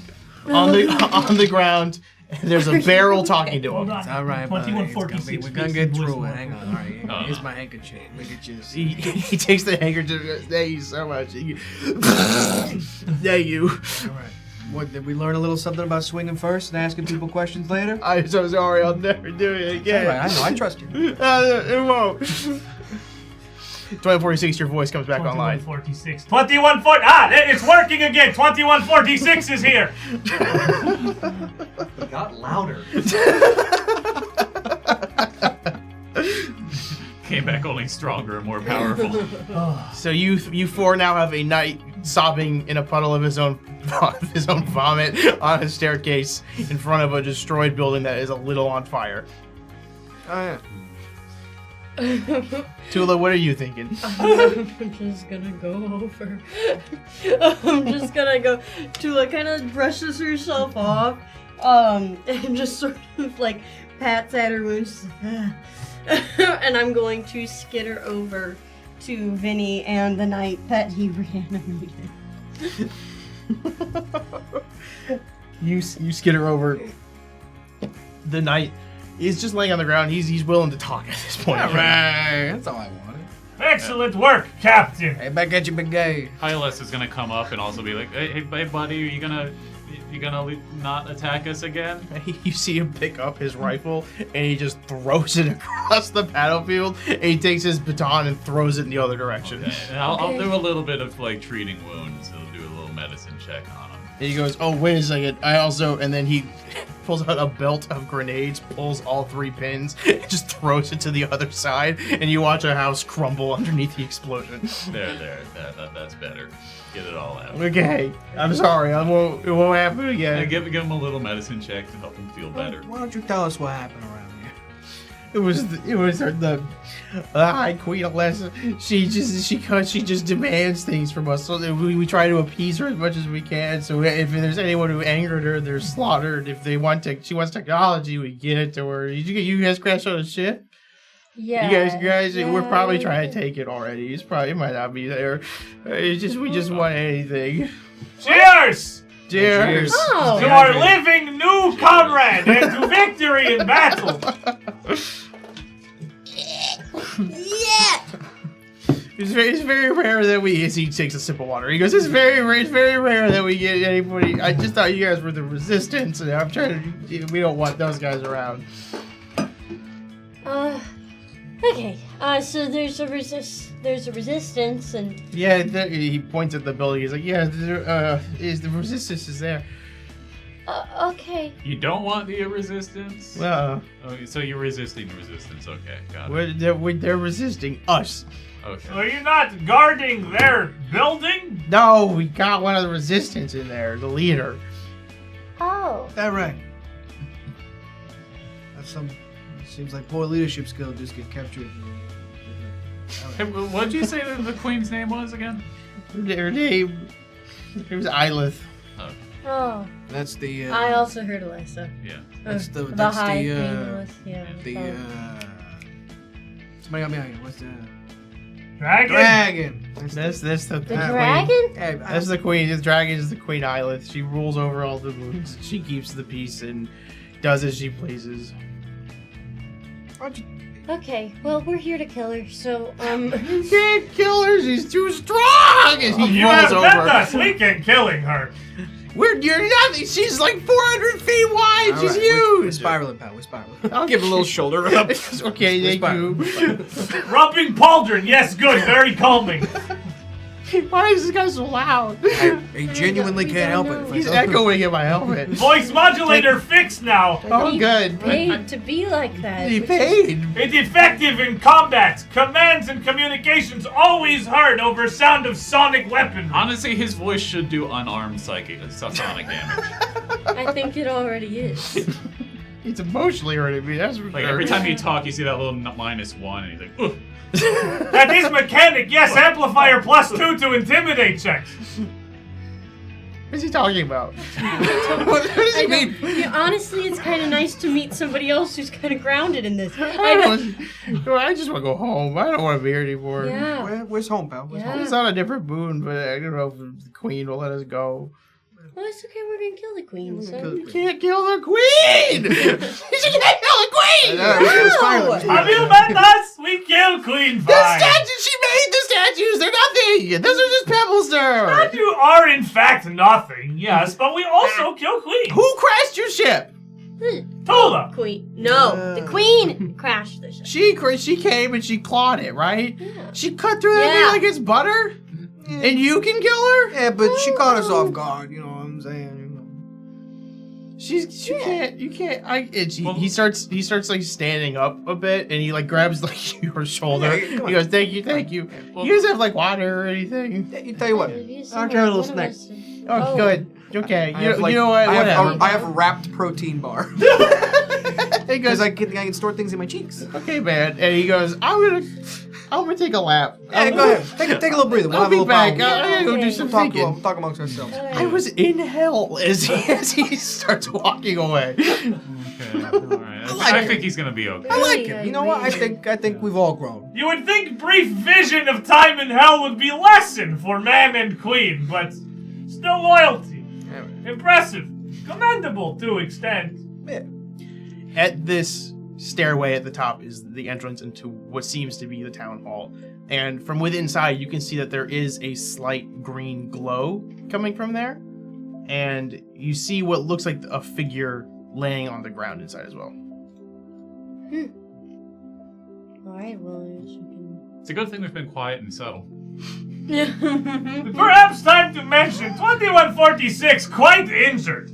on the ground. There's a barrel talking to him. It's all right, buddy. 2146. We're gonna get through it. Hang on. All right. Uh-huh. Here's my handkerchief. Look at you. He takes the handkerchief. Thank you so much. Thank you. All right. What, did we learn a little something about swinging first and asking people questions later? I'm so sorry. I'll never do it again. All right. I know. I trust you. It won't. 2046, your voice comes back online. 2146. 2140. It's working again. 2146 is here. It got louder. Came back only stronger and more powerful. So you four now have a knight sobbing in a puddle of his own vomit on a staircase in front of a destroyed building that is a little on fire. Oh yeah. Tula, what are you thinking? I'm just gonna go over. I'm just gonna go. Tula kind of brushes herself off, and just sort of like pats at her wound. She's like, and I'm going to skitter over to Vinny and the knight that he reanimated. You skitter over. The knight is just laying on the ground. He's willing to talk at this point. All right. That's all I wanted. Excellent work, Captain. Hey, back at you, big guy. Hylas is gonna come up and also be like, hey buddy, are you gonna not attack us again? You see him pick up his rifle and he just throws it across the battlefield. And he takes his baton and throws it in the other direction. Okay. And I'll do a little bit of like treating wounds. He'll do a little medicine check on him. And he goes, "Oh, wait a second. I also," and then he pulls out a belt of grenades, pulls all 3 pins, and just throws it to the other side, and you watch a house crumble underneath the explosion. That's better. Get it all out. Okay, I'm sorry. It won't happen again. Give him a little medicine check to help him feel better. Why don't you tell us what happened around here? It was the High Queen Alessa. She just demands things from us. So we try to appease her as much as we can. So if there's anyone who angered her, they're slaughtered. If she wants technology, we get it to her. You guys crash on the ship? Yeah. You guys, we're probably trying to take it already. It might not be there. We just want anything. Cheers! Cheers. Oh. To our living new comrade and to victory in battle. Yeah. It's very rare that he takes a sip of water. He goes, it's very rare that we get anybody. I just thought you guys were the resistance, and I'm trying to. We don't want those guys around. Okay. So there's a resistance, and Yeah, he points at the building. He's like, yeah, the resistance is there. Okay. You don't want the resistance? Oh, So you're resisting resistance. Okay, got it. they're resisting us. Okay. Are you not guarding their building? No, we got one of the resistance in there, the leader. Oh. That right. That's some. Seems like poor leadership skill just get captured. Hey, what did you say the queen's name was again? Her name. It was Ilith. Oh. That's the. I also heard Alyssa. Yeah. That's the. The That's high the. queen was, yeah. The. Somebody got me on. What's the. Dragon? Dragon. That's the The queen. dragon? Hey, That's the queen. The dragon is the Queen Ilith. She rules over all the moons. She keeps the peace and does as she pleases. Okay, well, we're here to kill her, so, You can't kill her. She's too strong. And he You rolls have met over. us. We can killing her. You're nothing. She's like 400 feet wide. all She's right, huge. We're spiraling, pal. We're spiraling. I'll give a little shoulder rub. Okay, thank you. Rubbing pauldron. Yes, good. Very calming. Why is this guy so loud? He genuinely can't help it. He's echoing in my helmet. Voice modulator fixed now. Oh, he good. paid to be like that. He which is- paid. It's effective in combat. Commands and communications always heard over sound of sonic weapon. Honestly, his voice should do unarmed sonic damage. I think it already is. It's emotionally hurting me. That's for Like sure. every time you talk, you see that little -1, and he's like, ugh. That is mechanic. Yes, amplifier +2 to intimidate checks. What's he talking about? What does he mean? Yeah, honestly, it's kind of nice to meet somebody else who's kind of grounded in this. I just want to go home. I don't want to be here anymore. Yeah. Where's home, pal? Where's home? Yeah. It's on a different moon, but I don't know if the queen will let us go. Well, it's okay. We're gonna kill the queen. So. You can't kill the queen! You can't kill the queen! We're spiraling. Have you met us? We kill Queen The Vine. statues she made, the statues, they're nothing! Those are just pebbles to her! You are in fact nothing, yes, but we also kill Queen. Who crashed your ship? Tula. Queen. No, the queen crashed the ship. She came and she clawed it, right? Yeah. She cut through that thing Yeah. like it's butter? And you can kill her? Yeah, but she caught us off guard. You know what I'm saying? You can't. He starts like standing up a bit, and he like grabs like your shoulder. Yeah, come on. He goes, "Thank you." Well- You guys have like water or anything? You tell you what. I'll try a little snack. Oh, good. Okay. You know what? I Whatever. have a wrapped protein bar He goes, because I can store things in my cheeks. "Okay, man." And he goes, "I'm gonna take a lap. Yeah, go ahead. Take a little breather. We'll I'll have a be little back. powwow. I gotta go do Okay. some We'll thinking." talk amongst ourselves. I was in hell as he starts walking away. Okay, alright. I think he's gonna be okay. I like him. You know what? I think we've all grown. You would think brief vision of time in hell would be lesson for man and queen, but still loyalty. Impressive. Commendable to extent. At this stairway at the top is the entrance into what seems to be the town hall. And from within inside, you can see that there is a slight green glow coming from there. And you see what looks like a figure laying on the ground inside as well. Alright, well, you can... It's a good thing we've been quiet and subtle. Perhaps time to mention 2146 quite injured.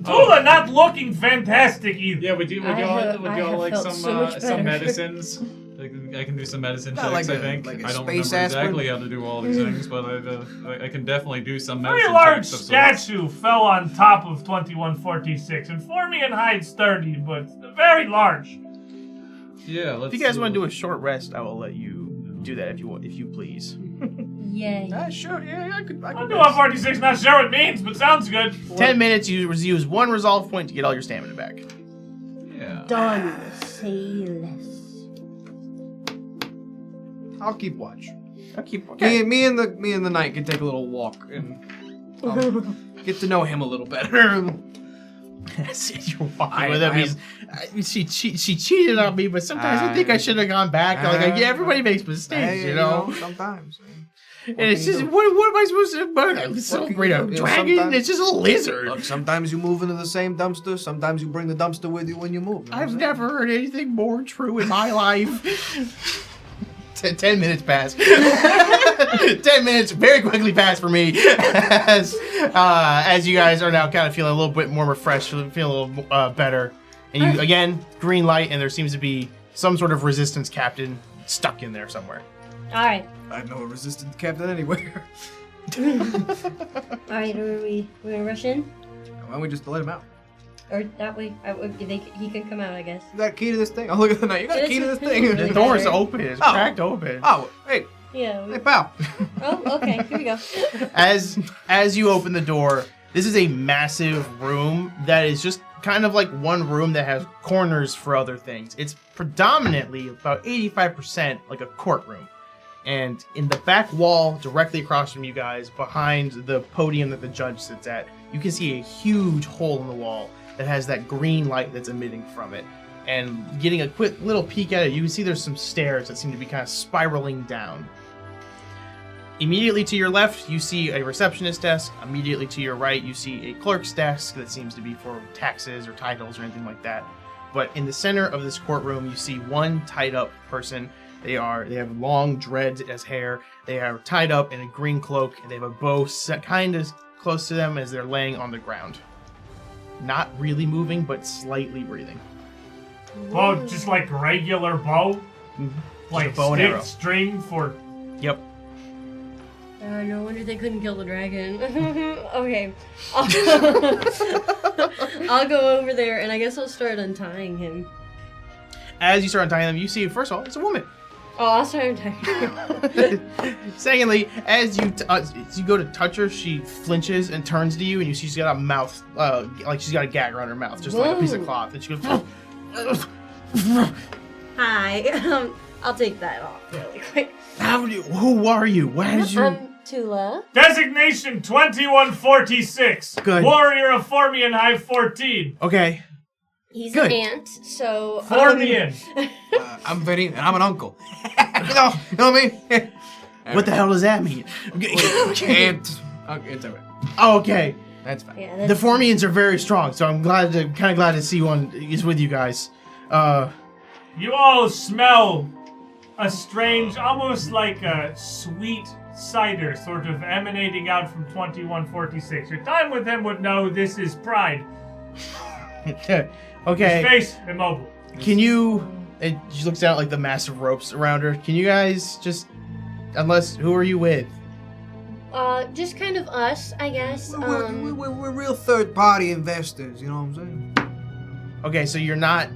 Tula not looking fantastic either. Yeah, would you I have like felt so much some better. medicines? I can do some medicine Not checks, like I think. like a I don't space remember aspirin? exactly how to do all these things, but I can definitely do some A very medicine large checks of sorts. statue fell on top of 2146, and Formian hides sturdy, but very large. Yeah, let's If you guys want to do a short rest, I will let you do that if you please. Yay. Sure. Yeah, I could. I'll do 146, not sure what it means, but sounds good. 10 minutes, you use one resolve point to get all your stamina back. Yeah. Done. Say less. I'll keep watch. I'll keep. Okay. Me and the knight can take a little walk and get to know him a little better. You're walking with him. She cheated on me, but sometimes I think I should have gone back. Yeah, everybody makes mistakes, you know. Sometimes. And it's just, what am I supposed to do? Celebrate a dragon? sometimes- It's just a lizard. Look, sometimes you move into the same dumpster. Sometimes you bring the dumpster with you when you move. You know what I'm I've saying? never heard anything more true in my life. 10 minutes pass. 10 minutes very quickly pass for me as you guys are now kind of feeling a little bit more refreshed, feeling a little better. And you, again, green light, and there seems to be some sort of resistance captain stuck in there somewhere. All right. I know a resistance captain anywhere. All right. We're gonna rush in, Why don't we just let him out? or that way he can come out, I guess. You got a key to this thing? Oh, look at the night. You got a key to this thing? The door's open. It's cracked open. Oh, hey, Yeah. hey, pal. Oh, okay. Here we go. As you open the door, this is a massive room that is just kind of like one room that has corners for other things. It's predominantly about 85% like a courtroom. And in the back wall, directly across from you guys, behind the podium that the judge sits at, you can see a huge hole in the wall that has that green light that's emitting from it. And getting a quick little peek at it, you can see there's some stairs that seem to be kind of spiraling down. Immediately to your left, you see a receptionist desk. Immediately to your right, you see a clerk's desk that seems to be for taxes or titles or anything like that. But in the center of this courtroom, you see one tied up person. They have long dreads as hair. They are tied up in a green cloak, and they have a bow set kind of close to them as they're laying on the ground. Not really moving, but slightly breathing. Oh, just like regular bow? Like a bow and arrow. string for... Yep. No wonder they couldn't kill the dragon. Okay. I'll go over there, and I guess I'll start untying him. As you start untying them, you see, first of all, it's a woman. Oh, I'll start untying her. Secondly, as you go to touch her, she flinches and turns to you, and you see she's got a mouth, like she's got a gag around her mouth, just like a piece of cloth. And she goes, Hi. I'll take that off really quick. who are you? Why did you... I'm Tula. Designation 2146. Good. Warrior of Formian High 14. Okay. He's Good. an aunt, so... Formian. I'm Vinny, and I'm an uncle. you know what I mean? What the hell does that mean? Can't. It's alright. Oh, okay. That's fine. Yeah, The Formians are very strong, so I'm kind of glad to see one is with you guys. You all smell a strange, almost like a sweet cider sort of emanating out from 2146. Your time with him would know this is pride. His Okay. face immobile. Can you... She looks down at like the massive ropes around her. Can you guys just... who are you with? Just kind of us, I guess. We're real third-party investors, you know what I'm saying? Okay, so you're not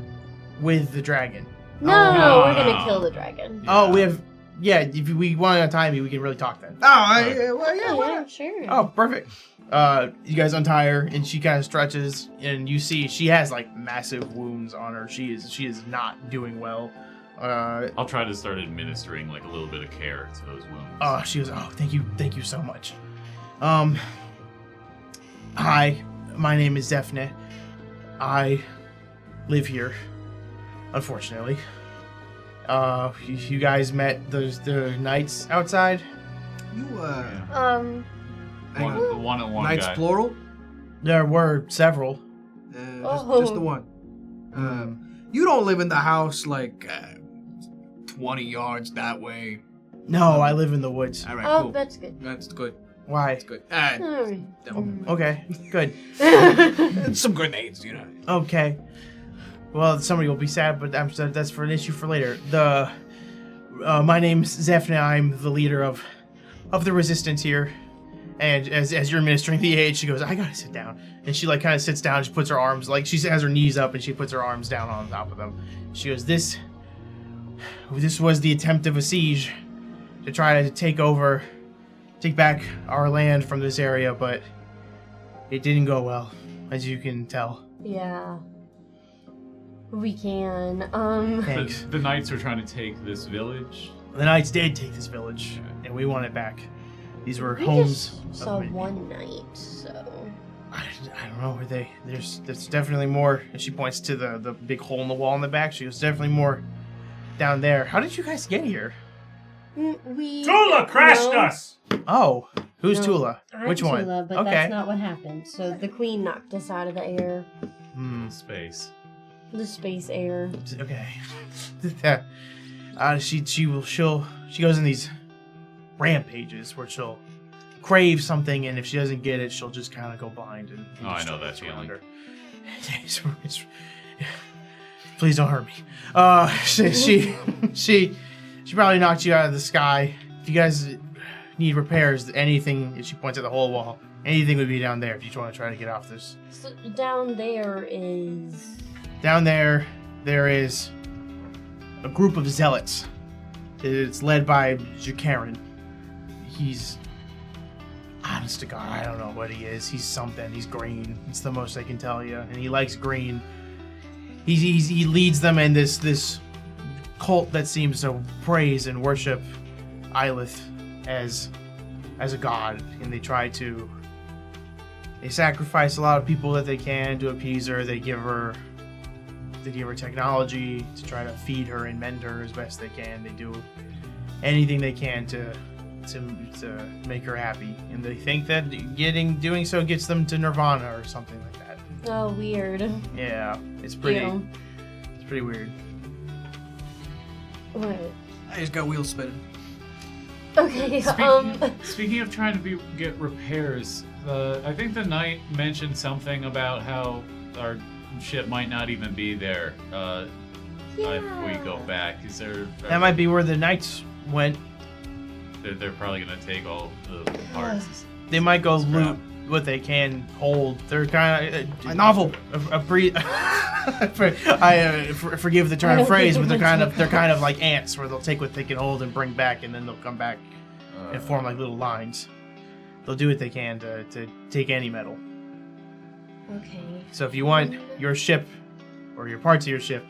with the dragon. No, we're gonna kill the dragon. Oh, we have... Yeah, if we want to time you, we can really talk then. Yeah, sure. Oh, perfect. You guys untie her, and she kind of stretches, and you see she has like massive wounds on her. She is not doing well. I'll try to start administering like a little bit of care to those wounds. Oh, she goes, oh, thank you so much. Hi, my name is Daphne. I live here, unfortunately. You guys met the knights outside? You, The one-on-one Knights guy. plural? There were several. Just the one. You don't live in the house like 20 yards that way. No, I live in the woods. All right, Oh, cool. that's good. That's good. Why? That's good. Okay, good. Some grenades, you know. Okay. Well, somebody will be sad, but that's for an issue for later. My name's Zephne. I'm the leader of the resistance here. And as you're administering the aid, she goes, I gotta sit down. And she like kind of sits down. She puts her arms, like she has her knees up and she puts her arms down on top of them. She goes, this was the attempt of a siege to try to take back our land from this area, but it didn't go well, as you can tell. Yeah. We can. Thanks. The knights are trying to take this village. The knights did take this village, and we want it back. These were We homes. just saw one night, so. I don't know. There's definitely more. And she points to the big hole in the wall in the back. She goes, definitely more down there. How did you guys get here? We. Tula crashed No. us! Oh, who's No, Tula? I'm Which one? Tula, but Okay. that's not what happened. So the queen knocked us out of the air. Hmm. Space. The space air. Okay. She goes in these rampages where she'll crave something, and if she doesn't get it, she'll just kind of go blind. And I know that feeling. Please don't hurt me. She probably knocked you out of the sky. If you guys need repairs, anything, she points at the whole wall, anything would be down there if you want to try to get off this. So down there is... Down there is a group of zealots. It's led by Jakarin. He's... honest to God, I don't know what he is. He's something. He's green. It's the most I can tell you. And he likes green. He leads them in this cult that seems to praise and worship Eilith as a god. And they sacrifice a lot of people that they can to appease her. They give her technology to try to feed her and mend her as best they can. They do anything they can to make her happy, and they think that doing so gets them to Nirvana or something like that. Oh, weird. Yeah, it's pretty. Ew. It's pretty weird. What? I just got wheels spinning. Okay, Speaking of trying to get repairs, I think the knight mentioned something about how our ship might not even be there if we go back. Is there? That might be where the knights went. They're probably gonna take all the parts. They might go loot what they can hold. They're kind of a novel. Forgive the turn of phrase, but they're kind of like ants, where they'll take what they can hold and bring back, and then they'll come back and form like little lines. They'll do what they can to take any metal. okay. So if you want your ship or your parts of your ship,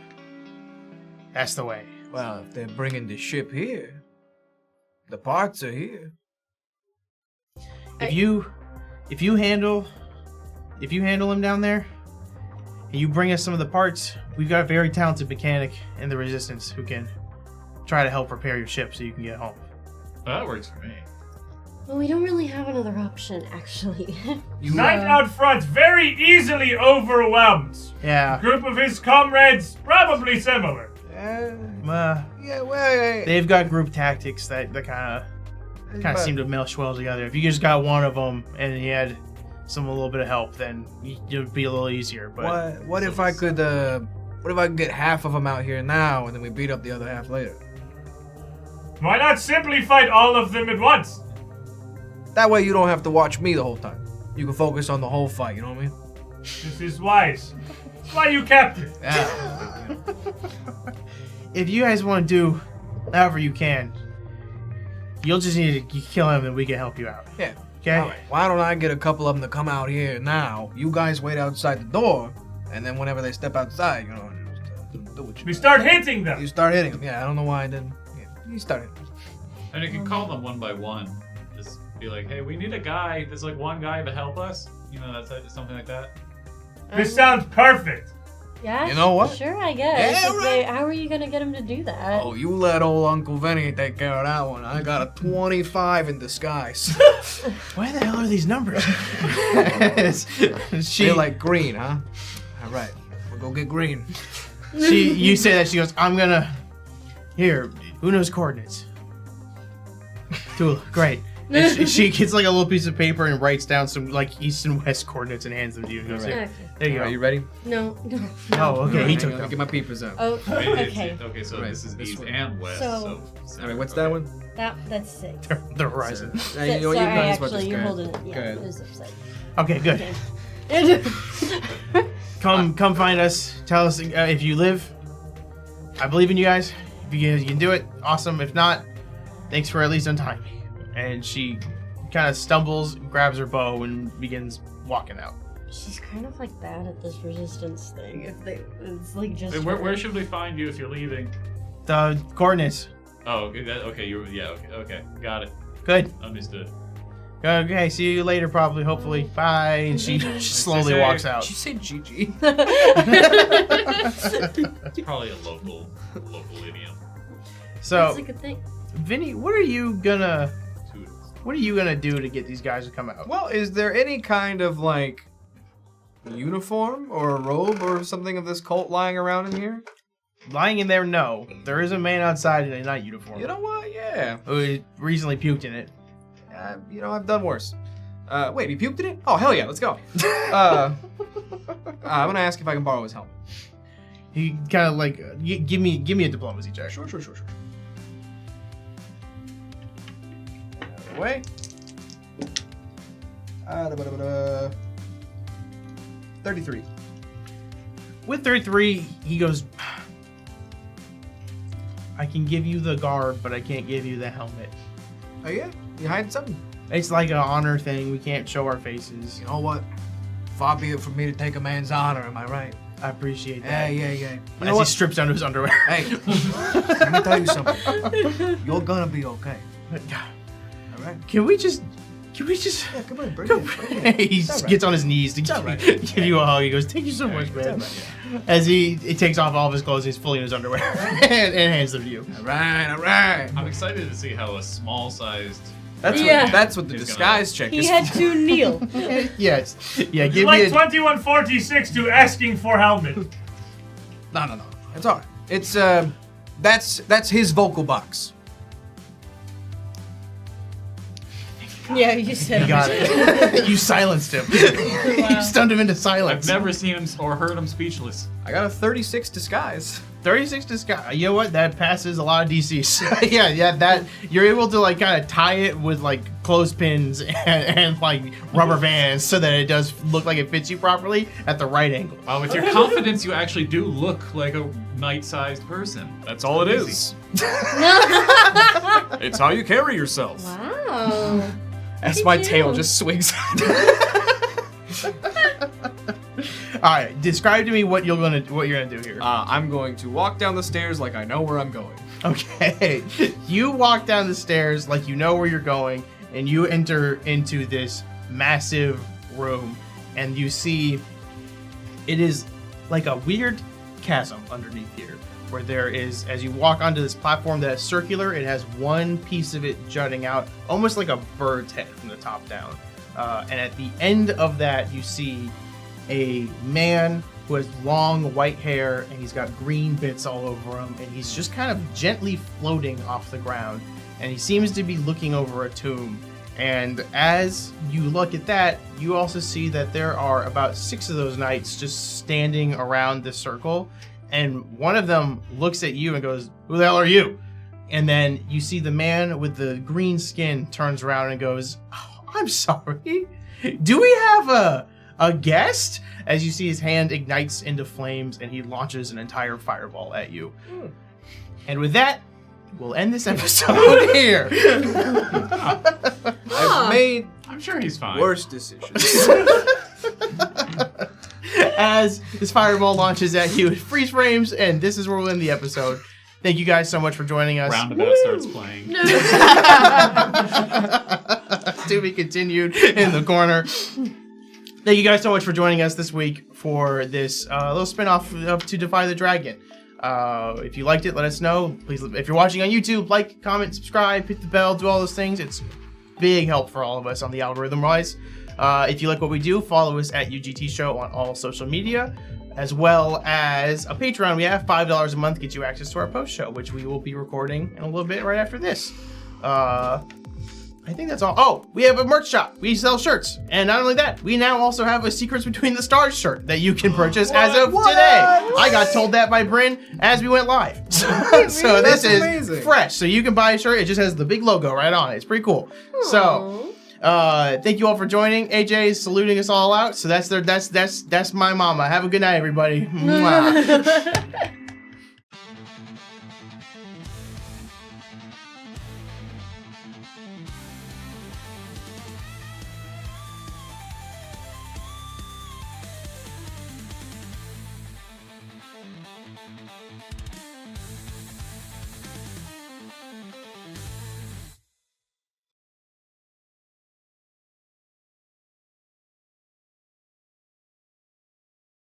that's the way. Well, if they're bringing the ship here, the parts are here. If you handle him down there, and you bring us some of the parts, we've got a very talented mechanic in the Resistance who can try to help repair your ship so you can get home. That works for me. Well, we don't really have another option, actually. Knight out front, very easily overwhelmed. Yeah. Group of his comrades, probably similar. They've got group tactics that kind of seem to mesh well together. If you just got one of them and you had a little bit of help, then it would be a little easier. But what if I could get half of them out here now, and then we beat up the other half later? Why not simply fight all of them at once? That way you don't have to watch me the whole time. You can focus on the whole fight, you know what I mean? This is wise. That's why you captain. Yeah. if you guys want to do however you can, you'll just need to kill him and we can help you out. Yeah. Okay? All right. Why don't I get a couple of them to come out here now? You guys wait outside the door, and then whenever they step outside, you know, just, do what you We start hitting them. You start hitting them. Yeah, I don't know why I didn't. Yeah, you start hitting them. And you can call them one by one. Just be like, hey, we need a guy. There's like one guy to help us. You know, that's something like that. This sounds perfect. Yeah. You know what? Sure, I guess. Yeah, right. How are you gonna get him to do that? Oh, you let old Uncle Vinny take care of that one. I got a 25 in disguise. Why the hell are these numbers? They like green, huh? All right, we'll go get green. You say that, she goes, I'm gonna... Here, who knows coordinates? Cool, great. And she gets like a little piece of paper and writes down some like east and west coordinates and hands them to you. And goes, Okay. there you go. Are you ready? No. Oh, okay, he Hang took on, them. Get my peepers out. Oh, Wait, okay. Okay, so Right, this is this east one. and west. So- All right, what's that one? That's 6. The horizon. You know, Sorry, you might as well actually, just you're go holding ahead. it. Go Yeah, ahead. it was upside. Okay, good. Okay. Come find us. Tell us if you live. I believe in you guys. If you can do it, awesome. If not, thanks for at least untying me. And she kind of stumbles, grabs her bow, and begins walking out. She's kind of like bad at this resistance thing. It's like just. Hey, where should we find you if you're leaving? The coordinates. Oh, okay, okay, got it. Good. Understood. Okay, see you later, probably, hopefully. Bye. And she slowly Say- walks out. Did you say GG? It's probably a local idiom. So, That's a good thing. Vinny, what are you gonna Toodles. do to get these guys to come out? Well, is there any kind of like uniform or a robe or something of this cult lying around in here? lying in there, no. There is a man outside in a night uniform. You know what? Yeah. Who recently puked in it. I've done worse. Wait, he puked in it? Oh, hell yeah, let's go. I'm gonna ask if I can borrow his helmet. He kind of like, give me a diplomacy check. Sure. Away. 33. With 33, he goes, I can give you the garb, but I can't give you the helmet. Oh yeah? You hiding something? It's like an honor thing. We can't show our faces. You know what? Far be it from me to take a man's honor, am I right? I appreciate that. Yeah. You know what? He strips down to his underwear. Hey, let me tell you something. You're gonna be okay. All right? Can we just... Yeah, come on, bring it. He gets on his knees to give you a hug. He goes, thank you so much, man. As he takes off all of his clothes, he's fully in his underwear and hands them to you. All right. I'm excited to see how a small-sized. That's what the He's disguise check He is. had to kneel. Yes. Yeah, It's give like me a... 2146 to asking for helmet. No. It's all right. It's that's his vocal box. Yeah, you said You got it. You silenced him. You stunned him into I've silence. never seen him or heard him speechless. I got a 36 disguise. 36 disguise. You know what? That passes a lot of DCs. yeah. That you're able to like kind of tie it with like clothespins and like rubber bands so that it does look like it fits you properly at the right angle. Wow, with your confidence, you actually do look like a knight-sized person. That's all it is. It's how you carry yourself. Wow. As at my you. tail just swings. All right, describe to me what you're gonna do here. I'm going to walk down the stairs like I know where I'm going. Okay, you walk down the stairs like you know where you're going, and you enter into this massive room, and you see it is like a weird chasm underneath here, where there is, as you walk onto this platform that is circular, it has one piece of it jutting out, almost like a bird's head from the top down. And at the end of that, you see a man who has long white hair, and he's got green bits all over him, and he's just kind of gently floating off the ground, and he seems to be looking over a tomb. And as you look at that, you also see that there are about 6 of those knights just standing around the circle, and one of them looks at you and goes, "Who the hell are you?" And then you see the man with the green skin turns around and goes, "Oh, I'm sorry. Do we have a guest?" As you see his hand ignites into flames and he launches an entire fireball at you. And with that, we'll end this episode here. I've made I'm sure he's fine. worse decisions. As this fireball launches at you, it freeze frames, and this is where we'll end the episode. Thank you guys so much for joining us. Roundabout starts playing. To be continued in the corner. Thank you guys so much for joining us this week for this little spin-off of To Defy the Dragon. If you liked it, let us know. Please, if you're watching on YouTube, like, comment, subscribe, hit the bell, do all those things. It's big help for all of us on the algorithm-wise. If you like what we do, follow us at UGT Show on all social media, as well as a Patreon. We have $5 a month, gets you access to our post show, which we will be recording in a little bit right after this. I think that's all. Oh, we have a merch shop. We sell shirts. And not only that, we now also have a Secrets Between the Stars shirt that you can purchase as of today. I got told that by Bryn as we went live. So this is amazing. fresh. So you can buy a shirt. It just has the big logo right on it. It's pretty cool. So thank you all for joining. AJ is saluting us all out. So that's my mama. Have a good night, everybody. Mwah.